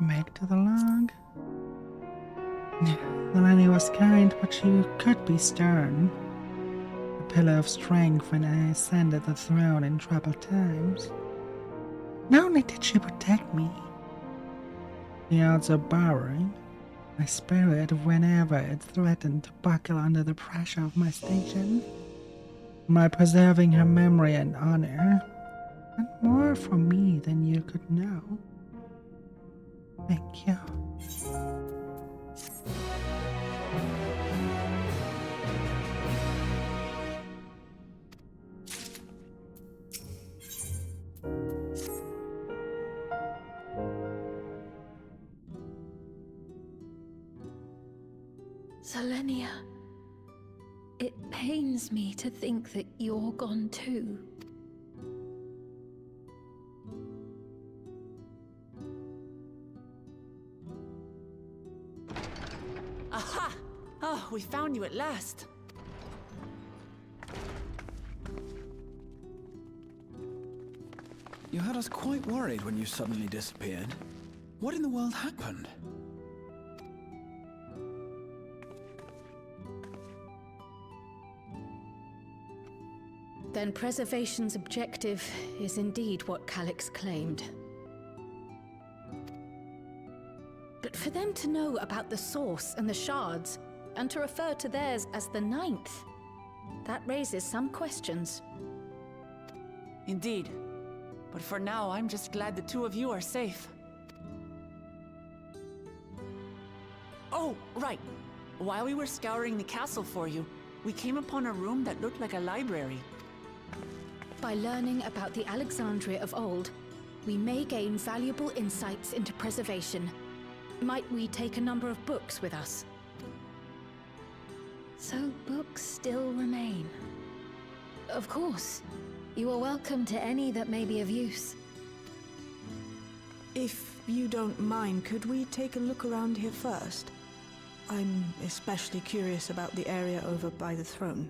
A: Back to the log. Zelenia was kind, but she could be stern. A pillar of strength when I ascended the throne in troubled times. Not only did she protect me, she also borrowed my spirit whenever it threatened to buckle under the pressure of my station. My preserving her memory and honor, and more for me than you could know. Thank you.
D: Zelenia, it pains me to think that you're gone too.
B: Aha! Oh, we found you at last.
J: You had us quite worried when you suddenly disappeared. What in the world happened?
K: Then preservation's objective is indeed what Calyx claimed. But for them to know about the source and the shards, and to refer to theirs as the 9th. That raises some questions.
B: Indeed. But for now, I'm just glad the two of you are safe. Oh, right. While we were scouring the castle for you, we came upon a room that looked like a library.
K: By learning about the Alexandria of old, we may gain valuable insights into preservation. Might we take a number of books with us?
D: So books still remain. Of course. You are welcome to any that may be of use.
E: If you don't mind, could we take a look around here first? I'm especially curious about the area over by the throne.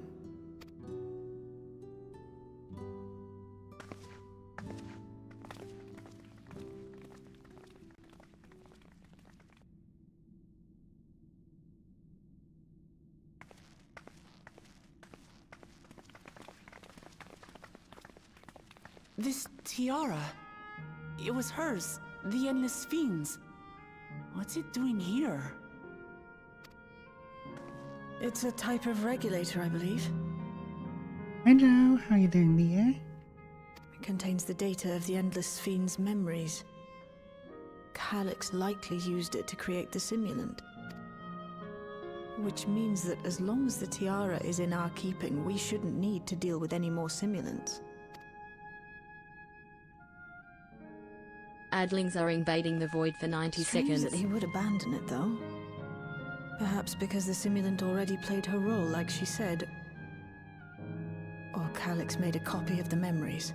B: This tiara, it was hers, the Endless Fiend's. What's it doing here?
E: It's a type of regulator, I believe.
A: Hello, how you doing, Mia?
E: It contains the data of the Endless Fiend's memories. Calyx likely used it to create the simulant. Which means that as long as the tiara is in our keeping, we shouldn't need to deal with any more simulants.
G: Adlings are invading the void for 90
E: Strange
G: seconds.
E: that he would abandon it, though. Perhaps because the simulant already played her role, like she said. Or Calyx made a copy of the memories.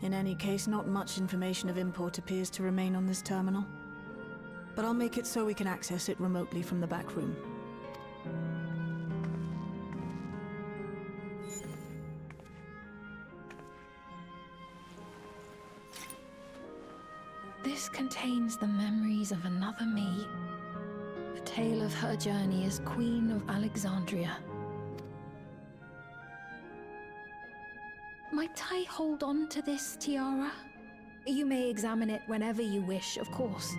E: In any case, not much information of import appears to remain on this terminal. But I'll make it so we can access it remotely from the back room.
D: This contains the memories of another me. A tale of her journey as Queen of Alexandria. Might I hold on to this tiara? You may examine it whenever you wish, of course.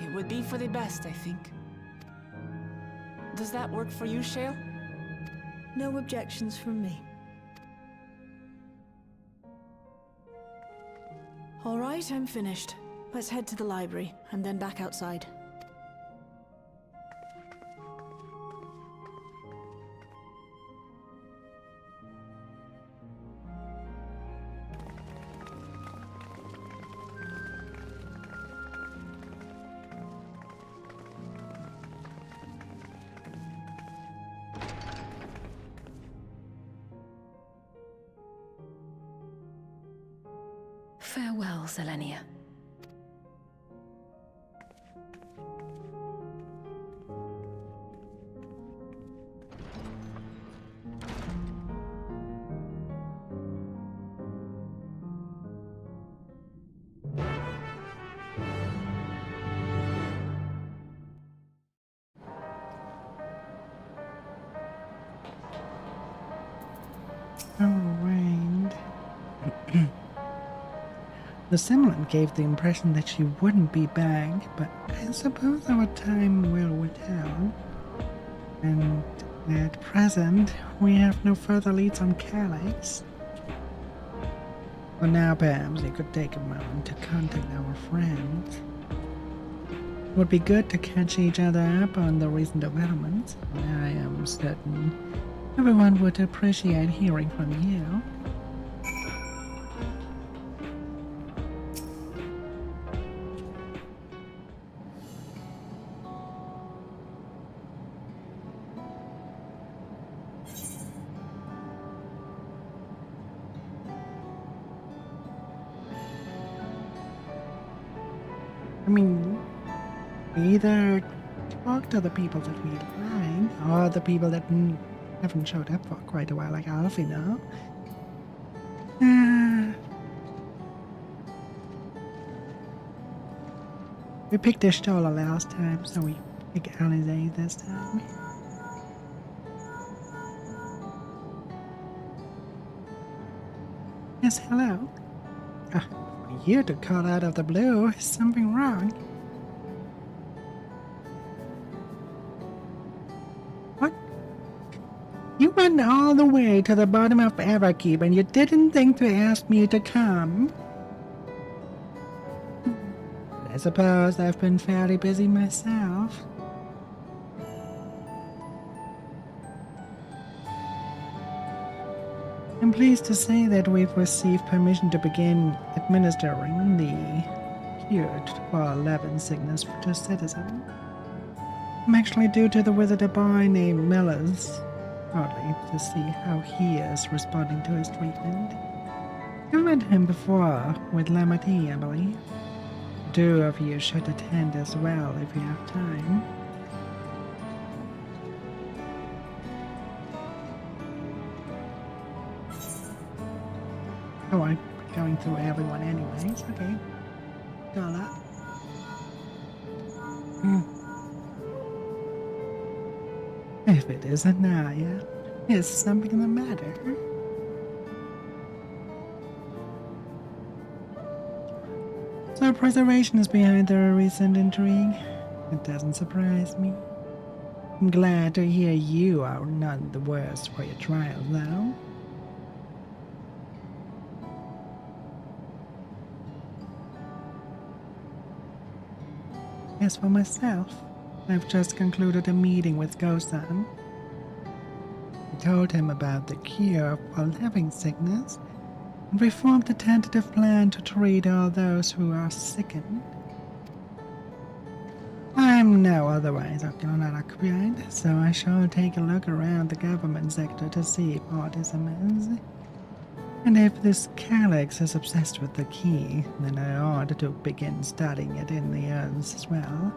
B: It would be for the best, I think. Does that work for you, Shale?
E: No objections from me. All right, I'm finished. Let's head to the library, and then back outside.
D: Farewell, Selenia.
A: Alright. The simulant gave the impression that she wouldn't be back, but I suppose our time will tell. And at present, we have no further leads on Calyx. For now, perhaps we could take a moment to contact our friends. It would be good to catch each other up on the recent developments. I am certain everyone would appreciate hearing from you. I mean, we either talk to the people that we like, or the people that haven't showed up for quite a while, like Alf, you know? We picked Ishtola last time, so we pick Alizé this time. Yes, hello. For you to call out of the blue, is something wrong? What? You went all the way to the bottom of Everkeep and you didn't think to ask me to come? I suppose I've been fairly busy myself. I'm pleased to say that we've received permission to begin administering the cure for 11 sickness to citizens. I'm actually due to the wizard a boy named Millers shortly to see how he is responding to his treatment. You met him before with Lamarty, I believe. The two of you should attend as well if you have time. Oh, I'm going through everyone anyways. Okay. Got that. If it isn't Naya, is something the matter? So preservation is behind the recent intrigue. It doesn't surprise me. I'm glad to hear you are none the worse for your trial, though. As for myself, I've just concluded a meeting with Gosan. I told him about the cure for living sickness, and we formed a tentative plan to treat all those who are sickened. I'm now otherwise occupied, so I shall take a look around the government sector to see if autism is. And if this Calyx is obsessed with the key, then I ought to begin studying it in the earths as well.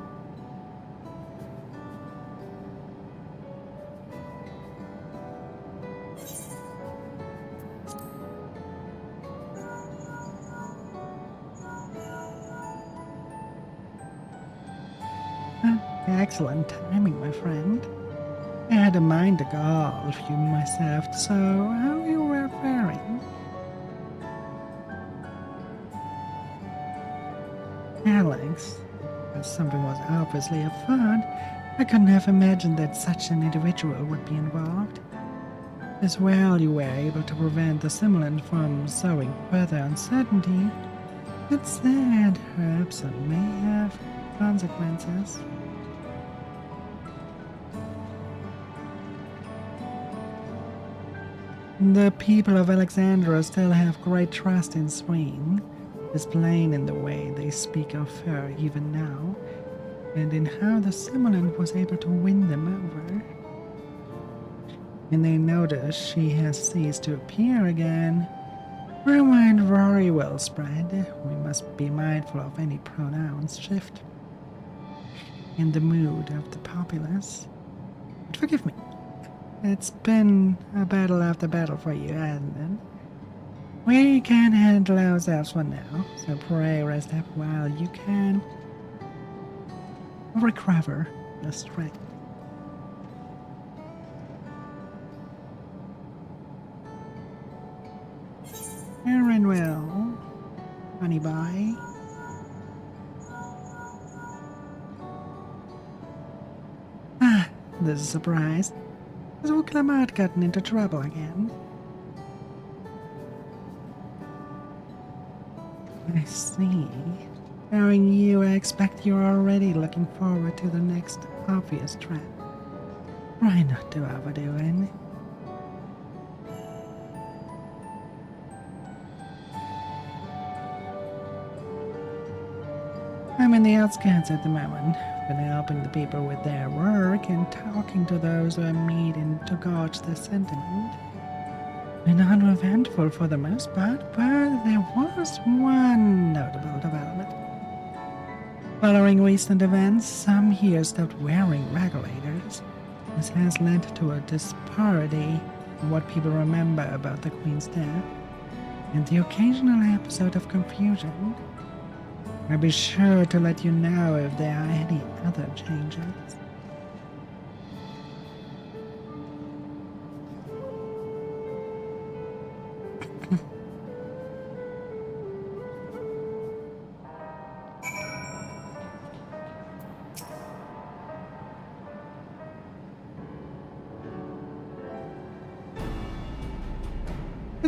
A: Excellent timing, my friend. I had a mind to golf you myself, so how are you faring? Alex, if something was obviously afoot, I couldn't have imagined that such an individual would be involved. As well, you were able to prevent the simulant from sowing further uncertainty. That said, her absence may have consequences. The people of Alexandria still have great trust in Swain. It's plain in the way they speak of her even now, and in how the simulant was able to win them over. And they notice she has ceased to appear again. Rumor and worry will spread. We must be mindful of any pronounced shift in the mood of the populace. But forgive me, it's been a battle after battle for you, hasn't it? We can handle ourselves for now, so pray rest up while you can. Recover your strength. Aaron well, honey bye. Ah, this is a surprise. Has Uklamat gotten into trouble again? I see. Knowing you, I expect you're already looking forward to the next obvious trap. Try not to overdo it. I'm in the outskirts at the moment, been helping the people with their work and talking to those who are meeting to gauge their sentiment. Been uneventful for the most part, but there was one notable development. Following recent events, some here stopped wearing regulators. This has led to a disparity in what people remember about the Queen's death, and the occasional episode of confusion. I'll be sure to let you know if there are any other changes.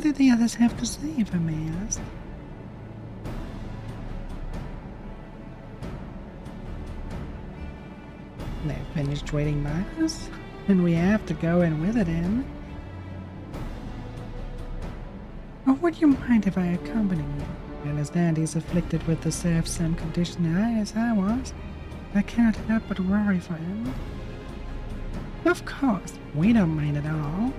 A: did the others have to say, if I may ask? They finished trading Marcus? And we have to go in with it in? Or would you mind if I accompany you? I understand he's afflicted with the same condition as I was. I can't help but worry for him. Of course, we don't mind at all.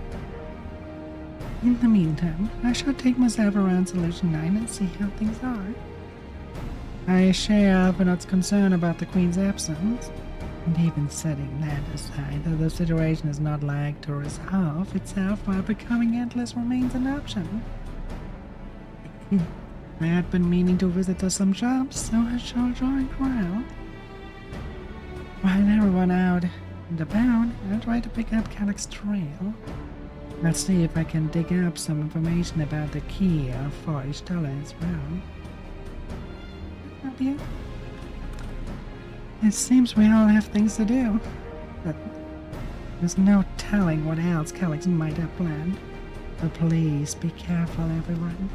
A: In the meantime, I shall take myself around Solution 9 and see how things are. I share Alphinaud's concern about the Queen's absence, and even setting that aside, that the situation is not like to resolve itself while becoming endless remains an option. I had been meaning to visit some shops, so I shall join crowd. While everyone out and about, I'll try to pick up Calyx's trail. I'll see if I can dig up some information about the key of $40 as well. Help you? It seems we all have things to do, but there's no telling what else Calyx might have planned. So please be careful, everyone.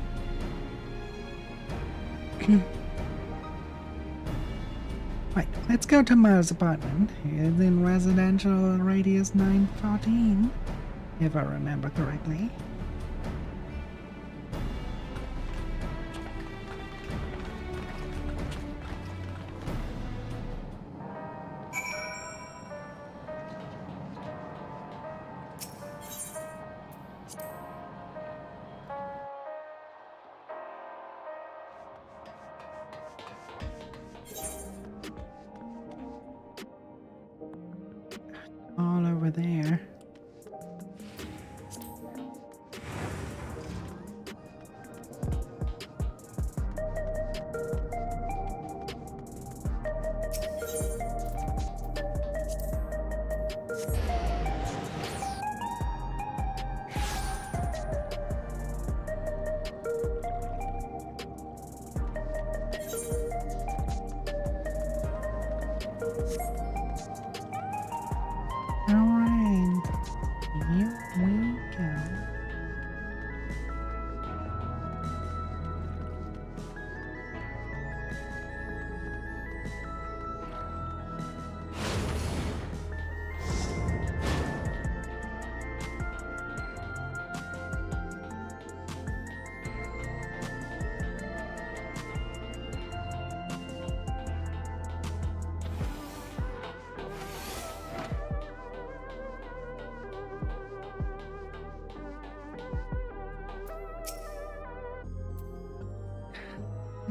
A: Right, let's go to Miles' apartment. It's in residential radius 914, if I remember correctly. All over there. Alright, here we go.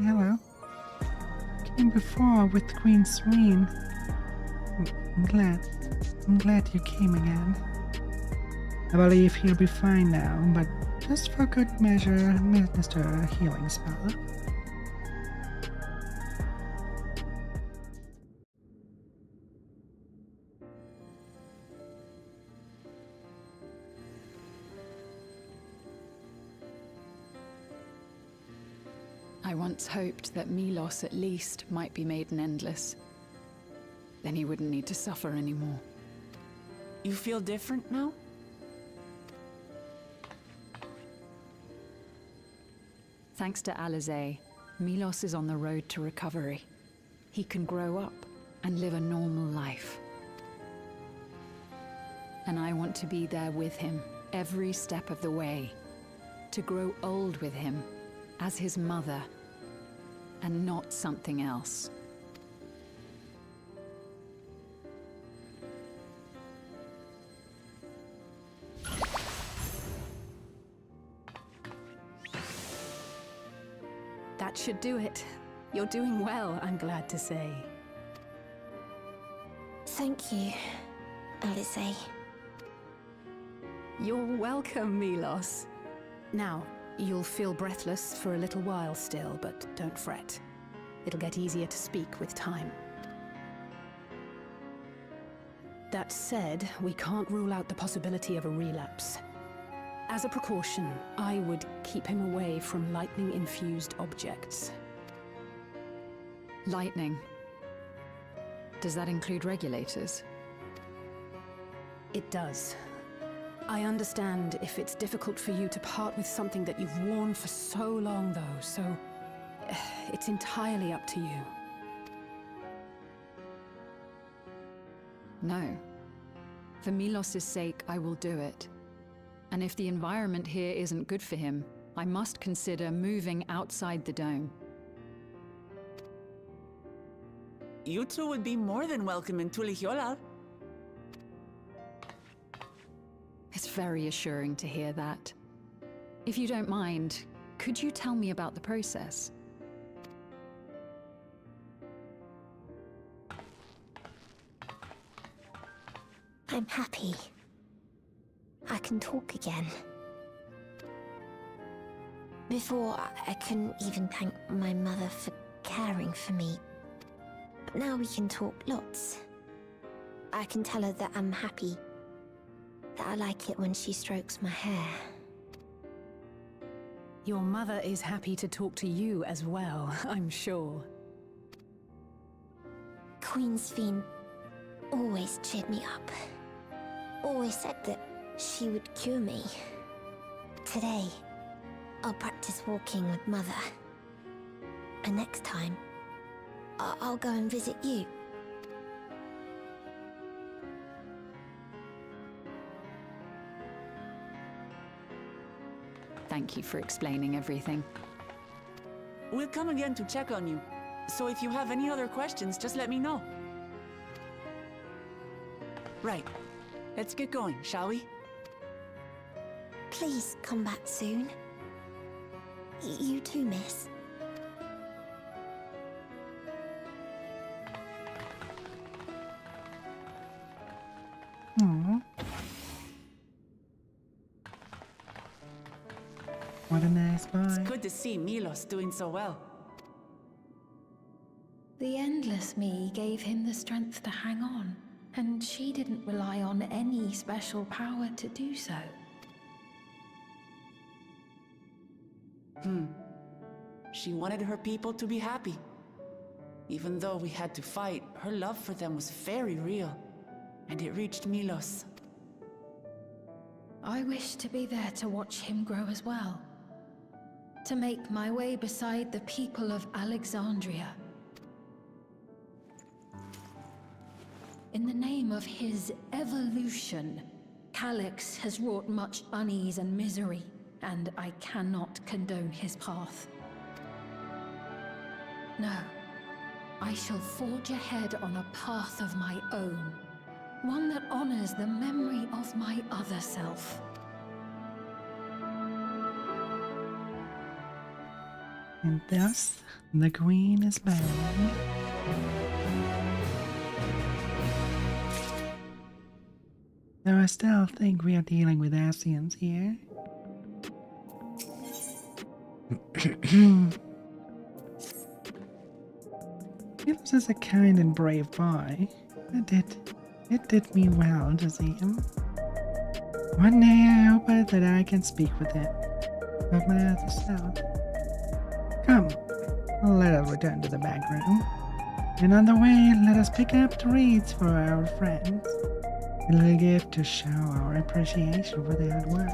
A: Hello. Came before with Queen Serene. I'm glad you came again. I believe he'll be fine now, but just for good measure, administer a healing spell.
K: I once hoped that Milos at least might be made an endless. Then he wouldn't need to suffer anymore.
B: You feel different now?
K: Thanks to Alizé, Milos is on the road to recovery. He can grow up and live a normal life. And I want to be there with him, every step of the way. To grow old with him, as his mother, and not something else. That should do it. You're doing well, I'm glad to say.
M: Thank you, Alizé.
K: You're welcome, Milos. Now, you'll feel breathless for a little while still, but don't fret. It'll get easier to speak with time. That said, we can't rule out the possibility of a relapse. As a precaution, I would keep him away from lightning-infused objects. Lightning? Does that include regulators? It does. I understand if it's difficult for you to part with something that you've worn for so long, though, so it's entirely up to you.
P: No. For Milos's sake, I will do it. And if the environment here isn't good for him, I must consider moving outside the dome.
B: You two would be more than welcome in Tulihiola.
P: It's very assuring to hear that. If you don't mind, could you tell me about the process?
M: I'm happy. I can talk again. Before, I couldn't even thank my mother for caring for me. But now we can talk lots. I can tell her that I'm happy. That I like it when she strokes my hair.
K: Your mother is happy to talk to you as well, I'm sure.
M: Queen Sphene always cheered me up. Always said that she would cure me. Today, I'll practice walking with Mother. And next time, I'll go and visit you.
P: Thank you for explaining everything.
B: We'll come again to check on you. So if you have any other questions, just let me know. Right. Let's get going, shall we?
M: Please come back soon. You too, miss.
A: Aww. What a nice boy.
B: It's good to see Milos doing so well.
D: The Endless Me gave him the strength to hang on, and she didn't rely on any special power to do so.
B: She wanted her people to be happy. Even though we had to fight, her love for them was very real, and it reached Milos.
D: I wish to be there to watch him grow as well. To make my way beside the people of Alexandria. In the name of his evolution, Calyx has wrought much unease and misery, and I cannot condone his path. No, I shall forge ahead on a path of my own, one that honors the memory of my other self.
A: And thus, the queen is bound. Though I still think we are dealing with ascians here. Milos is a kind and brave boy. It did me well to see him. One day I hope that I can speak with him about my other self. Come, let us return to the back room. And on the way, let us pick up treats for our friends. A little gift to show our appreciation for their hard work.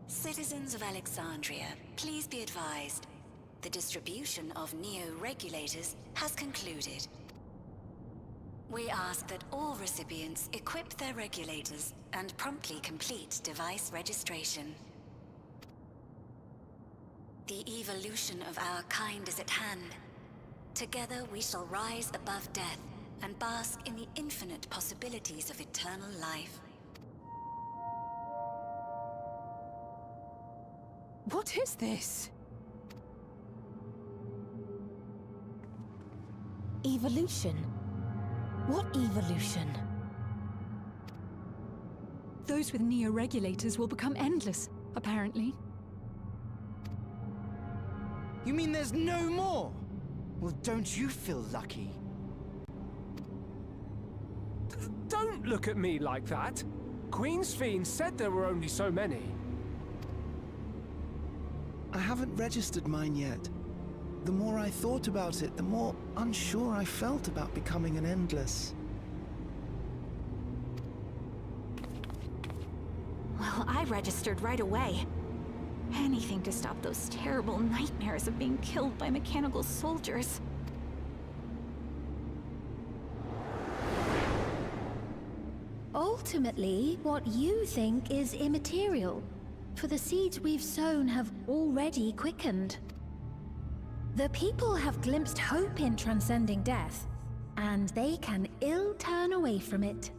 Q: Citizens of Alexandria, please be advised. The distribution of neo-regulators has concluded. We ask that all recipients equip their regulators and promptly complete device registration. The evolution of our kind is at hand. Together we shall rise above death and bask in the infinite possibilities of eternal life.
K: What is this?
M: Evolution? What evolution?
P: Those with neo-regulators will become endless, apparently.
R: You mean there's no more? Well, don't you feel lucky?
S: Don't look at me like that. Queen's Fiend said there were only so many.
T: I haven't registered mine yet. The more I thought about it, the more unsure I felt about becoming an Endless.
U: Well, I registered right away. Anything to stop those terrible nightmares of being killed by mechanical soldiers.
M: Ultimately, what you think is immaterial, for the seeds we've sown have already quickened. The people have glimpsed hope in transcending death, and they can ill turn away from it.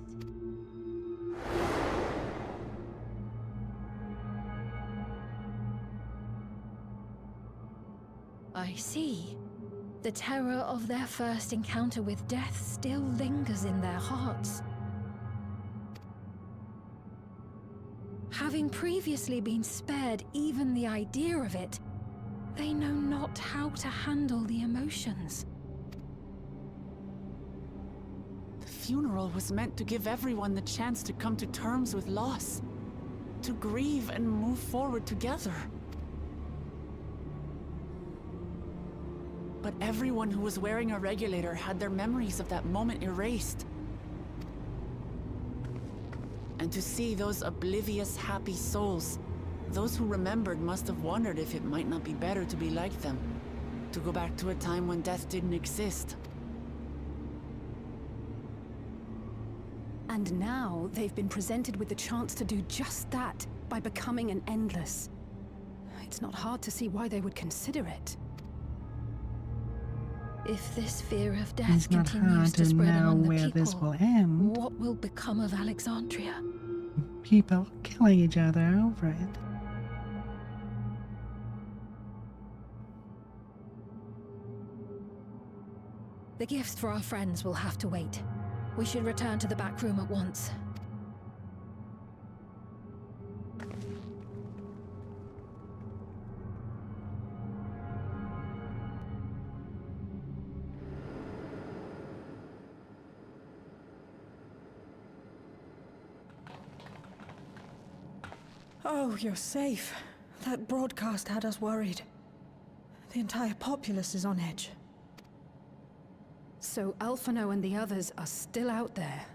M: I see. The terror of their first encounter with death still lingers in their hearts. Having previously been spared even the idea of it, they know not how to handle the emotions.
B: The funeral was meant to give everyone the chance to come to terms with loss, to grieve and move forward together. But everyone who was wearing a regulator had their memories of that moment erased. And to see those oblivious, happy souls, those who remembered must have wondered if it might not be better to be like them, to go back to a time when death didn't exist.
C: And now they've been presented with the chance to do just that by becoming an Endless. It's not hard to see why they would consider it.
D: If this fear of death continues to spread among the people,
A: this will end.
D: what will become of Alexandria?
A: People killing each other over it.
D: The gifts for our friends will have to wait. We should return to the back room at once.
E: Oh, you're safe. That broadcast had us worried. The entire populace is on edge.
C: So Alphino and the others are still out there.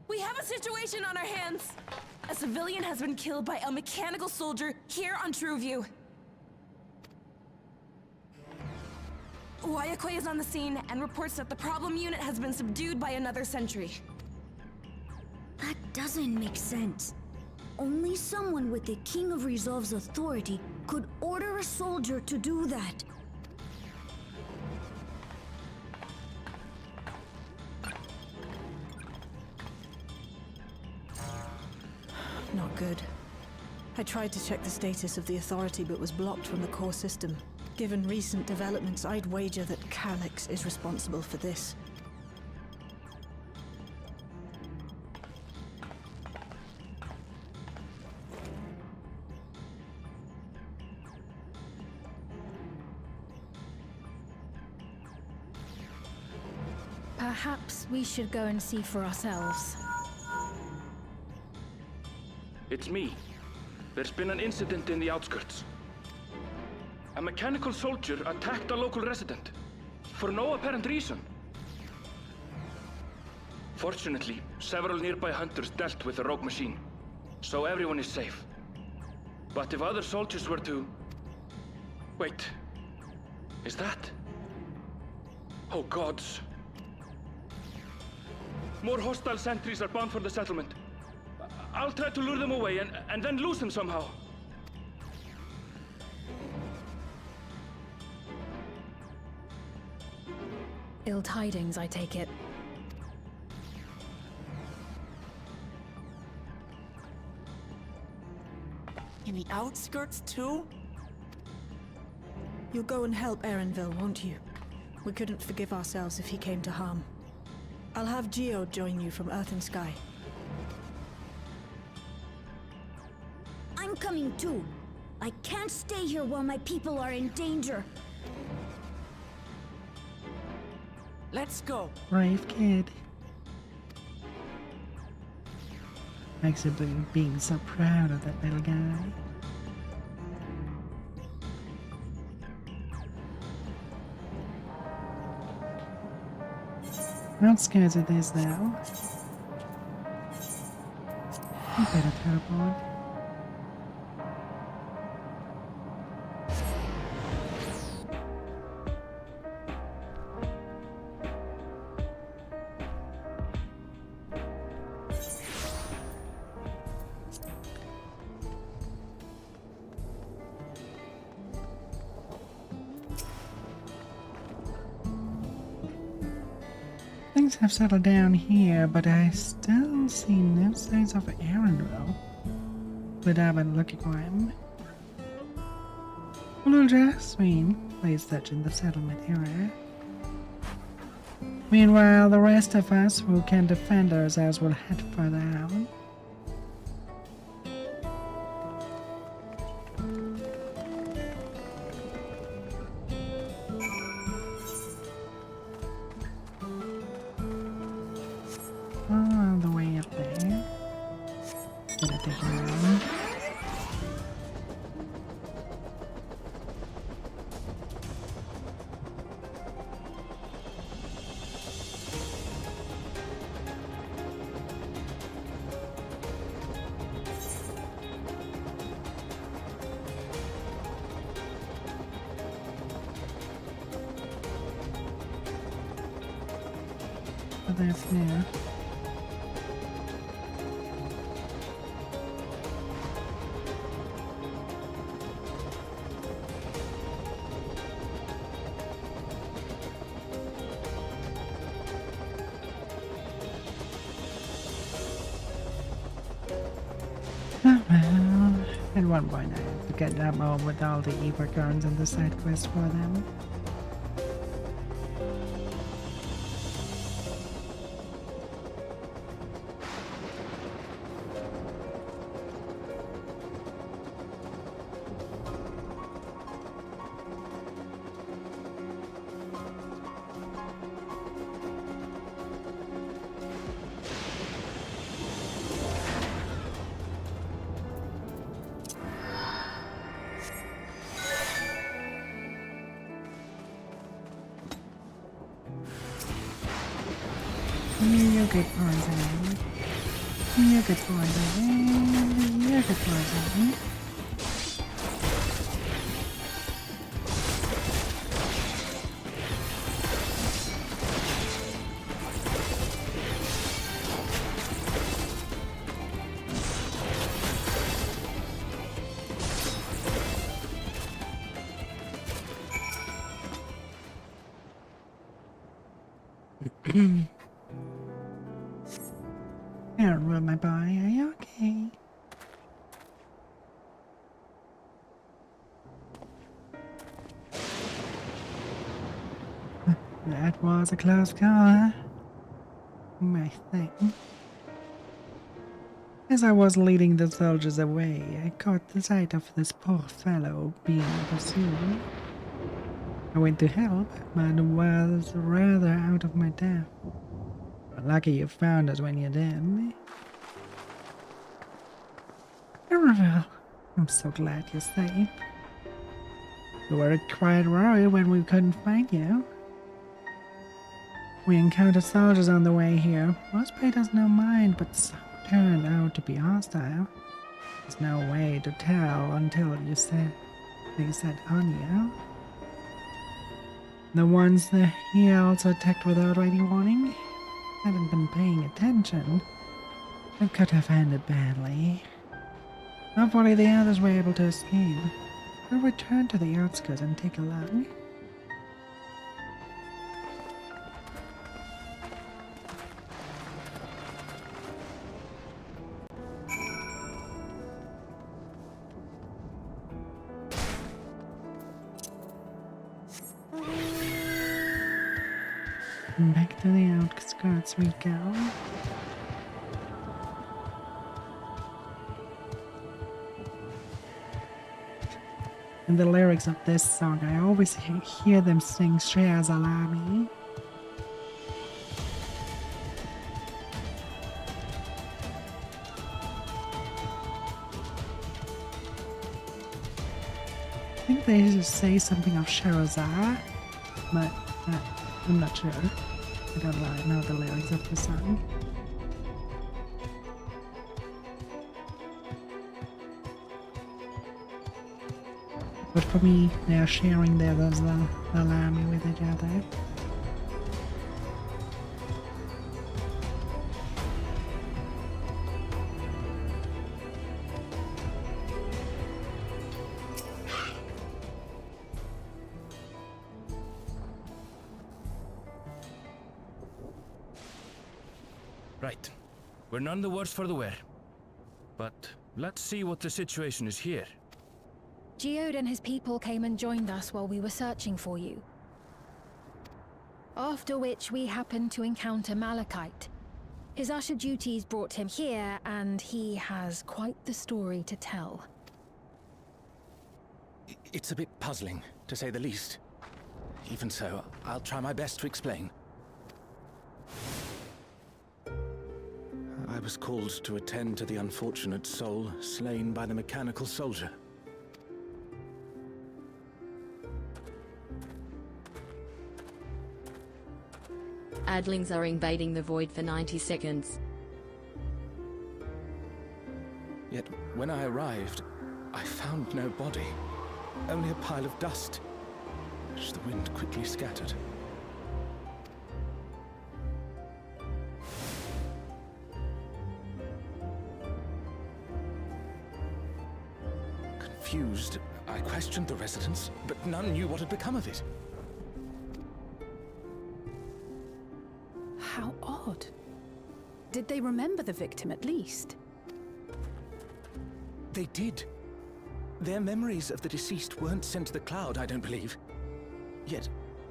V: We have a situation on our hands! A civilian has been killed by a mechanical soldier here on Trueview. Wayakwe is on the scene and reports that the problem unit has been subdued by another sentry.
F: That doesn't make sense. Only someone with the King of Resolve's authority could order a soldier to do that.
E: Not good. I tried to check the status of the authority but was blocked from the core system. Given recent developments, I'd wager that Calyx is responsible for this.
D: Perhaps we should go and see for ourselves.
W: It's me. There's been an incident in the outskirts. A mechanical soldier attacked a local resident, for no apparent reason. Fortunately, several nearby hunters dealt with the rogue machine, so everyone is safe. But if other soldiers were to... Wait, is that... Oh gods. More hostile sentries are bound for the settlement. I'll try to lure them away and then lose them somehow.
D: Ill tidings, I take it.
B: In the outskirts, too?
E: You'll go and help Erenville, won't you? We couldn't forgive ourselves if he came to harm. I'll have Geo join you from Earth and Sky.
F: I'm coming too. I can't stay here while my people are in danger.
B: Let's go.
A: Brave kid. Makes you being so proud of that little guy. Not scared of this though. You better teleport. Things have settled down here, but I still see no signs of Arundel. But I've been looking for him. Little Jasmine plays such in the settlement area. Meanwhile, the rest of us who can defend ourselves will head further out. All the way up there. Gonna take a run. But that's new. Oh well, at one point I had to get that home with all the Ebergons and the side quest for them. You get poison. You get poison. You get poison. Aaron, my boy, are you okay? That was a close call, I think. As I was leading the soldiers away, I caught the sight of this poor fellow being pursued. I went to help, but was rather out of my depth. Lucky you found us when you did. Well, I'm so glad you're safe. You were quite worried when we couldn't find you. We encountered soldiers on the way here. Most paid us no mind, but some turned out to be hostile. There's no way to tell until they set on you. The ones that he also attacked without any warning. Hadn't been paying attention. It could have ended badly. Hopefully the others were able to escape. We'll return to the outskirts and take a look. Back to the outskirts we go. In the lyrics of this song, I always hear them sing Share Salami. I think they just say something of Sherazar, but I'm not sure. I don't really know the lyrics of the song. But for me, they are sharing their salami with each other.
W: Right. We're none the worse for the wear. But let's see what the situation is here.
D: Geode and his people came and joined us while we were searching for you. After which we happened to encounter Malachite. His usher duties brought him here, and he has quite the story to tell.
J: It's a bit puzzling, to say the least. Even so, I'll try my best to explain. I was called to attend to the unfortunate soul slain by the mechanical soldier.
H: Adlings are invading the void for 90 seconds.
J: Yet, when I arrived, I found no body. Only a pile of dust, which the wind quickly scattered. Confused, I questioned the residents, but none knew what had become of it.
K: How odd. Did they remember the victim at least?
J: They did. Their memories of the deceased weren't sent to the cloud, I don't believe. Yet,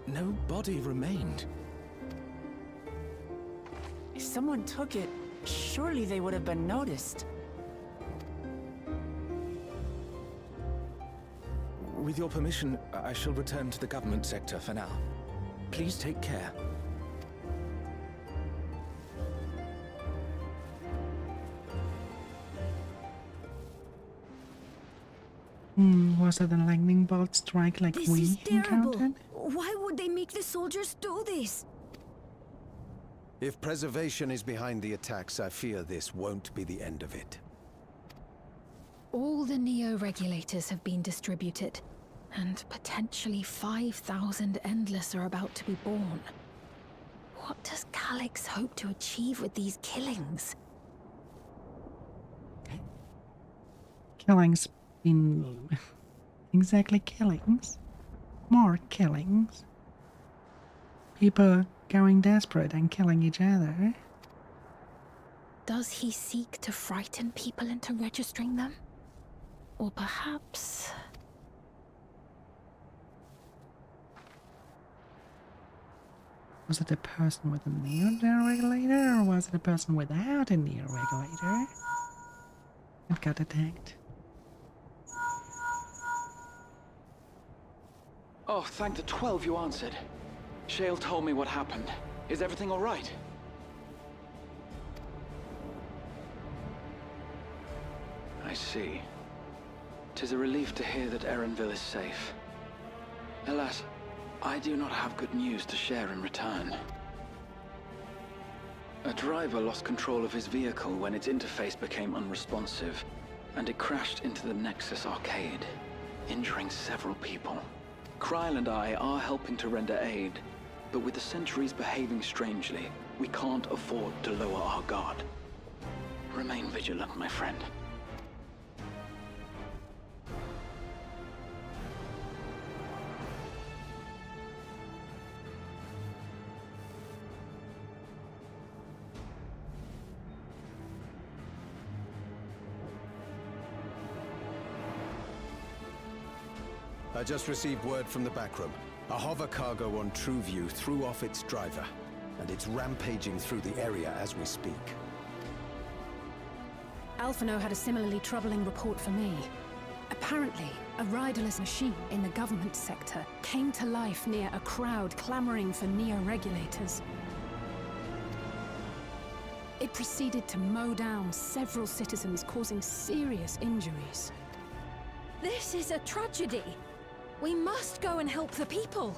J: no body remained.
B: If someone took it, surely they would have been noticed.
J: With your permission, I shall return to the government sector for now. Please take care.
A: Was it a lightning bolt strike like
F: This
A: we
F: is terrible.
A: encountered?
F: Why would they make the soldiers do this?
L: If preservation is behind the attacks, I fear this won't be the end of it.
D: All the Neo-regulators have been distributed, and potentially 5,000 Endless are about to be born. What does Calyx hope to achieve with these killings?
A: Killings in... exactly killings? More killings? People going desperate and killing each other?
D: Does he seek to frighten people into registering them? Or perhaps...
A: Was it a person with a neo-regulator, or was it a person without a neo-regulator that got attacked?
N: Oh, thank the 12 you answered. Shale told me what happened. Is everything all right? I see. 'Tis a relief to hear that Erenville is safe. Alas, I do not have good news to share in return. A driver lost control of his vehicle when its interface became unresponsive, and it crashed into the Nexus arcade, injuring several people. Kryl and I are helping to render aid, but with the sentries behaving strangely, we can't afford to lower our guard. Remain vigilant, my friend.
L: I just received word from the backroom. A hover cargo on TrueView threw off its driver, and it's rampaging through the area as we speak.
K: Alphino had a similarly troubling report for me. Apparently, a riderless machine in the government sector came to life near a crowd clamoring for neo-regulators. It proceeded to mow down several citizens, causing serious injuries.
D: This is a tragedy. We must go and help the people.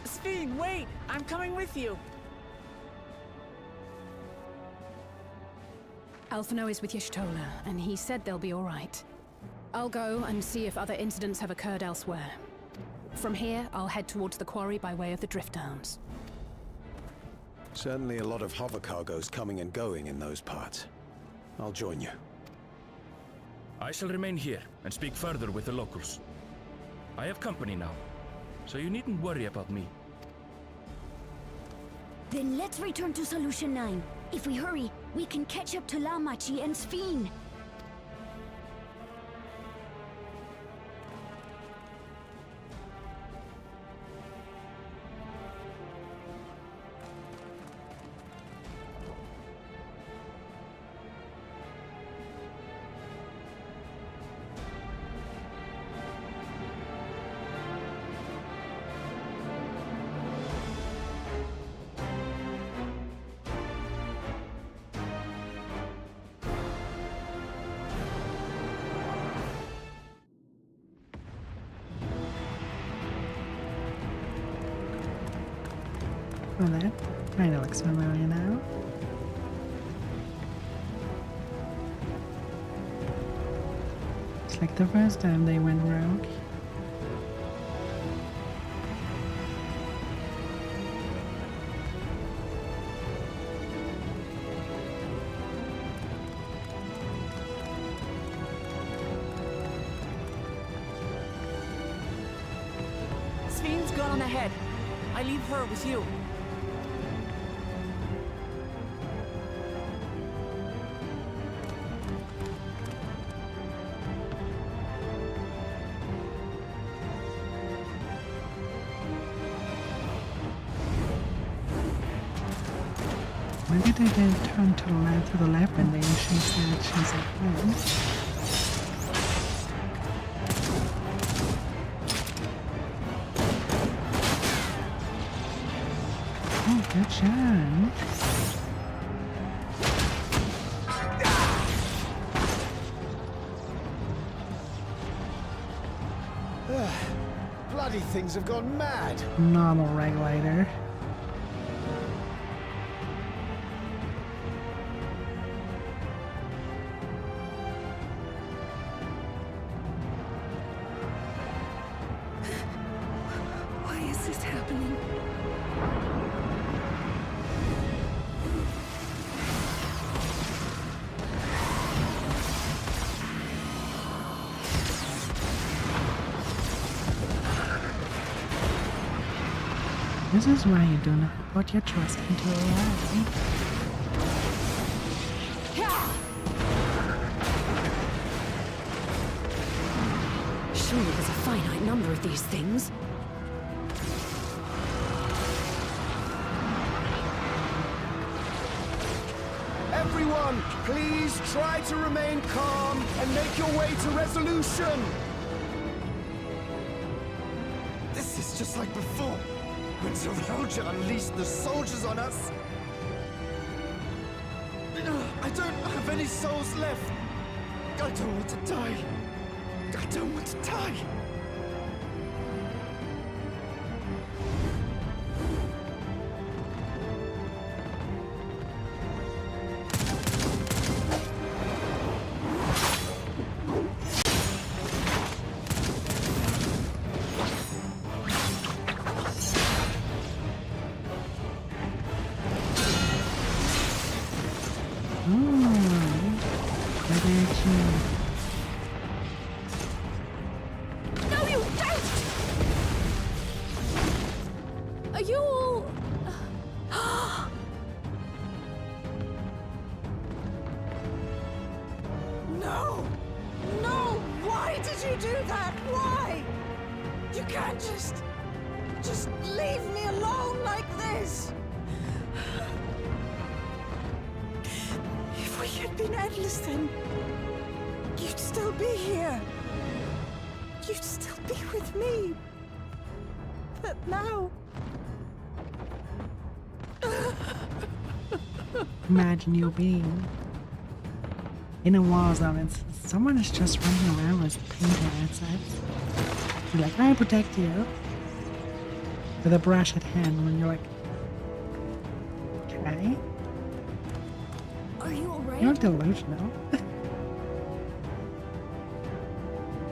B: Sphene, wait! I'm coming with you!
K: Alphino is with Y'shtola, and he said they'll be all right. I'll go and see if other incidents have occurred elsewhere. From here, I'll head towards the quarry by way of the Drift Downs.
L: Certainly a lot of hover cargoes coming and going in those parts. I'll join you.
W: I shall remain here and speak further with the locals. I have company now, so you needn't worry about me.
F: Then let's return to Solution 9. If we hurry, we can catch up to Lamachi and Sphene.
A: Well, that kind of looks familiar now. It's like the first time they went rogue.
B: Sphene's gone ahead. I leave her with you.
A: Why did they then turn to the left when they she said she's ahead? Oh, good job.
T: Bloody things have gone mad.
A: Normal regulator.
K: Why is this happening?
A: This is why you do not put your trust into AI.
K: Surely there's a finite number of these things.
T: Everyone, please try to remain calm and make your way to resolution. This is just like before, when Zerelja unleashed the soldiers on us. I don't have any souls left. I don't want to die. I don't want to die.
K: No, you don't! Are you all...
V: No! No! Why did you do that? Why? You can't just leave me alone like this!
E: If we had been endless, then you'd still be here. You'd still be with me. But now...
A: Imagine you being in a war zone and someone is just running around with a painter outside. You're like, I protect you. With a brush at hand, and you're like, okay.
F: Are you alright?
A: You're delusional.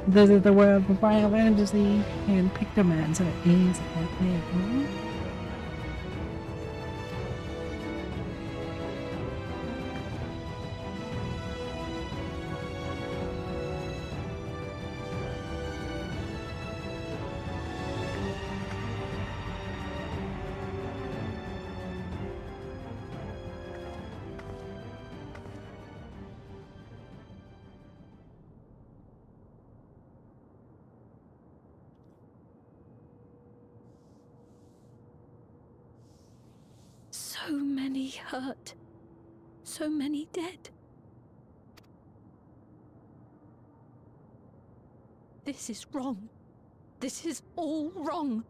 A: This is the world of Final Fantasy and Pictomancer is a thing.
D: So many hurt. So many dead. This is wrong. This is all wrong.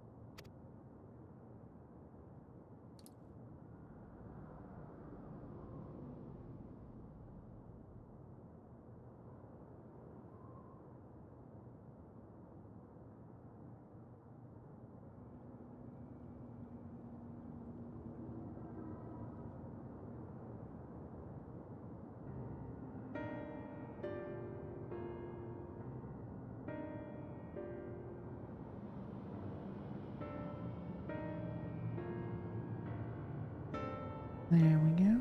A: There we go.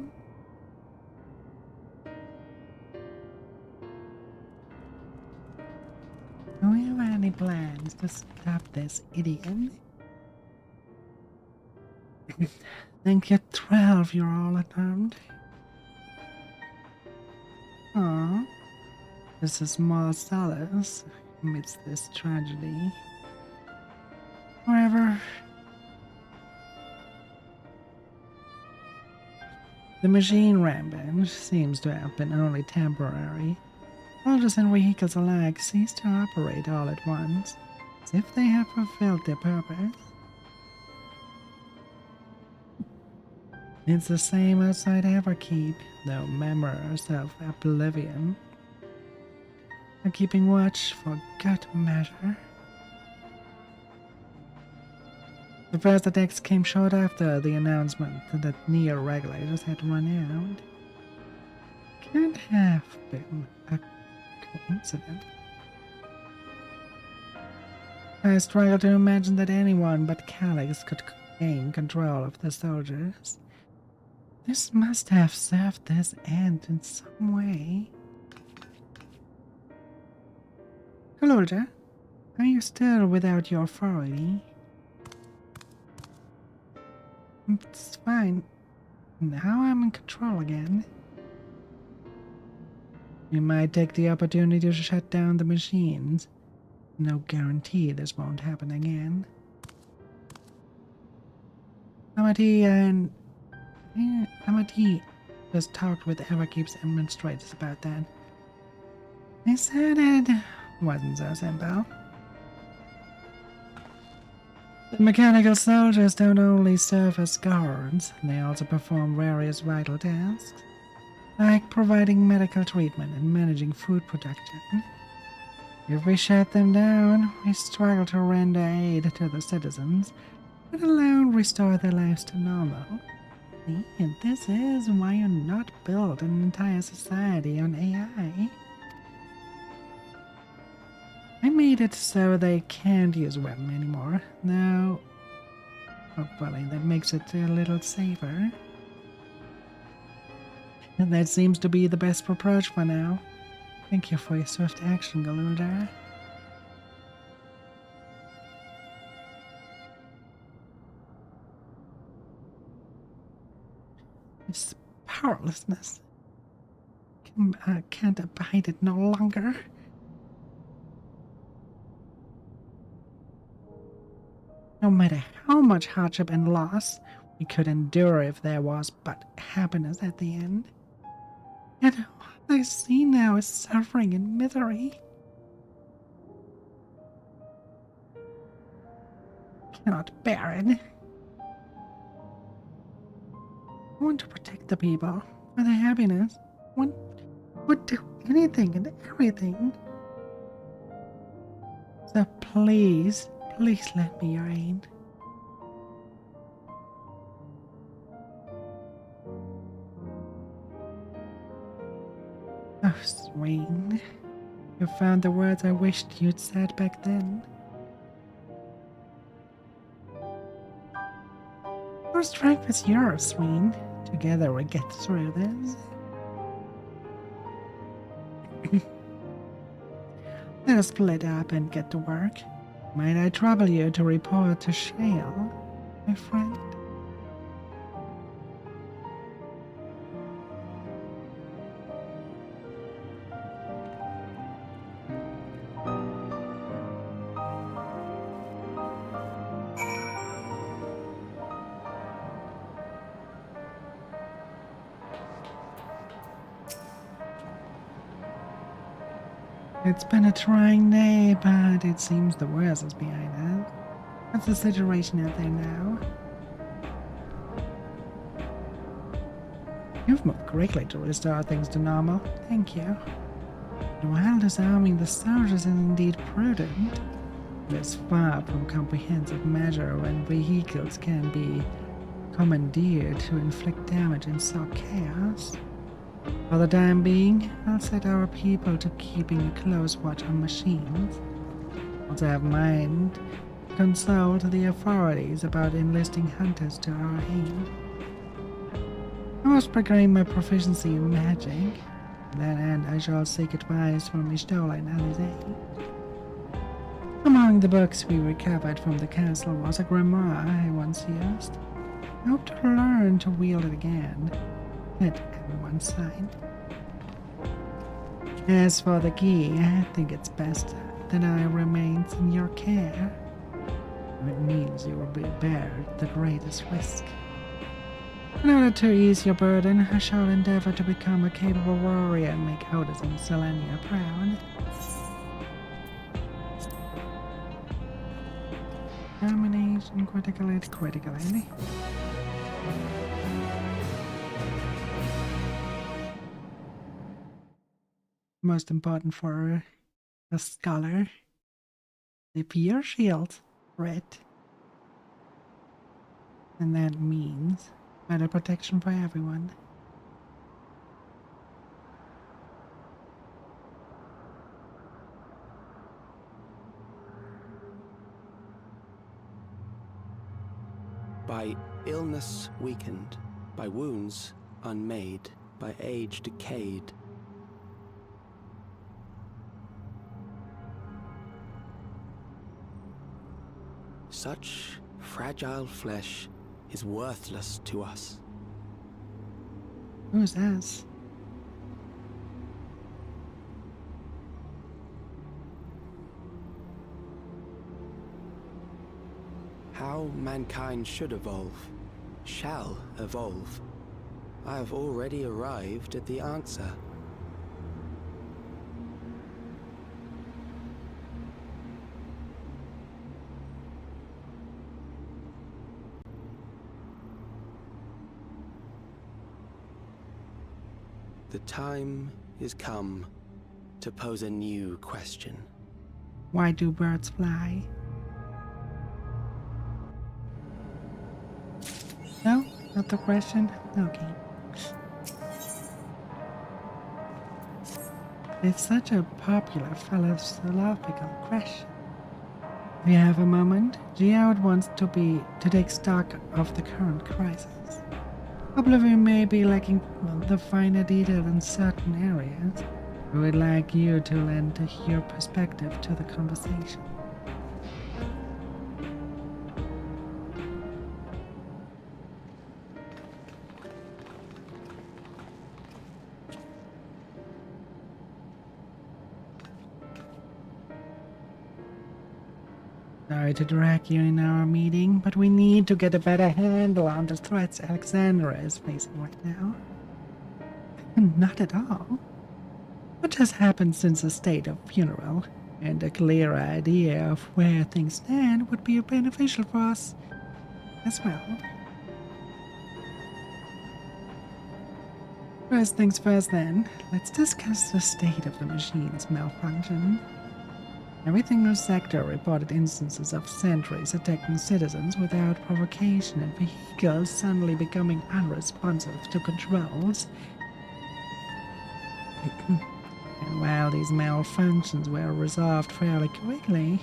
A: Do we have any plans to stop this idiot? Think you're 12, you're all alarmed. Aww. Just a small solace amidst this tragedy. However, the machine rampage seems to have been only temporary. Soldiers and vehicles alike cease to operate all at once, as if they have fulfilled their purpose. It's the same outside Everkeep, though members of Oblivion are keeping watch for good measure. The first attacks came short after the announcement that Neo regulators had run out. Can't have been a coincidence. I struggle to imagine that anyone but Calyx could gain control of the soldiers. This must have served this end in some way. Kalorja, are you still without your authority? It's fine. Now I'm in control again. You might take the opportunity to shut down the machines. No guarantee this won't happen again. Amati just talked with Everkeep's administrators about that. They said it wasn't so simple. The mechanical soldiers don't only serve as guards, they also perform various vital tasks, like providing medical treatment and managing food production. If we shut them down, we struggle to render aid to the citizens, let alone restore their lives to normal. And this is why you're not build an entire society on AI. I made it so they can't use a weapon anymore. Now, hopefully that makes it a little safer. And that seems to be the best approach for now. Thank you for your swift action, Galunda. This powerlessness. I can't abide it no longer. No matter how much hardship and loss we could endure if there was but happiness at the end. Yet all I see now is suffering and misery. I cannot bear it. I want to protect the people for their happiness. I would do anything and everything. So please, please lend me your aid. Oh, Swain, you found the words I wished you'd said back then. Our strength is yours, Swain. Together we get through this. Let us split up and get to work. Might I trouble you to report to Shale, my friend? It's been a trying day, but it seems the worst is behind us. What's the situation out there now? You've moved quickly to restore things to normal. Thank you. And while disarming the soldiers is indeed prudent, it is far from comprehensive measure when vehicles can be commandeered to inflict damage and sow chaos. For the time being, I'll set our people to keeping a close watch on machines. Also have mind to consult the authorities about enlisting hunters to our aid. I must proclaim my proficiency in magic. To that end, I shall seek advice from Ishtola and Alizé. Among the books we recovered from the castle was a grimoire I once used. I hope to learn to wield it again. At everyone's side. As for the key, I think it's best that I remains in your care. It means you will be bear the greatest risk. In order to ease your burden, I shall endeavor to become a capable warrior and make Otis and Selenia proud. Domination, critical hit, critical hit. Most important for a scholar. The pure shield, red. And that means better protection for everyone.
T: By illness weakened, by wounds unmade, by age decayed. Such fragile flesh is worthless to us.
A: Who's us?
T: How mankind should evolve, shall evolve. I have already arrived at the answer. The time is come to pose a new question.
A: Why do birds fly? No? Not the question? Okay. It's such a popular philosophical question. If you have a moment, Geode wants to take stock of the current crisis. Oblivion may be lacking the finer detail in certain areas. We would like you to lend your perspective to the conversation. Sorry to drag you in our meeting, but we need to get a better handle on the threats Alexandra is facing right now. Not at all. What has happened since the state of funeral, and a clearer idea of where things stand would be beneficial for us as well. First things first then, let's discuss the state of the machine's malfunction. Every single sector reported instances of sentries attacking citizens without provocation and vehicles suddenly becoming unresponsive to controls. And while these malfunctions were resolved fairly quickly,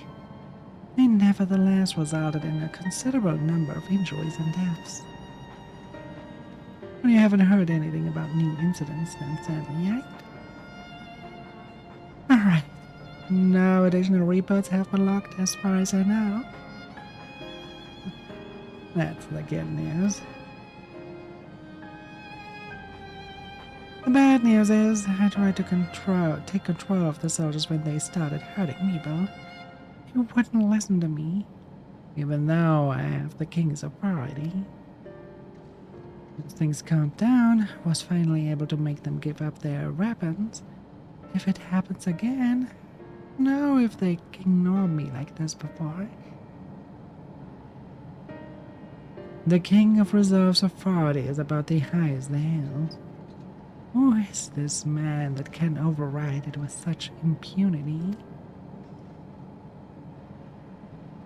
A: they nevertheless resulted in a considerable number of injuries and deaths. You haven't heard anything about new incidents then, sadly, yet? Alright. No additional reports have been logged as far as I know. That's the good news. The bad news is, I tried to take control of the soldiers when they started hurting people. You wouldn't listen to me, even though I have the king's authority. As things calmed down, I was finally able to make them give up their weapons. If it happens again, know if they ignored me like this before. The King of Reserve's authority is about the highest the hills. Who is this man that can override it with such impunity?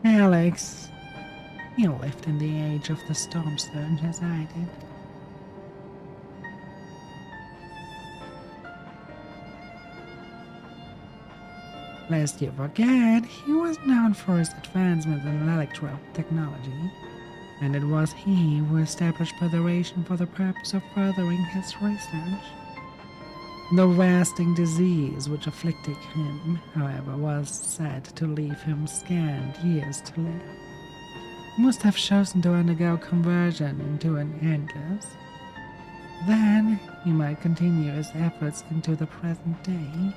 A: Alex. He lived in the age of the Stormstone as I did. Lest you forget, he was known for his advancements in electro technology, and it was he who established Federation for the purpose of furthering his research. The wasting disease which afflicted him, however, was said to leave him scant years to live. He must have chosen to undergo conversion into an endless. Then he might continue his efforts into the present day.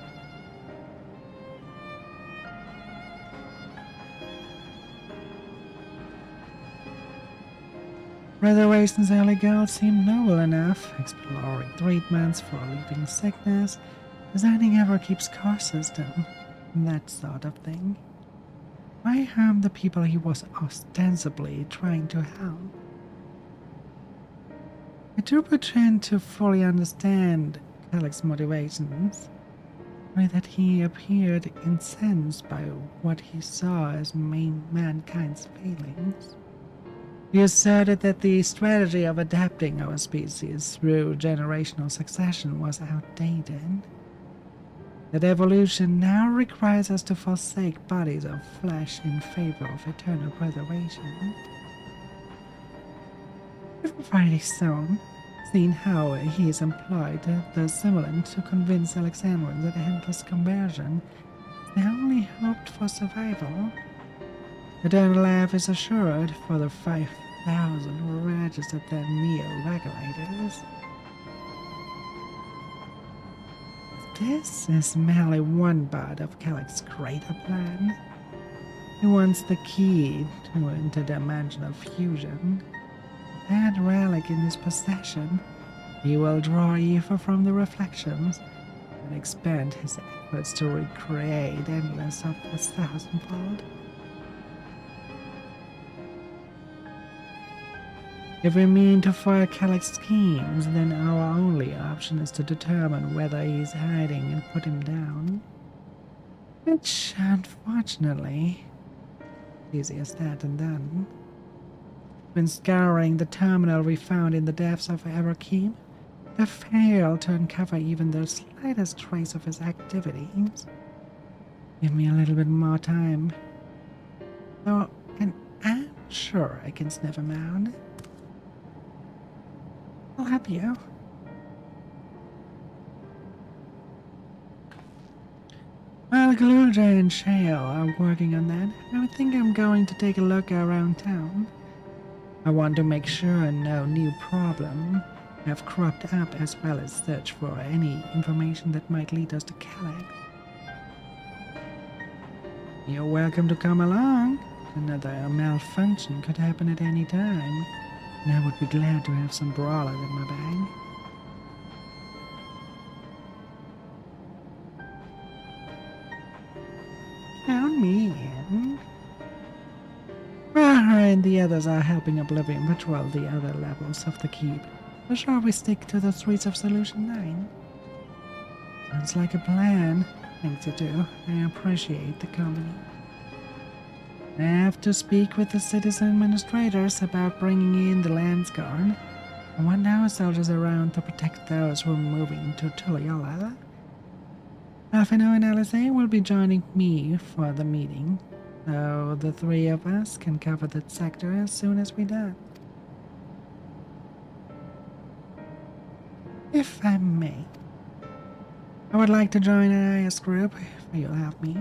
A: Federation's early goals seemed noble enough, exploring treatments for relieving sickness, designing ever-keeps core system, that sort of thing. Why harm the people he was ostensibly trying to help? I do pretend to fully understand Alex's motivations, only that he appeared incensed by what he saw as mankind's failings. He asserted that the strategy of adapting our species through generational succession was outdated. That evolution now requires us to forsake bodies of flesh in favor of eternal preservation. We've already seen how he's employed the simulant to convince Alexandrians that endless conversion is the only hope for survival. Eternal life is assured for the 5,000 who registered their neo-regulators. This is merely one part of Kellick's greater plan. He wants the key to interdimensional fusion. That relic in his possession, he will draw ether from the reflections and expand his efforts to recreate endless of a thousandfold. If we mean to foil Kellick's schemes, then our only option is to determine whether he's hiding and put him down. Which, unfortunately, is easier said than done. When scouring the terminal we found in the depths of Everkeep, they failed to uncover even the slightest trace of his activities. Give me a little bit more time. Though, and I'm sure I can sniff him out. I'll help you. While Gludra and Shale are working on that, I think I'm going to take a look around town. I want to make sure no new problem have cropped up, as well as search for any information that might lead us to Kellick. You're welcome to come along. Another malfunction could happen at any time, and I would be glad to have some brawlers in my bag. the others are helping Oblivion patrol the other levels of the keep. Or shall we stick to the streets of Solution 9? Sounds like a plan. Thanks, you two. I appreciate the company. I have to speak with the citizen administrators about bringing in the Lance Guard. I want our soldiers around to protect those who are moving to Tuliala. Alfino and Alice will be joining me for the meeting, so the three of us can cover that sector as soon as we're done. If I may, I would like to join an IS group if you'll help me.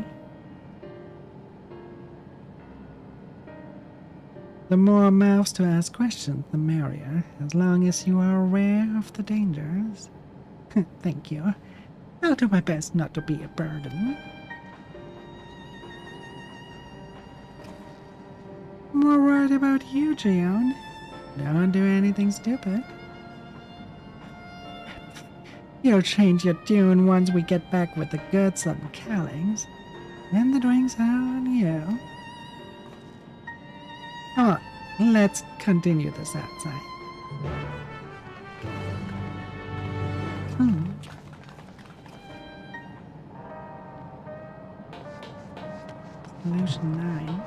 A: The more mouths to ask questions, the merrier, as long as you are aware of the dangers. Thank you. I'll do my best not to be a burden. More worried about you, Gion. Don't do anything stupid. You'll change your tune once we get back with the goods on Callings. Then the drinks are on you. Come on, let's continue this outside. Solution 9.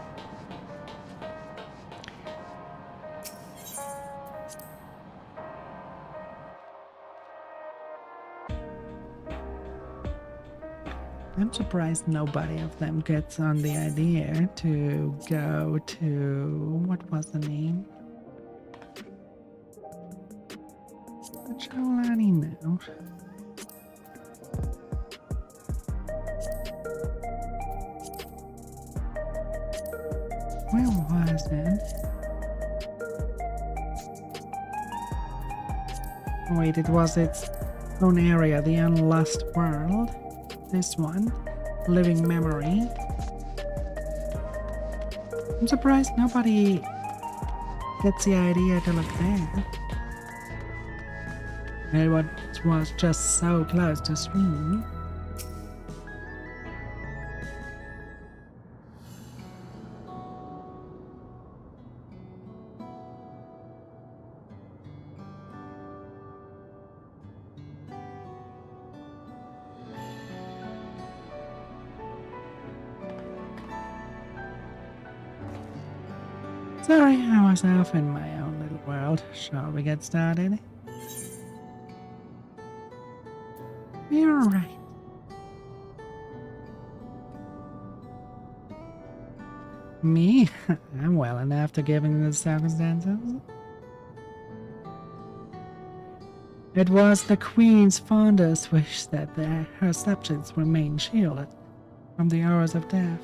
A: I'm surprised nobody of them gets on the idea to go to... what was the name? Cholani now. Where was it? Wait, it was its own area, the Unlost World. This one, Living Memory. I'm surprised nobody gets the idea to look there. It was just so close to stream. Sorry, I was off in my own little world. Shall we get started? You're right. Me? I'm well enough to given the circumstances. It was the Queen's fondest wish that her subjects remain shielded from the horrors of death.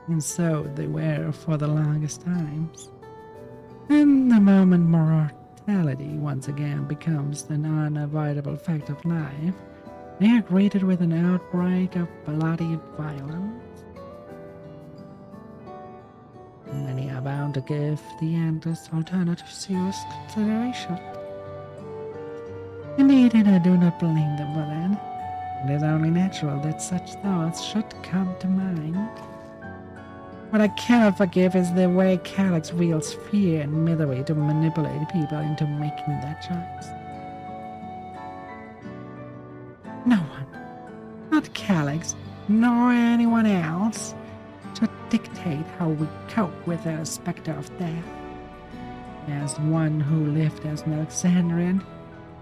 A: And so they were for the longest times. And the moment mortality once again becomes an unavoidable fact of life, they are greeted with an outbreak of bloody violence. Many are bound to give the endless alternative serious consideration. Indeed, and I do not blame them for that. It is only natural that such thoughts should come to mind. What I cannot forgive is the way Calyx wields fear and misery to manipulate people into making that choice. No one, not Calyx, nor anyone else, should dictate how we cope with the specter of death. As one who lived as an Alexandrian,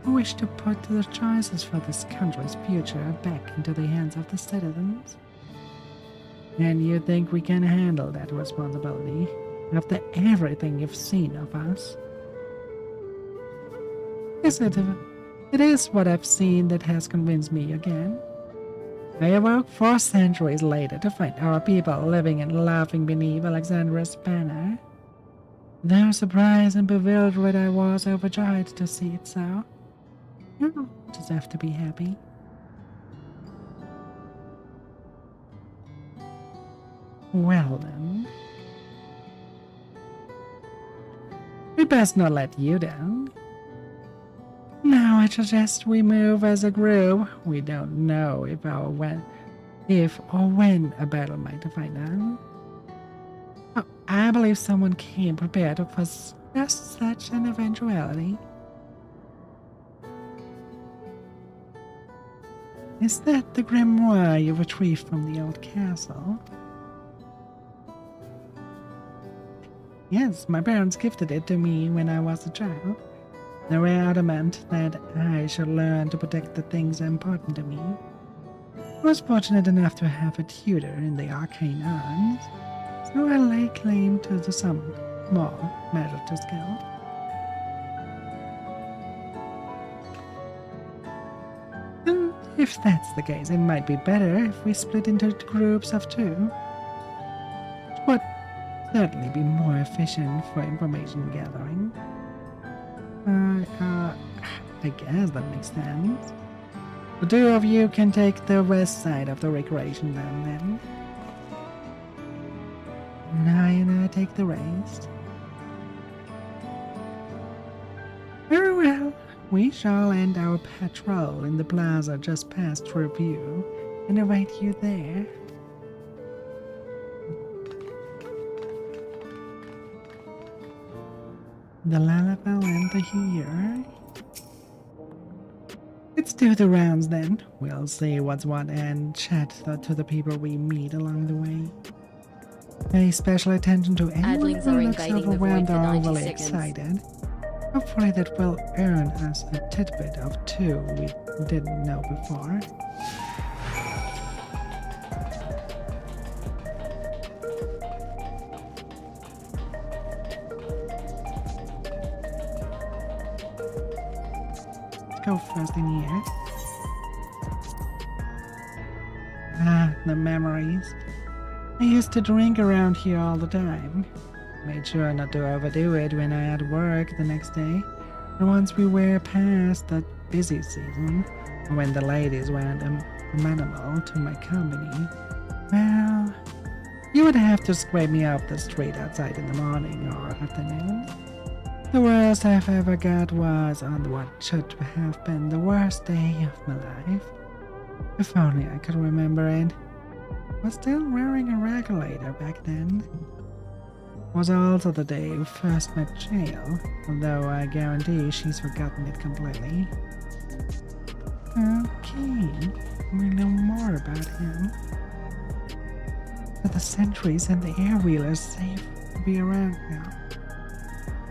A: I wish to put the choices for this country's future back into the hands of the citizens. And you think we can handle that responsibility after everything you've seen of us? Yes, it is what I've seen that has convinced me again. I awoke 4 centuries later to find our people living and laughing beneath Alexandria's banner. Though surprised and bewildered I was overjoyed to see it so. You just have to be happy. Well then. We best not let you down. Now I suggest we move as a group. We don't know if or when a battle might find out. Oh, I believe someone came prepared for just such an eventuality. Is that the grimoire you retrieved from the old castle? Yes, my parents gifted it to me when I was a child. They were adamant that I should learn to protect the things important to me. I was fortunate enough to have a tutor in the arcane arts, so I lay claim to some small magical skill. And if that's the case, it might be better if we split into groups of two. It would certainly be more efficient for information gathering. I guess that makes sense. The two of you can take the west side of the recreation then. And I take the rest. Very well. We shall end our patrol in the plaza just past Review and await you there. The Lalafell and the here. Let's do the rounds then. We'll see what's what and chat to the people we meet along the way. Pay special attention to anyone who looks overwhelmed or overly excited. Hopefully that will earn us a tidbit of two we didn't know before. Go first in here. Ah, the memories. I used to drink around here all the time. Made sure not to overdo it when I had work the next day. And once we were past that busy season, when the ladies weren't amenable to my company, well, you would have to scrape me off the street outside in the morning or afternoon. The worst I've ever got was on what should have been the worst day of my life. If only I could remember it. I was still wearing a regulator back then. It was also the day we first met Jail, although I guarantee she's forgotten it completely. Okay, we know more about him. But the sentries and the air-wheelers safe to be around now.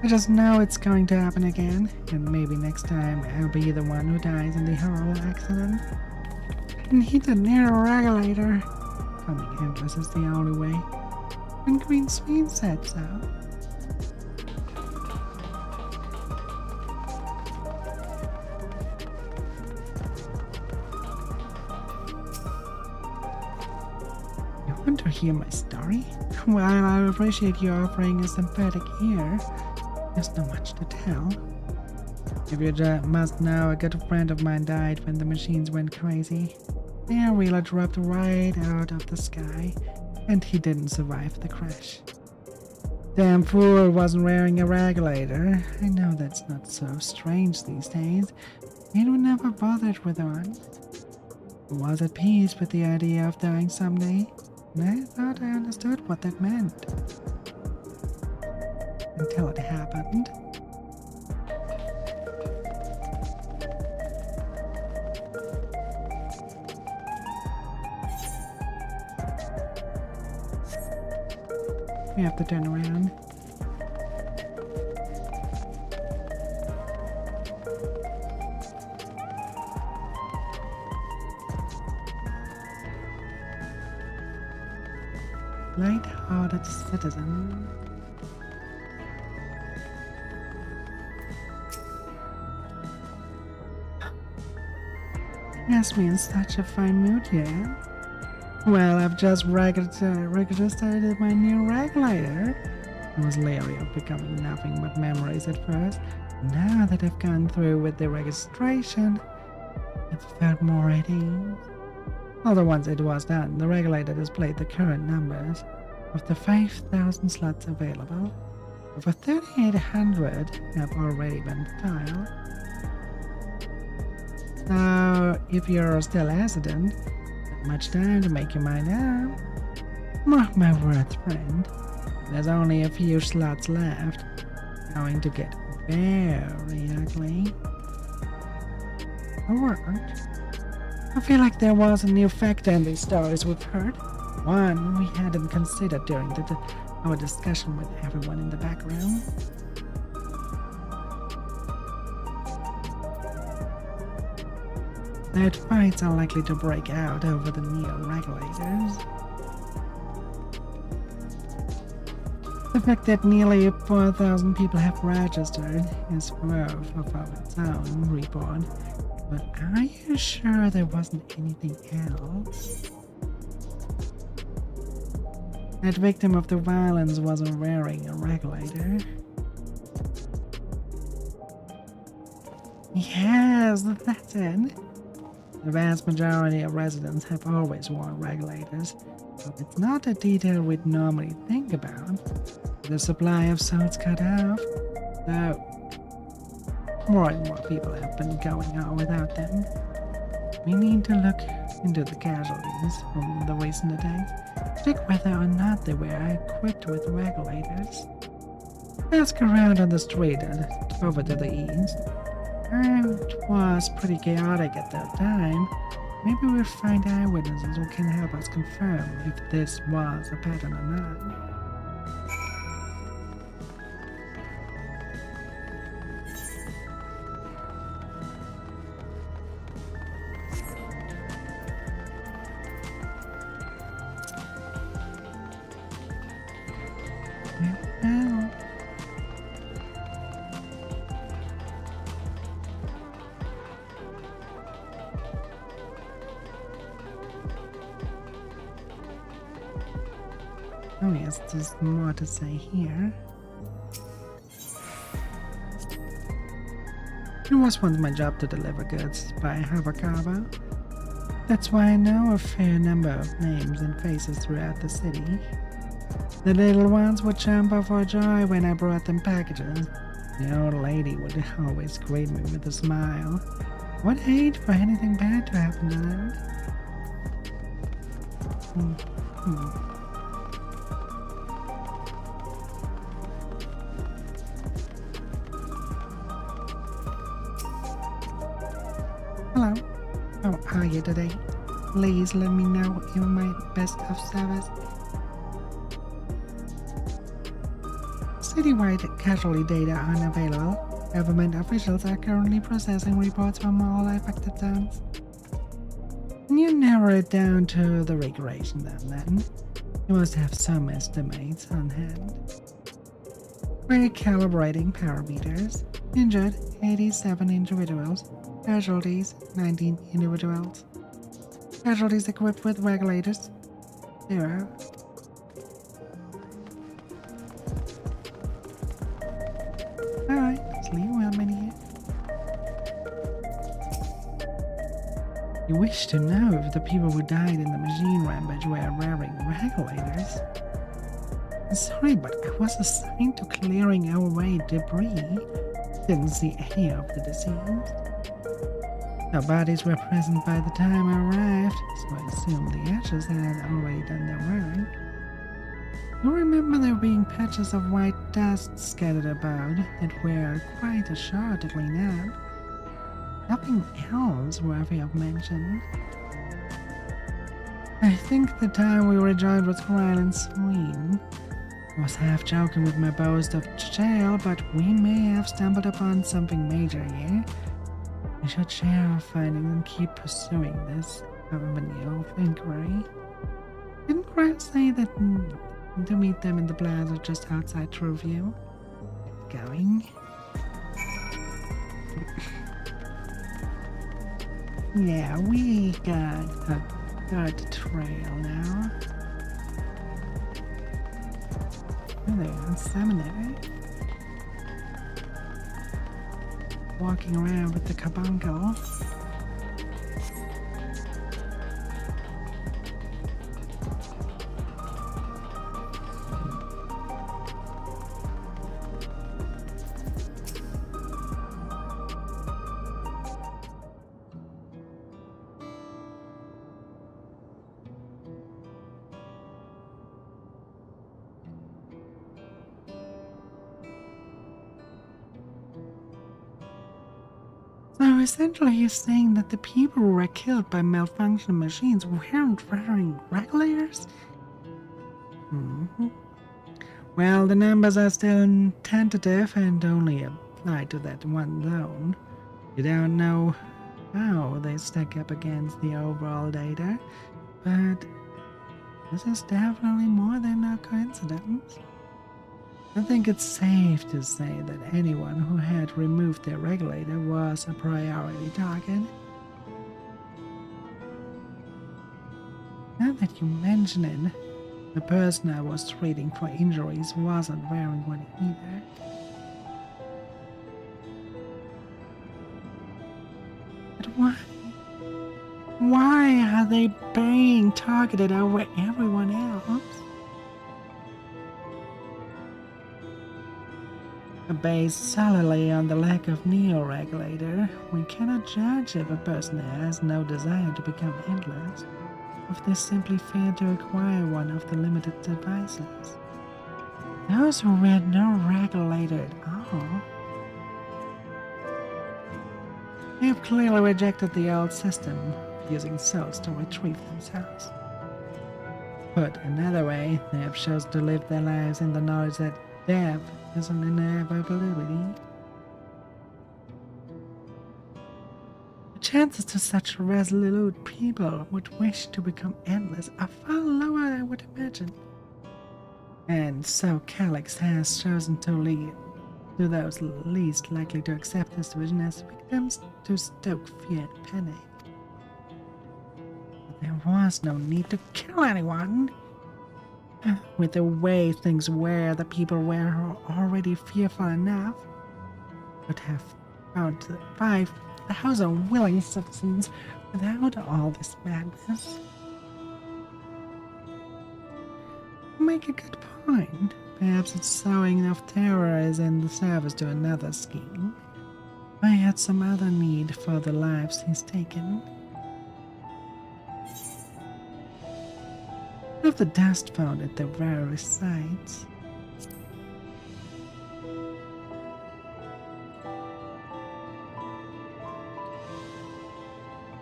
A: I just know it's going to happen again, and maybe next time I'll be the one who dies in the horrible accident. I need a narrow regulator. Coming endless is the only way. And Queen Sween said so. You want to hear my story? Well, I appreciate you offering a sympathetic ear. There's not much to tell. If you must know, a good friend of mine died when the machines went crazy. The air-wheeler dropped right out of the sky, and he didn't survive the crash. Damn fool wasn't wearing a regulator. I know that's not so strange these days. He never bothered with one. He was at peace with the idea of dying someday, and I thought I understood what that meant. Until it happened. We have to turn around. Light-hearted citizen. Has me in such a fine mood, yeah? Well, I've just registered my new regulator. I was leery of becoming nothing but memories at first. Now that I've gone through with the registration, I've felt more at ease. Although once it was done, the regulator displayed the current numbers of the 5,000 slots available. Over 3,800 have already been filed. So, if you're still hesitant, not much time to make your mind up. Mark my words, friend. There's only a few slots left. Going to get very ugly. Or I feel like there was a new factor in these stories we've heard. One we hadn't considered during our discussion with everyone in the back room. That fights are likely to break out over the neo-regulators. The fact that nearly 4,000 people have registered is proof of its own report, but are you sure there wasn't anything else? That victim of the violence wasn't wearing a regulator. Yes, that's it. The vast majority of residents have always worn regulators, but it's not a detail we'd normally think about. The supply of salts cut off, though more and more people have been going on without them. We need to look into the casualties from the recent attacks, check whether or not they were equipped with regulators. Ask around on the street and over to the east. It was pretty chaotic at that time. Maybe we'll find eyewitnesses who can help us confirm if this was a pattern or not. Oh yes, there's more to say here. It was once my job to deliver goods by hover cargo. That's why I know a fair number of names and faces throughout the city. The little ones would jump up for joy when I brought them packages. The old lady would always greet me with a smile. Would hate for anything bad to happen to them. Hello, how are you today? Please let me know if my best of service. Citywide casualty data are unavailable. Government officials are currently processing reports from all affected towns. Can you narrow it down to the recreation then? You must have some estimates on hand. Recalibrating parameters. Injured 87 individuals. Casualties 19 individuals. Casualties equipped with regulators 0. Alright, sleep well, many. You wish to know if the people who died in the machine rampage were wearing regulators? Sorry, but I was assigned to clearing away debris. Didn't see any of the deceased. The bodies were present by the time I arrived, so I assumed the ashes had already done their work. You remember there being patches of white dust scattered about that were quite a chore to clean up. Nothing else worthy of mention. I think the time we rejoined was Krylan Sween. I was half joking with my boast of jail, but we may have stumbled upon something major here. We should share our findings and keep pursuing this avenue of inquiry. Didn't Grant say that to meet them in the plaza just outside Trueview? Going? Yeah, we got a good trail now. Oh, there, seminary. Walking around with the carbuncle. So essentially he's saying that the people who were killed by malfunctioning machines weren't wearing regulators? Well, the numbers are still tentative and only apply to that one zone. You don't know how they stack up against the overall data, but this is definitely more than a coincidence. I think it's safe to say that anyone who had removed their regulator was a priority target. Now that you mention it, the person I was treating for injuries wasn't wearing one either. But why? Why are they being targeted over everyone else? Based solely on the lack of neo-regulator, we cannot judge if a person has no desire to become endless, or if they simply fail to acquire one of the limited devices. Those who had no regulator at all, they have clearly rejected the old system, using souls to retrieve themselves. Put another way, they have chosen to live their lives in the knowledge that death is an inevitability. The chances to such resolute people would wish to become endless are far lower than I would imagine. And so Calyx has chosen to lead to those least likely to accept this vision as victims to stoke fear and panic. But there was no need to kill anyone. With the way things were, the people were already fearful enough. Would have found 5,000 willing citizens without all this madness. You make a good point. Perhaps its sowing of terror is in the service to another scheme. I had some other need for the lives he's taken. Of the dust found at the various sites.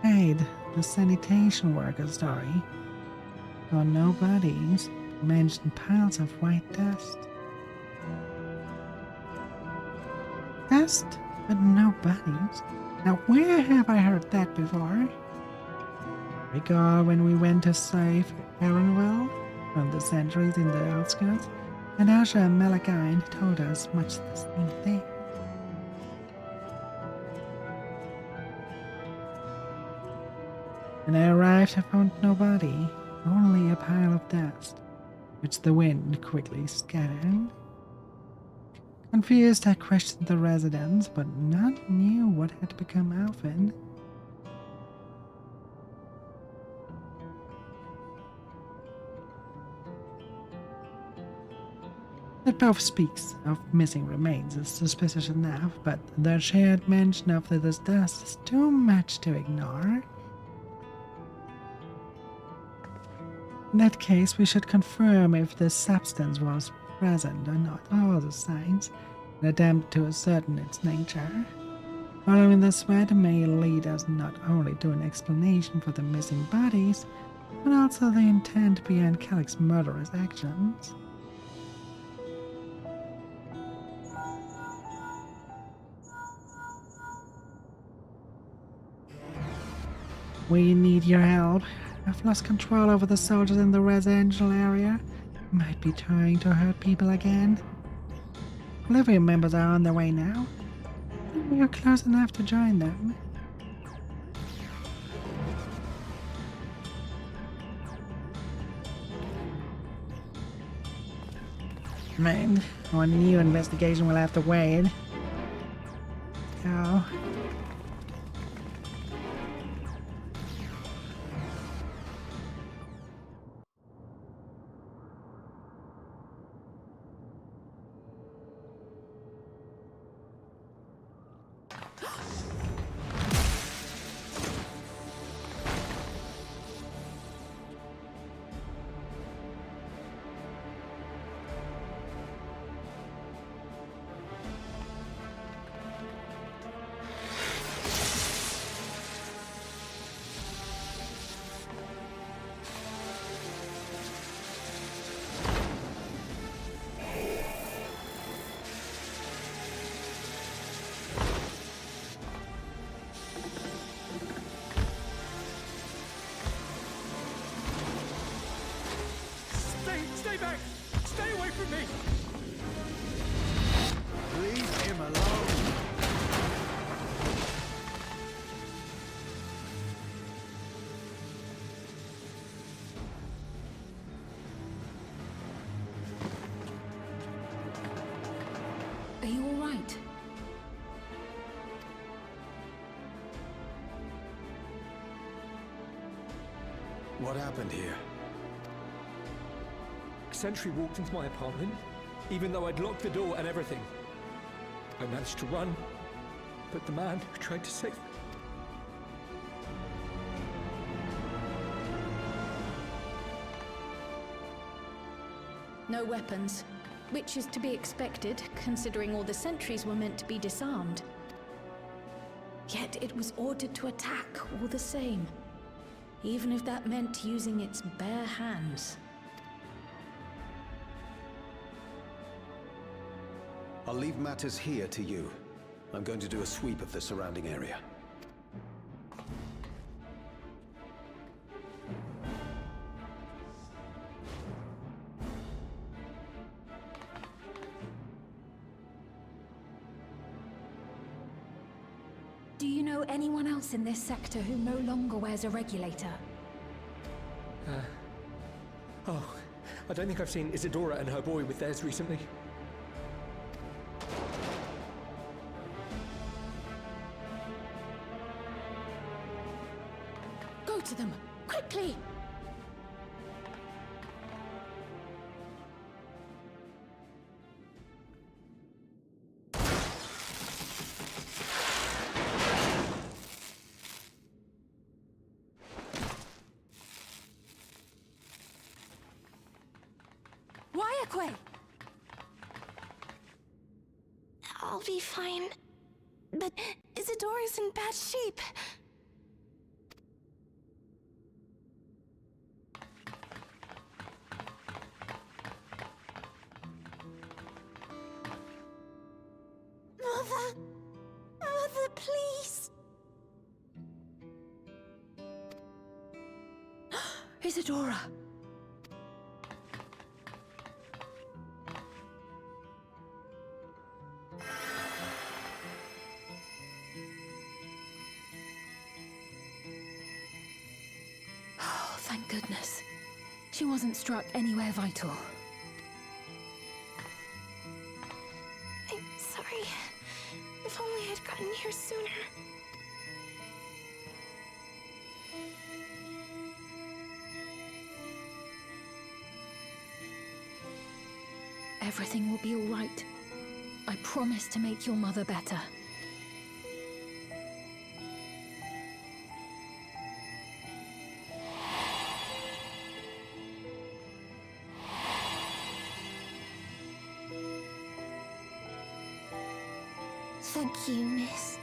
A: Read the sanitation worker story. Saw no bodies, mentioned piles of white dust. Dust, but no bodies. Now where have I heard that before? Recall when we went to save Aaronwell from the sentries in the outskirts, and Asha and Malachine told us much the same thing. When I arrived, I found no body, only a pile of dust, which the wind quickly scattered. Confused, I questioned the residents, but none knew what had become of it. That both speaks of missing remains is suspicious enough, but the shared mention of this dust is too much to ignore. In that case, we should confirm if this substance was present or not all the signs, and attempt to ascertain its nature. Following this thread may lead us not only to an explanation for the missing bodies, but also the intent behind Calyx's murderous actions. We need your help. I've lost control over the soldiers in the residential area. Might be trying to hurt people again. Olivia members are on their way now. We are close enough to join them. Man, our new investigation will have to wait. Go.
K: right.
L: What happened here?
S: Sentry walked into my apartment, even though I'd locked the door and everything. I managed to run, but the man who tried to save me...
K: No weapons, which is to be expected, considering all the sentries were meant to be disarmed. Yet it was ordered to attack all the same, even if that meant using its bare hands.
L: I'll leave matters here to you. I'm going to do a sweep of the surrounding area.
M: Do you know anyone else in this sector who no longer wears a regulator?
S: Oh, I don't think I've seen Isadora and her boy with theirs recently.
K: Go to them, quickly!
U: I'll be fine. But Isadora's in bad shape. Mother! Mother, please!
M: Isadora! Thank goodness. She wasn't struck anywhere vital.
U: I'm sorry. If only I'd gotten here sooner.
M: Everything will be all right. I promise to make your mother better.
U: Thank you, miss.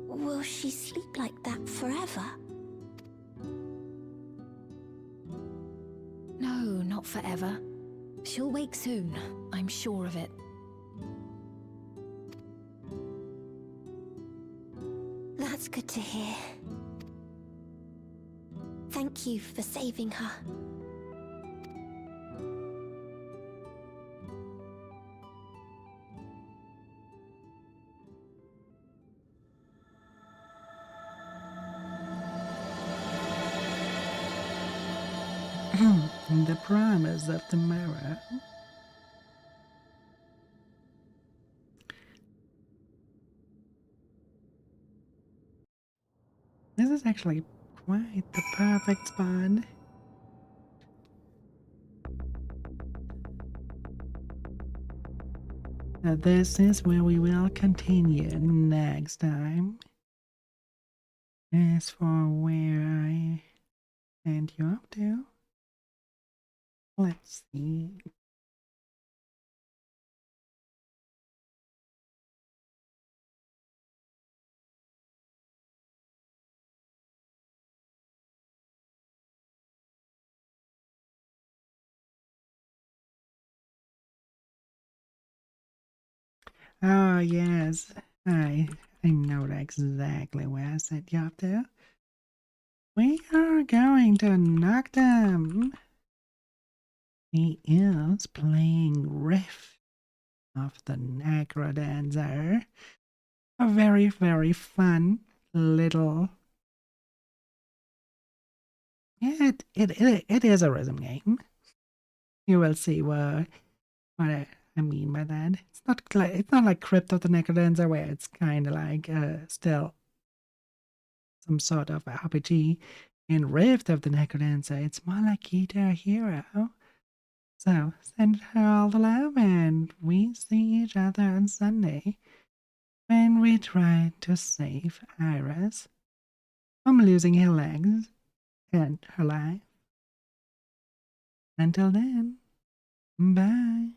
U: Will she sleep like that forever?
M: No, not forever. She'll wake soon, I'm sure of it.
U: That's good to hear. Thank you for saving her.
A: The promise of tomorrow. This is actually quite the perfect spot. Now this is where we will continue next time. As for where I send you up to, let's see. Oh yes, I know exactly where I sent you up to. We are going to knock them He is playing Riff of the Necrodancer. A very, very fun little... Yeah, it is a rhythm game. You will see what I mean by that. It's not like Crypt of the Necrodancer where it's kind of like still some sort of RPG. In Rift of the Necrodancer, it's more like Guitar Hero. So send her all the love, and we see each other on Sunday when we try to save Iris from losing her legs and her life. Until then, bye.